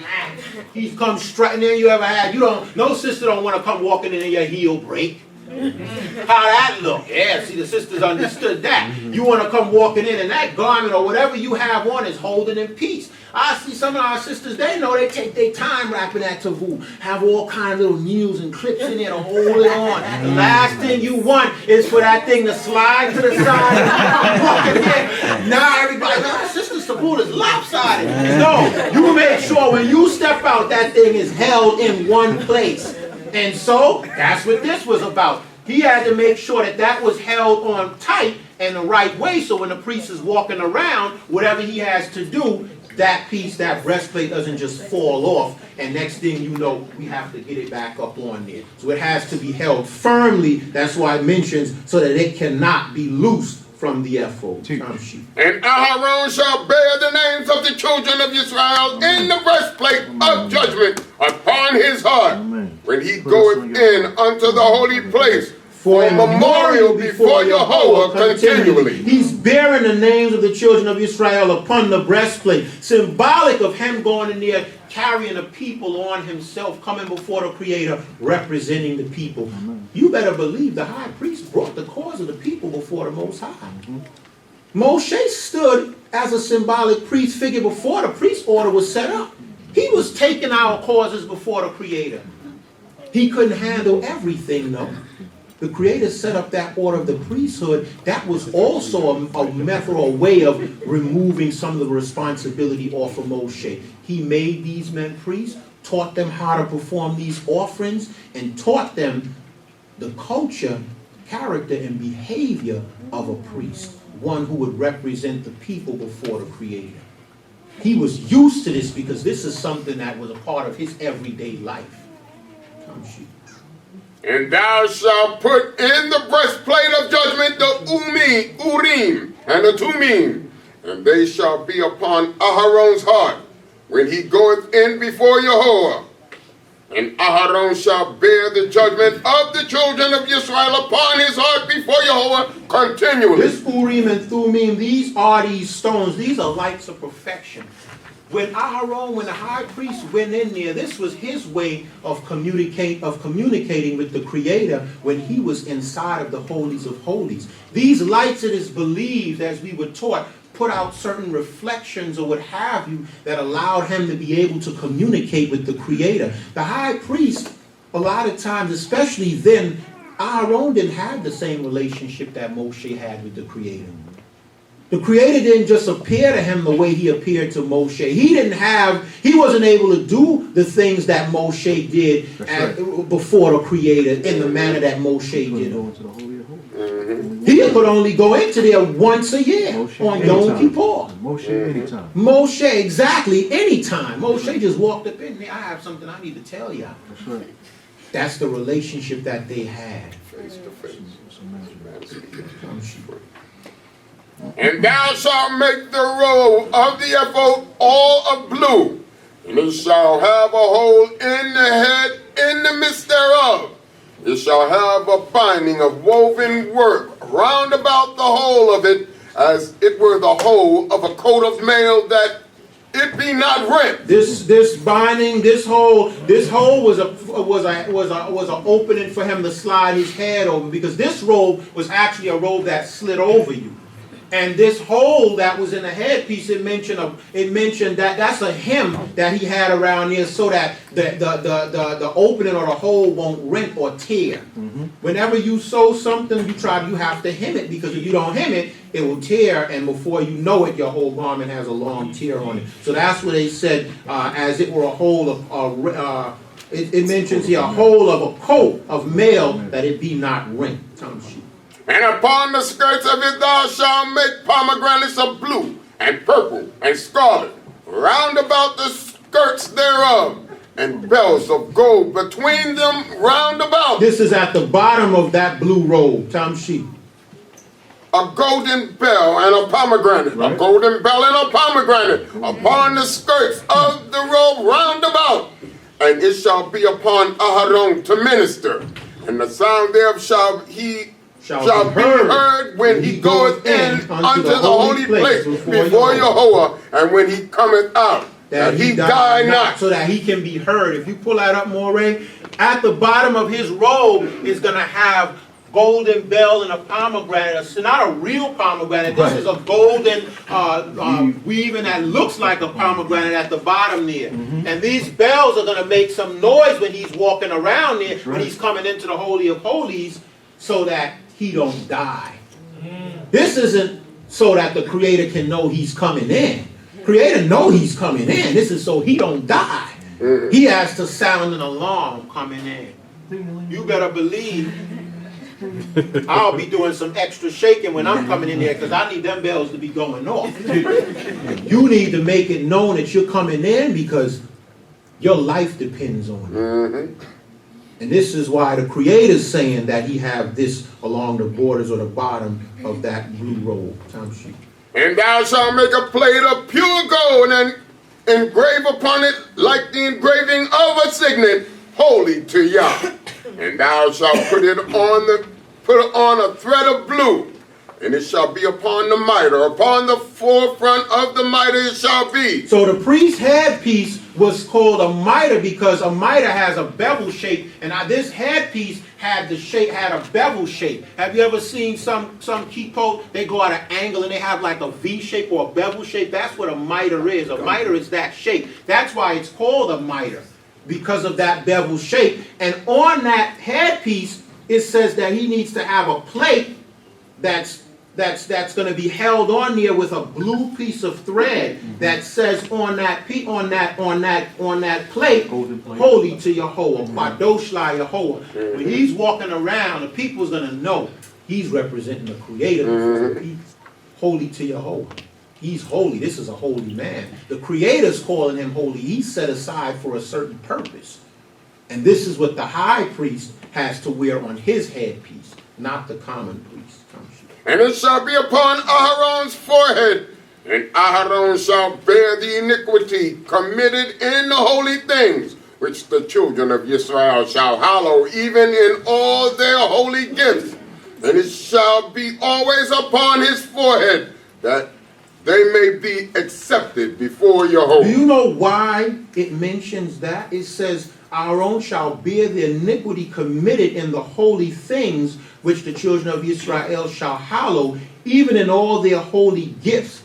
He's come straight. And then you ever had, no sister don't want to come walking in and your heel break. How that look? Yeah, see, the sisters understood that. You want to come walking in and that garment or whatever you have on is holding in peace. I see some of our sisters, they know they take their time wrapping that tavu, have all kinds of little needles and clips in there to hold it on. The last thing you want is for that thing to slide to the side and walking in. Now everybody, sister's tavu is lopsided. No, you make sure when you step out, that thing is held in one place. And so, that's what this was about. He had to make sure that that was held on tight and the right way, so when the priest is walking around, whatever he has to do, that piece, that breastplate doesn't just fall off, and next thing you know, we have to get it back up on there. So it has to be held firmly. That's why it mentions so that it cannot be loosed from the ephod. And Aharon shall bear the names of the children of Israel in the breastplate of judgment upon his heart, when he goeth in unto the holy place, for a memorial before Yahweh continually. He's bearing the names of the children of Israel upon the breastplate, symbolic of him going in there, carrying the people on himself, coming before the Creator, representing the people. You better believe the high priest brought the cause of the people before the Most High. Moshe stood as a symbolic priest figure before the priest order was set up. He was taking our causes before the Creator. He couldn't handle everything, though. The Creator set up that order of the priesthood. That was also a method or way of removing some of the responsibility off of Moshe. He made these men priests, taught them how to perform these offerings, and taught them the culture, character, and behavior of a priest, one who would represent the people before the Creator. He was used to this because this is something that was a part of his everyday life. And thou shalt put in the breastplate of judgment the Urim and the Tumim, and they shall be upon Aharon's heart when he goeth in before Yahweh. And Aharon shall bear the judgment of the children of Israel upon his heart before Yahweh continually. This Urim and Thummim, these are these stones. These are lights of perfection. When Aharon, when the high priest went in there, this was his way of communicating with the Creator when he was inside of the holies of holies. These lights, it is believed, as we were taught, put out certain reflections or what have you that allowed him to be able to communicate with the Creator. The high priest, a lot of times, especially then, Aharon didn't have the same relationship that Moshe had with the Creator. The Creator didn't just appear to him the way he appeared to Moshe. He wasn't able to do the things that Moshe did before the Creator in the manner that Moshe did. He could only go into there once a year on Yom Kippur. Moshe anytime. Moshe, exactly, anytime. Moshe just walked up in there. I have something I need to tell you. That's right. That's the relationship that they had. Face to face. And thou shalt make the robe of the ephod all of blue, and it shall have a hole in the head in the midst thereof. It shall have a binding of woven work round about the whole of it, as it were the whole of a coat of mail, that it be not rent. This binding, this hole was an opening for him to slide his head over, because this robe was actually a robe that slid over you. And this hole that was in the headpiece, it mentioned that that's a hem that he had around here, so that the opening or the hole won't rent or tear. Whenever you sew something, you have to hem it, because if you don't hem it, it will tear, and before you know it, your whole garment has a long tear on it. So that's what they said, as it were a hole of it mentions here a hole of a coat of mail, that it be not rent. And upon the skirts of it thou shalt make pomegranates of blue and purple and scarlet round about the skirts thereof, and bells of gold between them round about. This is at the bottom of that blue robe, Tamshi. a golden bell and a pomegranate, a golden bell and a pomegranate upon the skirts of the robe round about. And it shall be upon Aharon to minister, and the sound thereof shall be heard when he goeth in unto the holy place before Yahweh, and when he cometh out, that he die not. So that he can be heard. If you pull that up, Moray, at the bottom of his robe is going to have golden bell and a pomegranate. It's not a real pomegranate. This is a golden weaving that looks like a pomegranate at the bottom there. And these bells are going to make some noise when he's walking around there, when he's coming into the Holy of Holies, so that he don't die. This isn't so that the Creator can know he's coming in. Creator know he's coming in. This is so he don't die. He has to sound an alarm coming in. You better believe I'll be doing some extra shaking when I'm coming in there, because I need them bells to be going off. You need to make it known that you're coming in, because your life depends on it. And this is why the Creator's saying that he have this along the borders or the bottom of that blue robe. Time sheet. And thou shalt make a plate of pure gold and engrave upon it like the engraving of a signet, holy to Yah. And thou shalt put it on a thread of blue, and it shall be upon the mitre. Upon the forefront of the mitre it shall be. So the priest's headpiece was called a mitre because a mitre has a bevel shape, and this headpiece had a bevel shape. Have you ever seen some kippot? They go at an angle and they have like a V shape or a bevel shape. That's what a mitre is. A mitre is that shape. That's why it's called a mitre, because of that bevel shape. And on that headpiece, it says that he needs to have a plate that's going to be held on there with a blue piece of thread that says on that plate, holy to Yahweh, Kadosh La Yahweh. When he's walking around, the people's going to know he's representing the Creator. Holy to Yahweh. He's holy. This is a holy man. The Creator's calling him holy. He's set aside for a certain purpose. And this is what the high priest has to wear on his headpiece, not the common priest. And it shall be upon Aharon's forehead, and Aharon shall bear the iniquity committed in the holy things, which the children of Israel shall hallow, even in all their holy gifts. And it shall be always upon his forehead, that they may be accepted before Yahweh. Do you know why it mentions that? It says, Aaron shall bear the iniquity committed in the holy things, which the children of Israel shall hallow, even in all their holy gifts.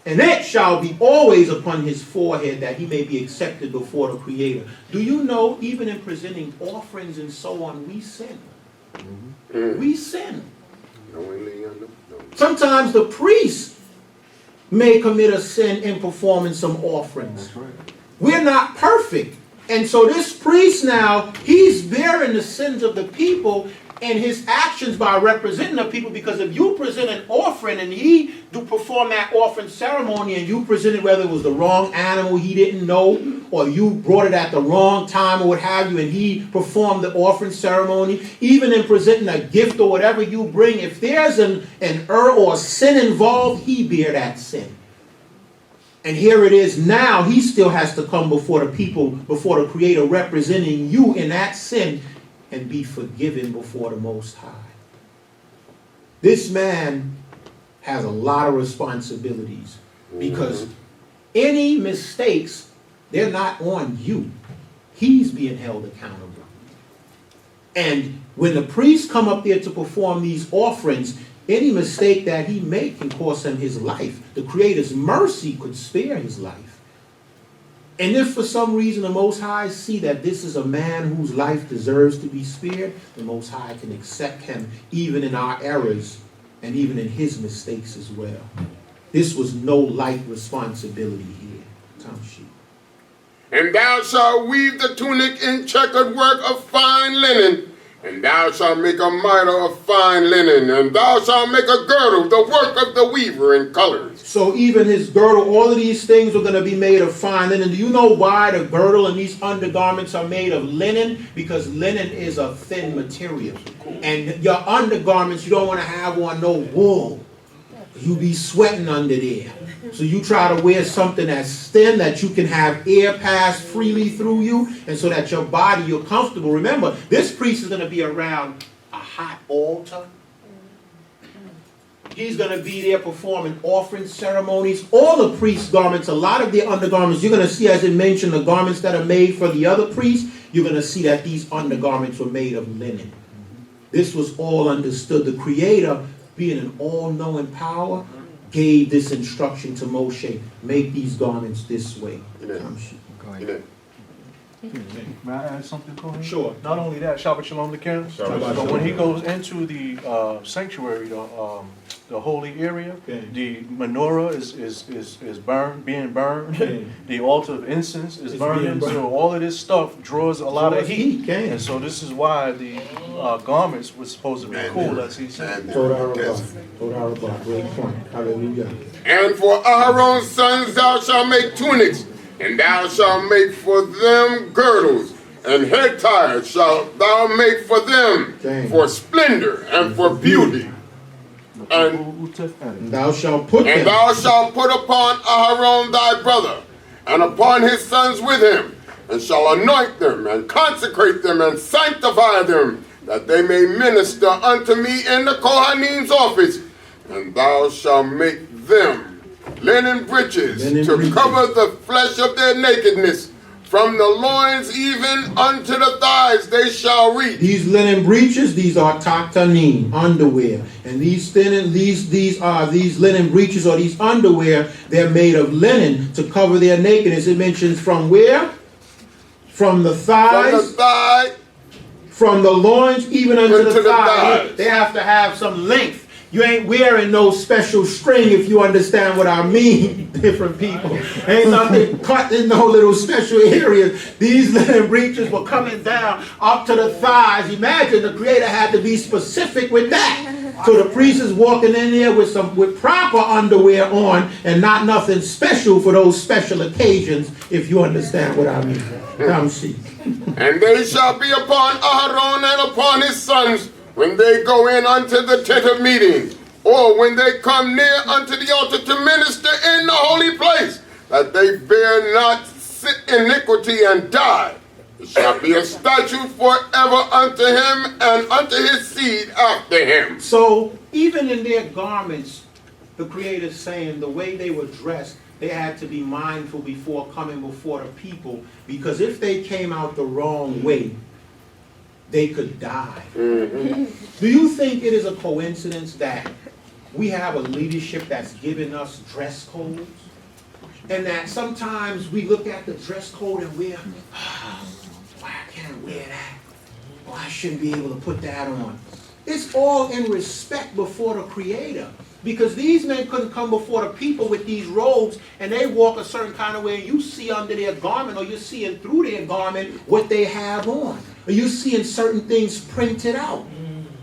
And it shall be always upon his forehead, that he may be accepted before the Creator. Do you know, even in presenting offerings and so on, we sin. We sin. Sometimes the priest may commit a sin in performing some offerings. We're not perfect. And so this priest now, he's bearing the sins of the people and his actions by representing the people, because if you present an offering and he do perform that offering ceremony and you presented whether it was the wrong animal he didn't know, or you brought it at the wrong time or what have you, and he performed the offering ceremony, even in presenting a gift or whatever you bring, if there's an error or a sin involved, he bear that sin. And here it is now, he still has to come before the people, before the Creator, representing you in that sin, and be forgiven before the Most High. This man has a lot of responsibilities, because any mistakes, they're not on you. He's being held accountable. And when the priests come up there to perform these offerings, any mistake that he make can cost him his life. The Creator's mercy could spare his life. And if for some reason the Most High see that this is a man whose life deserves to be spared, the Most High can accept him even in our errors and even in his mistakes as well. This was no light responsibility here. Tom Sheep. And thou shalt weave the tunic in checkered work of fine linen, And thou shalt make a mitre of fine linen, and thou shalt make a girdle, the work of the weaver in colors. So even his girdle, all of these things are going to be made of fine linen. Do you know why the girdle and these undergarments are made of linen? Because linen is a thin material. And your undergarments, you don't want to have on no wool. You be sweating under there. So you try to wear something that's thin, that you can have air pass freely through you, and so that your body, you're comfortable. Remember, this priest is going to be around a hot altar. He's going to be there performing offering ceremonies. All the priest's garments, a lot of their undergarments, you're going to see, as it mentioned, the garments that are made for the other priests, you're going to see that these undergarments were made of linen. This was all understood. The Creator, being an all-knowing power, gave this instruction to Moshe: make these garments this way. Amen. May I add something, Cohane? Sure. Not only that, Shabbat Shalom to Karen. But when he goes into the sanctuary, the holy area, the menorah is burned, being burned. The altar of incense is burning. So all of this stuff draws a lot of heat. And so this is why the garments were supposed to be cool, as he said. Great point. Hallelujah. And for Aaron's sons thou shalt make tunics, and thou shalt make for them girdles, and head tires shalt thou make for them for splendor and for beauty. And thou shalt put and thou shalt put upon Aaron thy brother, and upon his sons with him, and shall anoint them, and consecrate them, and sanctify them, that they may minister unto me in the Kohane's office. And thou shalt make them linen breeches to cover the flesh of their nakedness. From the loins even unto the thighs they shall reach. These linen breeches, these are tatanim, underwear. And these linen breeches or these underwear, they're made of linen to cover their nakedness. It mentions from where? From the thighs. From the thigh. From the loins even unto the thigh. They have to have some length. You ain't wearing no special string, if you understand what I mean, different people. Ain't nothing cut in no little special areas. These linen breeches were coming down up to the thighs. Imagine the Creator had to be specific with that. So the priest is walking in there with proper underwear on and not nothing special for those special occasions, if you understand what I mean. Come see. And they shall be upon Aaron and upon his sons, when they go in unto the tent of meeting, or when they come near unto the altar to minister in the holy place, that they bear not iniquity and die. It shall be a statute forever unto him and unto his seed after him. So even in their garments, the Creator is saying the way they were dressed, they had to be mindful before coming before the people, because if they came out the wrong way, they could die. Do you think it is a coincidence that we have a leadership that's giving us dress codes? And that sometimes we look at the dress code and we're, why I can't wear that? Or I shouldn't be able to put that on. It's all in respect before the Creator. Because these men couldn't come before the people with these robes and they walk a certain kind of way, and you see under their garment, or you're seeing through their garment what they have on. Or you're seeing certain things printed out.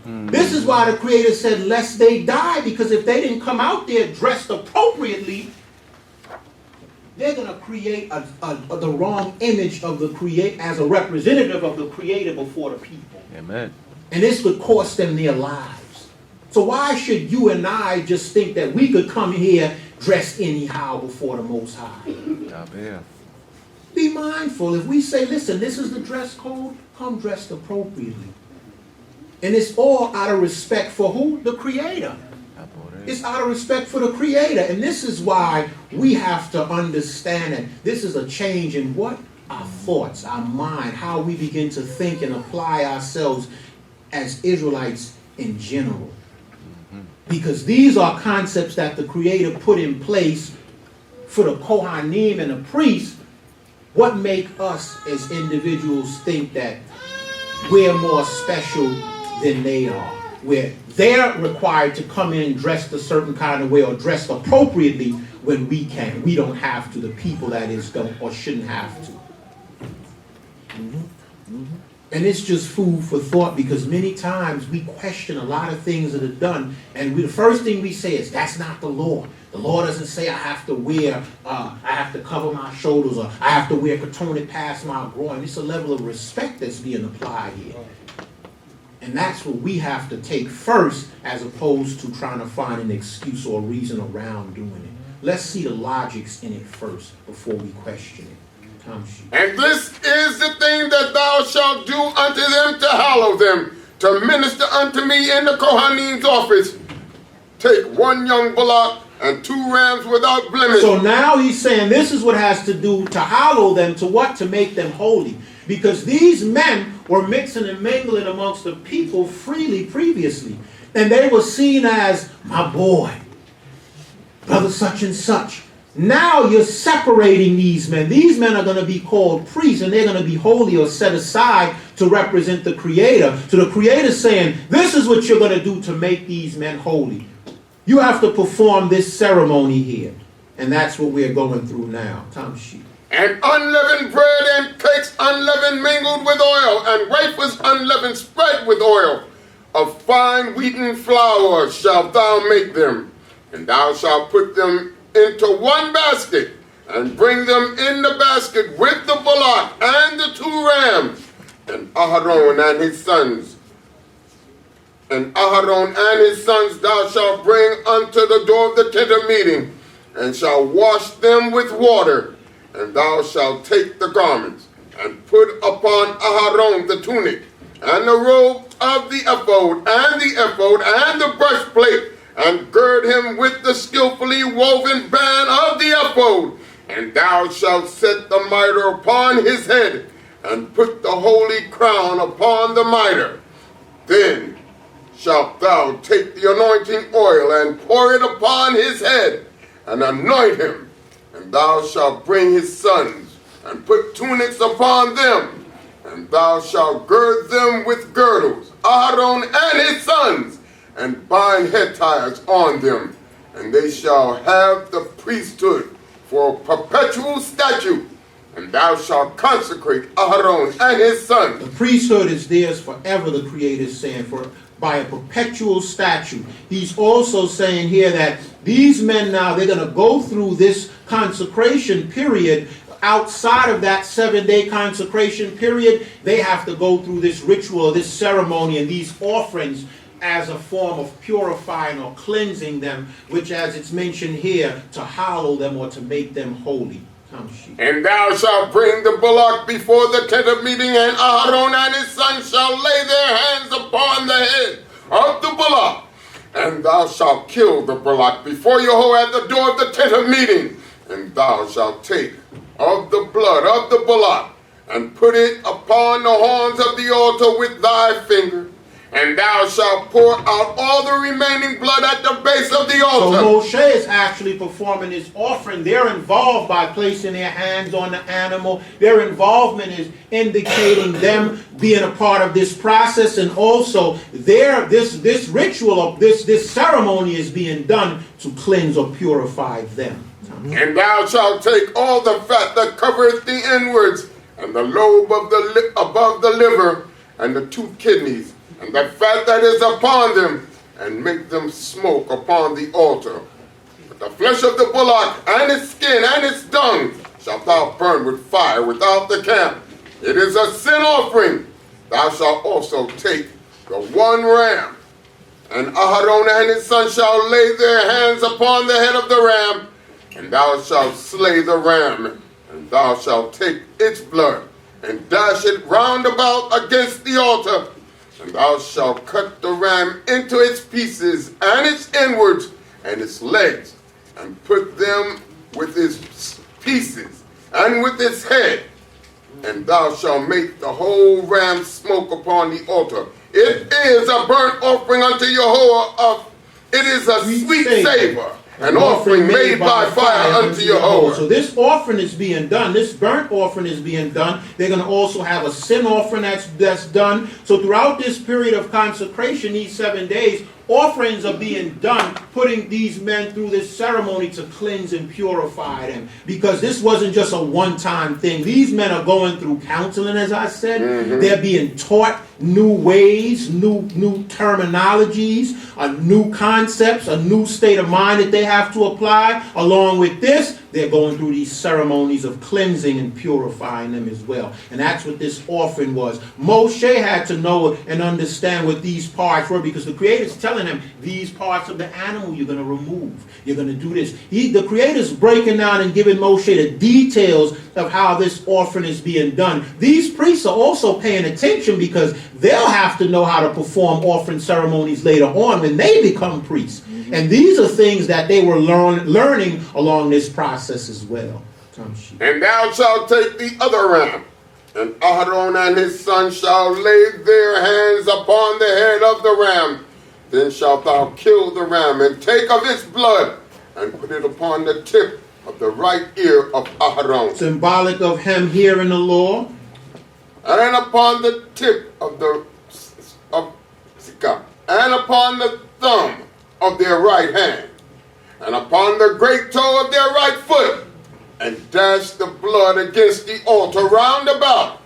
This is why the Creator said, lest they die, because if they didn't come out there dressed appropriately, they're going to create the wrong image of the Creator as a representative of the Creator before the people. Amen. And this would cost them their lives. So why should you and I just think that we could come here dressed anyhow before the Most High? Be mindful. If we say, listen, this is the dress code, come dressed appropriately. And it's all out of respect for who? The Creator. It's out of respect for the Creator. And this is why we have to understand it. This is a change in what? Our thoughts, our mind, how we begin to think and apply ourselves as Israelites in general. Because these are concepts that the Creator put in place for the Kohanim and the priests. What make us as individuals think that we're more special than they are? Where they're required to come in dressed a certain kind of way or dressed appropriately when we can. We don't have to. The people, that is, don't or shouldn't have to. And it's just food for thought, because many times we question a lot of things that are done, and the first thing we say is, that's not the law. The law doesn't say I have to wear, I have to cover my shoulders, or I have to wear Cohane past my groin. It's a level of respect that's being applied here. And that's what we have to take first, as opposed to trying to find an excuse or a reason around doing it. Let's see the logics in it first before we question it. And this is the thing that thou shalt do unto them to hallow them, to minister unto me in the Kohane's office. Take 1 young bullock and 2 rams without blemish. So now he's saying this is what has to do to hallow them, to what? To make them holy. Because these men were mixing and mingling amongst the people freely previously. And they were seen as, my boy, brother such and such. Now you're separating these men. These men are going to be called priests, and they're going to be holy or set aside to represent the Creator. So the Creator's saying, this is what you're going to do to make these men holy. You have to perform this ceremony here. And that's what we're going through now. Tom Sheep. And unleavened bread and cakes unleavened mingled with oil, and wafers unleavened spread with oil. Of fine wheaten flour shalt thou make them, and thou shalt put them into 1 basket, and bring them in the basket with the bullock and the 2 rams. And Aharon and his sons, thou shalt bring unto the door of the tent of meeting, and shalt wash them with water. And thou shalt take the garments, and put upon Aharon the tunic, and the robe of the ephod, and the breastplate, and gird him with the skillfully woven band of the ephod. And thou shalt set the mitre upon his head, and put the holy crown upon the mitre. Then shalt thou take the anointing oil, and pour it upon his head, and anoint him. And thou shalt bring his sons, and put tunics upon them, and thou shalt gird them with girdles, Aharon and his sons, and bind head ties on them. And they shall have the priesthood for a perpetual statute. And thou shalt consecrate Aharon and his sons. The priesthood is theirs forever, the Creator is saying, for by a perpetual statute. He's also saying here that these men now, they're going to go through this consecration period. Outside of that 7-day consecration period, they have to go through this ritual, this ceremony, and these offerings as a form of purifying or cleansing them, which, as it's mentioned here, to hallow them or to make them holy. And thou shalt bring the bullock before the tent of meeting, and Aharon and his sons shall lay their hands upon the head of the bullock. And thou shalt kill the bullock before Yahweh at the door of the tent of meeting. And thou shalt take of the blood of the bullock, and put it upon the horns of the altar with thy finger. And thou shalt pour out all the remaining blood at the base of the altar. So Moshe is actually performing his offering. They're involved by placing their hands on the animal. Their involvement is indicating them being a part of this process, and also this ritual of this ceremony is being done to cleanse or purify them. And thou shalt take all the fat that covereth the inwards, and the lobe of above the liver, and the 2 kidneys, and the fat that is upon them, and make them smoke upon the altar. But the flesh of the bullock, and its skin, and its dung, shalt thou burn with fire without the camp. It is a sin offering. Thou shalt also take the 1 ram, and Aharon and his son shall lay their hands upon the head of the ram, and thou shalt slay the ram, and thou shalt take its blood, and dash it round about against the altar. And thou shalt cut the ram into its pieces, and its inwards, and its legs, and put them with its pieces, and with its head. And thou shalt make the whole ram smoke upon the altar. It is a burnt offering unto Yahweh. It is a sweet savor. An offering made by fire unto Yahweh. So this offering is being done. This burnt offering is being done. They're going to also have a sin offering that's done. So throughout this period of consecration, these 7 days, offerings are being done, putting these men through this ceremony to cleanse and purify them. Because this wasn't just a one-time thing. These men are going through counseling, as I said. They're being taught new ways, new terminologies, new concepts, a new state of mind that they have to apply. Along with this, they're going through these ceremonies of cleansing and purifying them as well. And that's what this offering was. Moshe had to know and understand what these parts were, because the Creator's telling him, these parts of the animal you're going to remove. You're going to do this. The Creator's breaking down and giving Moshe the details of how this offering is being done. These priests are also paying attention, because they'll have to know how to perform offering ceremonies later on when they become priests. And these are things that they were learning along this process as well. And thou shalt take the other ram, and Aaron and his sons shall lay their hands upon the head of the ram. Then shalt thou kill the ram, and take of its blood, and put it upon the tip of the right ear of Aaron. Symbolic of him hearing the law. And upon the tip of and upon the thumb of their right hand, and upon the great toe of their right foot, and dash the blood against the altar round about.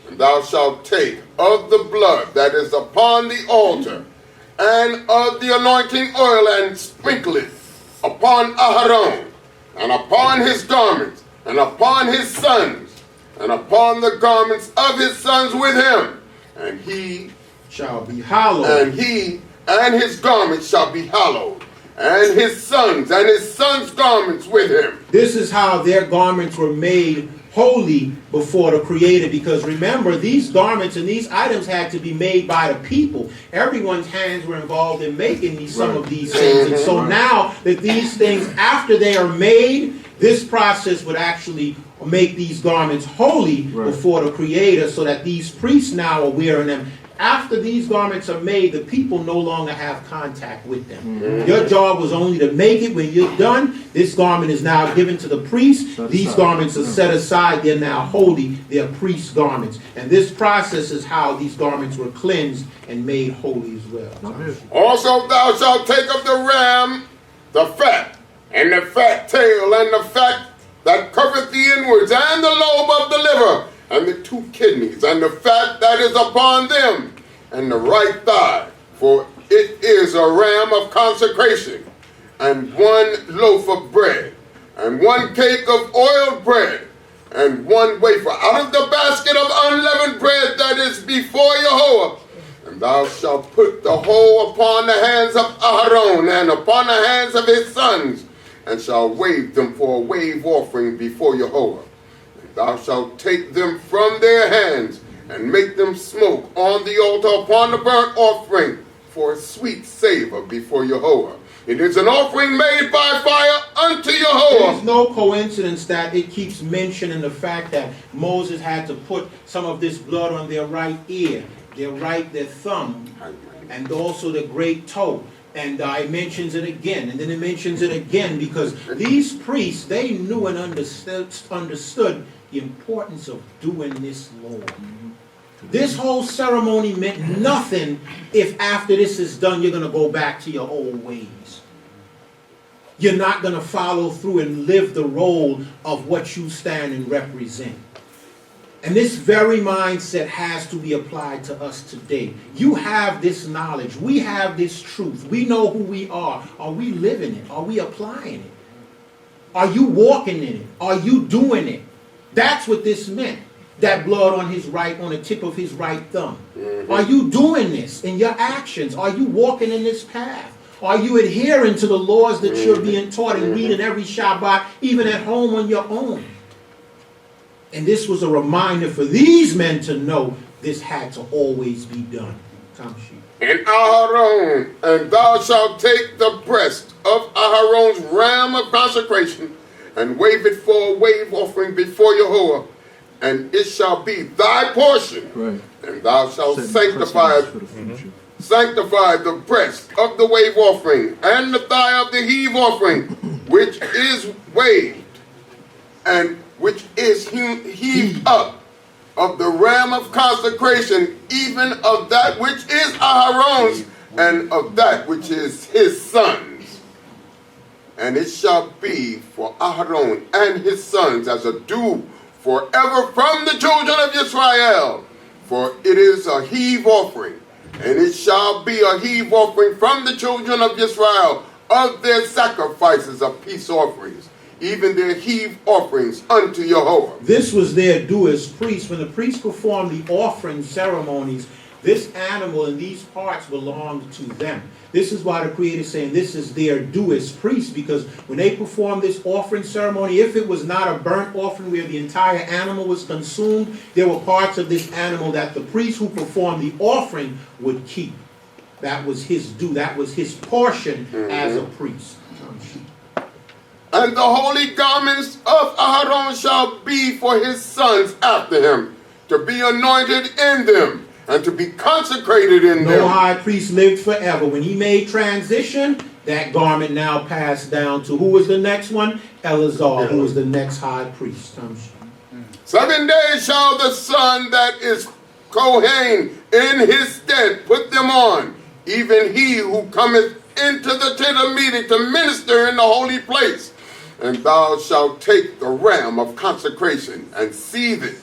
And thou shalt take of the blood that is upon the altar, and of the anointing oil, and sprinkle it upon Aaron, and upon his garments, and upon his sons, and upon the garments of his sons with him, and he shall be hallowed. And he and his garments shall be hallowed, and his sons garments with him. This is how their garments were made holy before the Creator, because remember, these garments and these items had to be made by the people. Everyone's hands were involved in making some of these things. And so now that these things, after they are made, this process would actually make these garments holy before the Creator, so that these priests now are wearing them. After these garments are made, the people no longer have contact with them. Your job was only to make it. When you're done, this garment is now given to the priest. These garments are set aside. They're now holy. They're priest garments. And this process is how these garments were cleansed and made holy as well. Also thou shalt take of the ram the fat, and the fat tail, and the fat that covereth the inwards, and the lobe of the liver, and the 2 kidneys, and the fat that is upon them, and the right thigh, for it is a ram of consecration, and 1 loaf of bread, and 1 cake of oiled bread, and 1 wafer out of the basket of unleavened bread that is before Jehovah. And thou shalt put the whole upon the hands of Aaron, and upon the hands of his sons, and shall wave them for a wave offering before Jehovah. Thou shalt take them from their hands, and make them smoke on the altar upon the burnt offering for a sweet savor before Jehovah. It is an offering made by fire unto Jehovah. There's no coincidence that it keeps mentioning the fact that Moses had to put some of this blood on their right ear, their thumb, and also the great toe. And it mentions it again, and then it mentions it again, because these priests, they knew and understood the importance of doing this law. This whole ceremony meant nothing if after this is done, you're going to go back to your old ways. You're not going to follow through and live the role of what you stand and represent. And this very mindset has to be applied to us today. You have this knowledge. We have this truth. We know who we are. Are we living it? Are we applying it? Are you walking in it? Are you doing it? That's what this meant. That blood on the tip of his right thumb. Are you doing this in your actions? Are you walking in this path? Are you adhering to the laws that you're being taught and reading every Shabbat, even at home on your own? And this was a reminder for these men to know this had to always be done. And Aaron, and thou shalt take the breast of Aaron's ram of consecration, and wave it for a wave offering before Jehovah, and it shall be thy portion. Right. And thou shalt sanctify the breast of the wave offering, and the thigh of the heave offering, which is waved, and which is heaved up, of the ram of consecration, even of that which is Aaron's, and of that which is his sons. And it shall be for Aharon and his sons as a dew forever from the children of Israel, for it is a heave offering. And it shall be a heave offering from the children of Israel of their sacrifices of peace offerings, even their heave offerings unto Jehovah. This was their due as priests. When the priests performed the offering ceremonies, this animal and these parts belonged to them. This is why the Creator is saying this is their due as priests, because when they performed this offering ceremony, if it was not a burnt offering where the entire animal was consumed, there were parts of this animal that the priest who performed the offering would keep. That was his due. That was his portion as a priest. And the holy garments of Aharon shall be for his sons after him, to be anointed in them, and to be consecrated in them. No high priest lived forever. When he made transition, that garment now passed down to who was the next one? Eleazar, who was the next high priest. 7 days shall the son that is Cohane in his stead put them on, even he who cometh into the tent of meeting to minister in the holy place. And thou shalt take the ram of consecration and seethe it,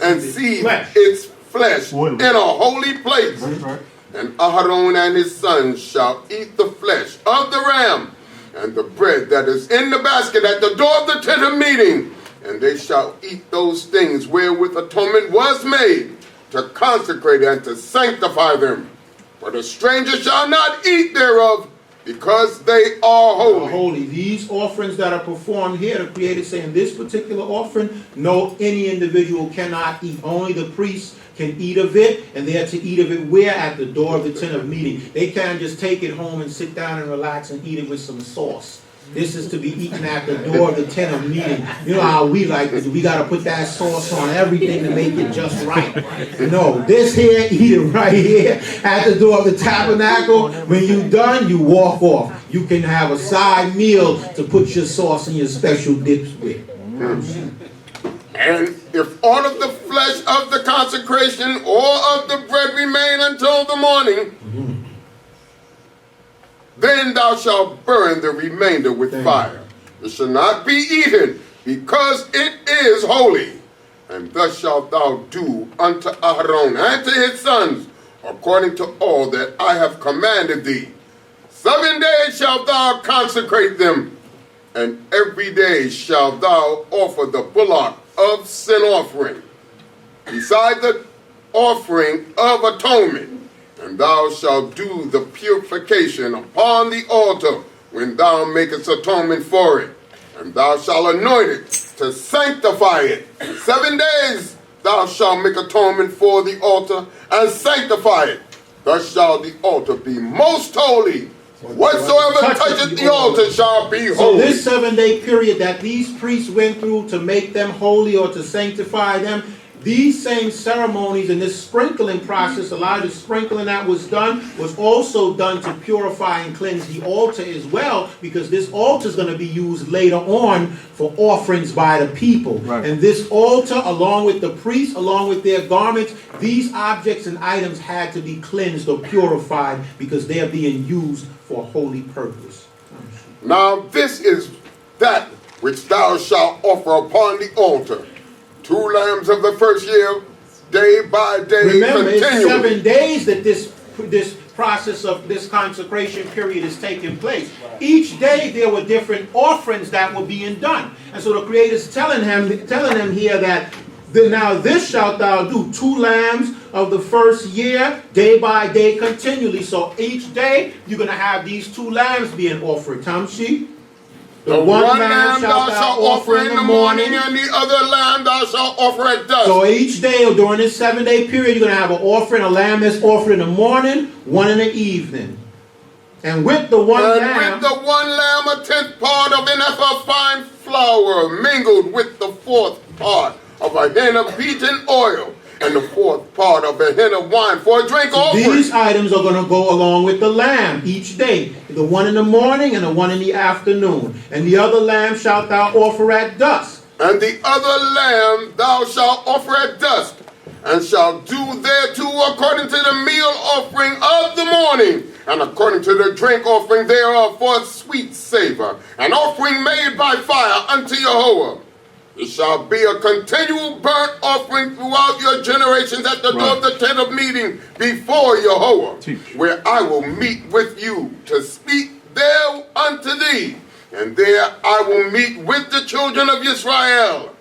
and seethe its flesh in a holy place. And Aharon and his sons shall eat the flesh of the ram and the bread that is in the basket at the door of the tent of meeting. And they shall eat those things wherewith atonement was made, to consecrate and to sanctify them. For the stranger shall not eat thereof, because they are holy. These offerings that are performed here, the Creator saying this particular offering, no, any individual cannot eat. Only the priests can eat of it, and they are to eat of it where? At the door of the tent of meeting. They can't just take it home and sit down and relax and eat it with some sauce. This is to be eaten at the door of the tent of meeting. You know how we like to do. We got to put that sauce on everything to make it just right. No, this here, eat it right here at the door of the tabernacle. When you're done, you walk off. You can have a side meal to put your sauce and your special dips with. And if all of the flesh of the consecration or of the bread remain until the morning, then thou shalt burn the remainder with fire. It shall not be eaten, because it is holy. And thus shalt thou do unto Aharon and to his sons, according to all that I have commanded thee. 7 days shalt thou consecrate them, and every day shalt thou offer the bullock of sin offering, beside the offering of atonement. And thou shalt do the purification upon the altar when thou makest atonement for it. And thou shalt anoint it to sanctify it. 7 days thou shalt make atonement for the altar and sanctify it. Thus shall the altar be most holy. Whatsoever toucheth the altar shall be holy. So this 7-day period that these priests went through to make them holy or to sanctify them, these same ceremonies and this sprinkling process, a lot of the sprinkling that was done was also done to purify and cleanse the altar as well, because this altar is going to be used later on for offerings by the people. Right. And this altar, along with the priests, along with their garments, these objects and items had to be cleansed or purified because they are being used for holy purpose. Now this is that which thou shalt offer upon the altar. 2 lambs of the first year, day by day. Remember, it's 7 days that this process of this consecration period is taking place. Right. Each day there were different offerings that were being done. And so the Creator is telling them here that now this shalt thou do, 2 lambs of the first year, day by day continually. So each day you're going to have these 2 lambs being offered. Tamshi? The one lamb thou shalt offer in the morning, and the other lamb thou shalt offer at dusk. So each day or during this 7-day period, you're going to have an offering, a lamb that's offered in the morning, one in the evening. And with the one lamb, a 10th part of an ephah of fine flour, mingled with the 4th part of a hin of beaten oil, and the 4th part of a hin of wine for a drink offering. These items are going to go along with the lamb each day. The one in the morning and the one in the afternoon. And the other lamb shalt thou offer at dusk. And the other lamb thou shalt offer at dusk. and shall do thereto according to the meal offering of the morning, and according to the drink offering thereof for a sweet savor, an offering made by fire unto Jehovah. It shall be a continual burnt offering throughout your generations at the door of the tent of meeting before Jehovah, where I will meet with you to speak there unto thee, and there I will meet with the children of Israel.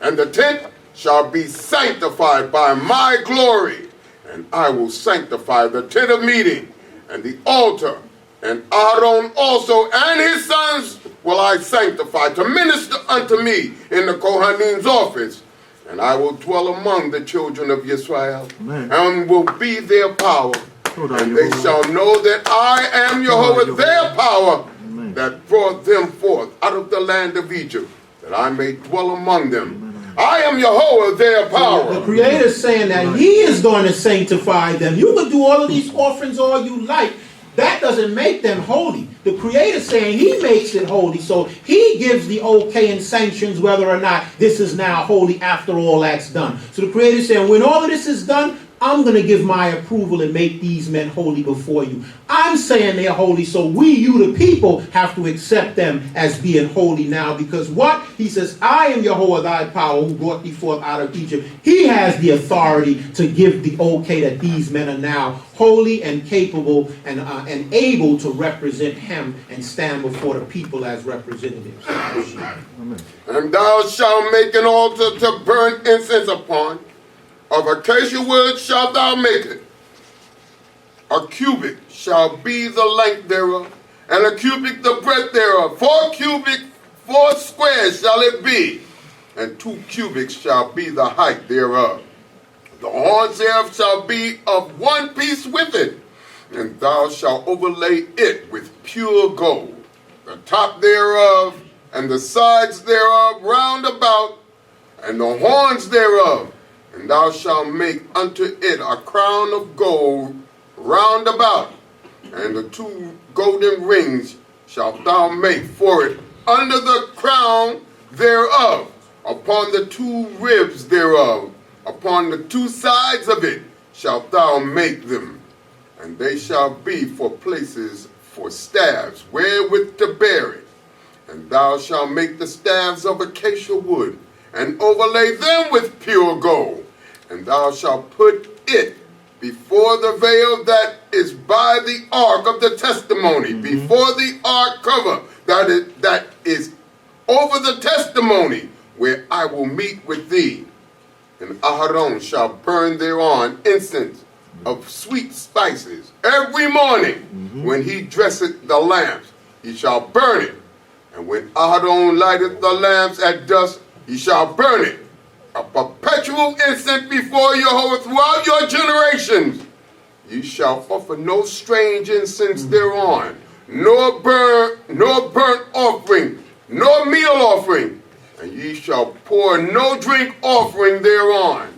And the tent shall be sanctified by my glory, and I will sanctify the tent of meeting and the altar, and Aaron also and his sons will I sanctify to minister unto me in the Cohane's office. And I will dwell among the children of Israel, and will be their power. And they shall know that I am Jehovah, their power, that brought them forth out of the land of Egypt, that I may dwell among them. I am Jehovah, their power. The Creator is saying that He is going to sanctify them. You can do all of these offerings all you like. That doesn't make them holy. The Creator saying He makes it holy. So He gives the okay and sanctions whether or not this is now holy after all that's done. So the Creator is saying when all of this is done, I'm going to give my approval and make these men holy before you. I'm saying they're holy, so we, you, the people, have to accept them as being holy now. Because what? He says, I am Jehovah thy power who brought thee forth out of Egypt. He has the authority to give the okay that these men are now holy and capable and able to represent Him and stand before the people as representatives. Amen. And thou shalt make an altar to burn incense upon. Of acacia wood shalt thou make it. A cubit shall be the length thereof, and a cubit the breadth thereof. 4 cubits, 4 squares shall it be, and 2 cubits shall be the height thereof. The horns thereof shall be of one piece with it, and thou shalt overlay it with pure gold. The top thereof and the sides thereof round about, and the horns thereof. And thou shalt make unto it a crown of gold round about, and the 2 golden rings shalt thou make for it under the crown thereof, upon the 2 ribs thereof, upon the 2 sides of it shalt thou make them. And they shall be for places for staves, wherewith to bear it. And thou shalt make the staves of acacia wood, and overlay them with pure gold. And thou shalt put it before the veil that is by the ark of the testimony, before the ark cover that is over the testimony, where I will meet with thee. And Aaron shall burn thereon incense of sweet spices every morning when he dresseth the lamps. He shall burn it. And when Aaron lighteth the lamps at dusk, he shall burn it. A perpetual incense before Jehovah throughout your generations. Ye shall offer no strange incense thereon, nor burnt offering, nor meal offering, and ye shall pour no drink offering thereon.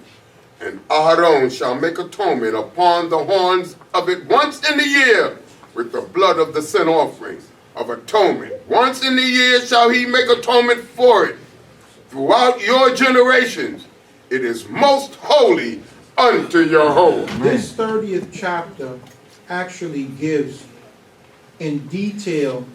And Aaron shall make atonement upon the horns of it once in the year with the blood of the sin offering of atonement. Once in the year shall he make atonement for it. Throughout your generations, it is most holy unto Jehovah. This 30th chapter actually gives in detail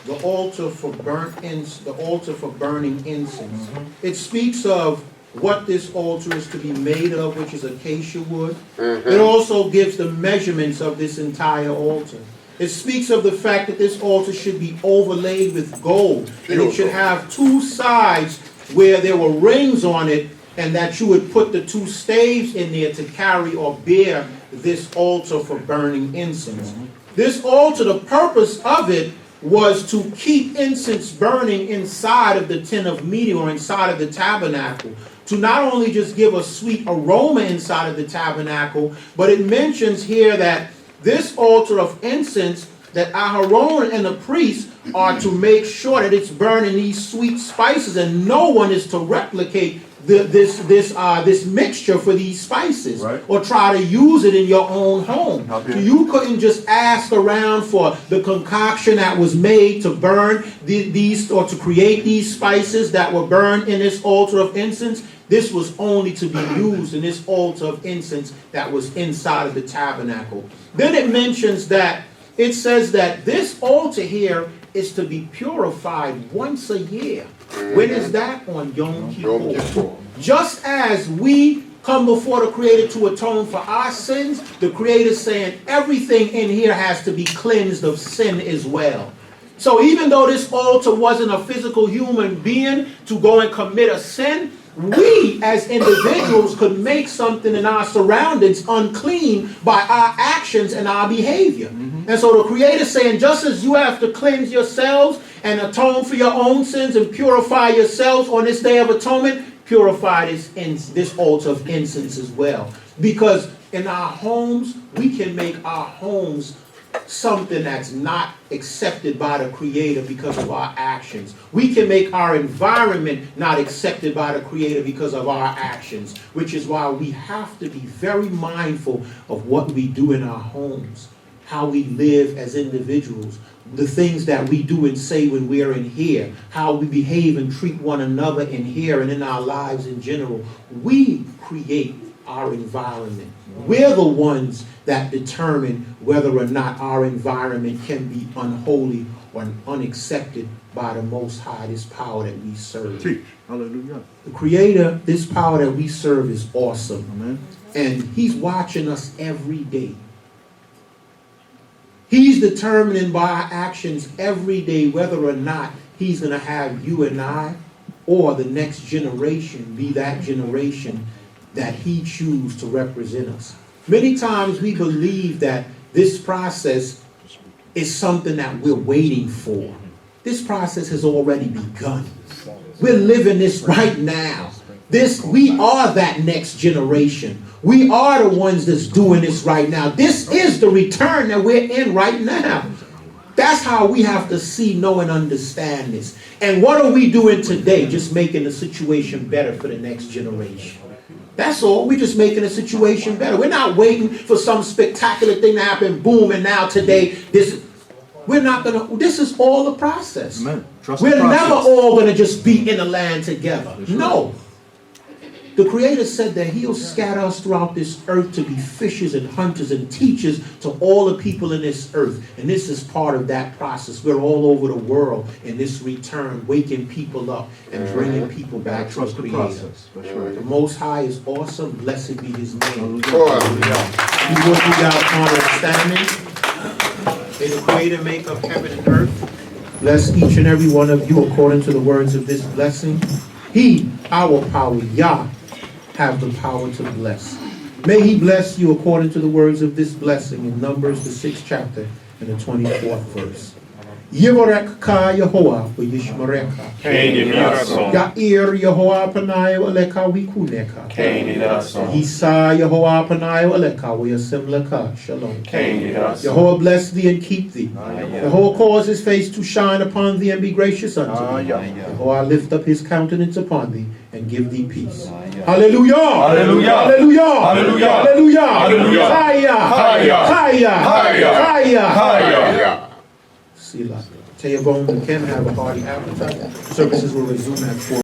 the altar for burning incense. It speaks of what this altar is to be made of, which is acacia wood. It also gives the measurements of this entire altar. It speaks of the fact that this altar should be overlaid with gold, and it should have 2 sides where there were rings on it, and that you would put the 2 staves in there to carry or bear this altar for burning incense. This altar, the purpose of it was to keep incense burning inside of the tent of meeting or inside of the tabernacle, to not only just give a sweet aroma inside of the tabernacle, but it mentions here that this altar of incense, that Aaron and the priests are to make sure that it's burning these sweet spices, and no one is to replicate this mixture for these spices, or try to use it in your own home. So you couldn't just ask around for the concoction that was made to burn these or to create these spices that were burned in this altar of incense. This was only to be used in this altar of incense that was inside of the tabernacle. Then it mentions that, it says that this altar here is to be purified once a year. When is that? On Yom Kippur. Just as we come before the Creator to atone for our sins, the Creator saying everything in here has to be cleansed of sin as well. So even though this altar wasn't a physical human being to go and commit a sin, we as individuals could make something in our surroundings unclean by our actions and our behavior. And so the Creator saying, just as you have to cleanse yourselves and atone for your own sins and purify yourselves on this day of atonement, purify this altar of incense as well. Because in our homes, we can make our homes something that's not accepted by the Creator because of our actions. We can make our environment not accepted by the Creator because of our actions, which is why we have to be very mindful of what we do in our homes, how we live as individuals, the things that we do and say when we are in here, how we behave and treat one another in here and in our lives in general. We create our environment. We're the ones that determine whether or not our environment can be unholy or unaccepted by the Most High, this power that we serve. Teach. Hallelujah. The Creator, this power that we serve is awesome. Amen. And He's watching us every day. He's determining by our actions every day whether or not He's going to have you and I or the next generation be that generation that He chooses to represent us. Many times we believe that this process is something that we're waiting for. This process has already begun. We're living this right now. We are that next generation. We are the ones that's doing this right now. This is the return that we're in right now. That's how we have to see, know, and understand this. And what are we doing today? Just making the situation better for the next generation. That's all. We're just making the situation better. We're not waiting for some spectacular thing to happen, boom, and now today, this is all the process. Amen. Trust We're the process. never all going to just be in the land together. No. The Creator said that He'll scatter us throughout this earth to be fishers and hunters and teachers to all the people in this earth. And this is part of that process. We're all over the world in this return, waking people up and bringing people back to the Creator. The Most High is awesome. Blessed be His name. He will be our honor and standing. May the Creator make of heaven and earth. Bless each and every one of you according to the words of this blessing. He, our power, Yah, have the power to bless. May He bless you according to the words of this blessing in Numbers, the 6th chapter and the 24th verse. Yivorek ka Yehoah v'yishmerecha. Ya'ir Yehoah panayo eleka v'kuneka. Yisa Yehoah panayo eleka v'yasim leka. Shalom. Yehoah bless thee and keep thee. Yehoah cause His face to shine upon thee and be gracious unto thee. Yehoah lift up His countenance upon thee and give thee peace. Hallelujah! Hallelujah! Hallelujah! Hallelujah! Hallelujah! Hallelujah! Hallelujah! Hallelujah! Hallelujah! Hallelujah! Selah. Tell your bones and can have a hearty appetite. Services will resume at 4.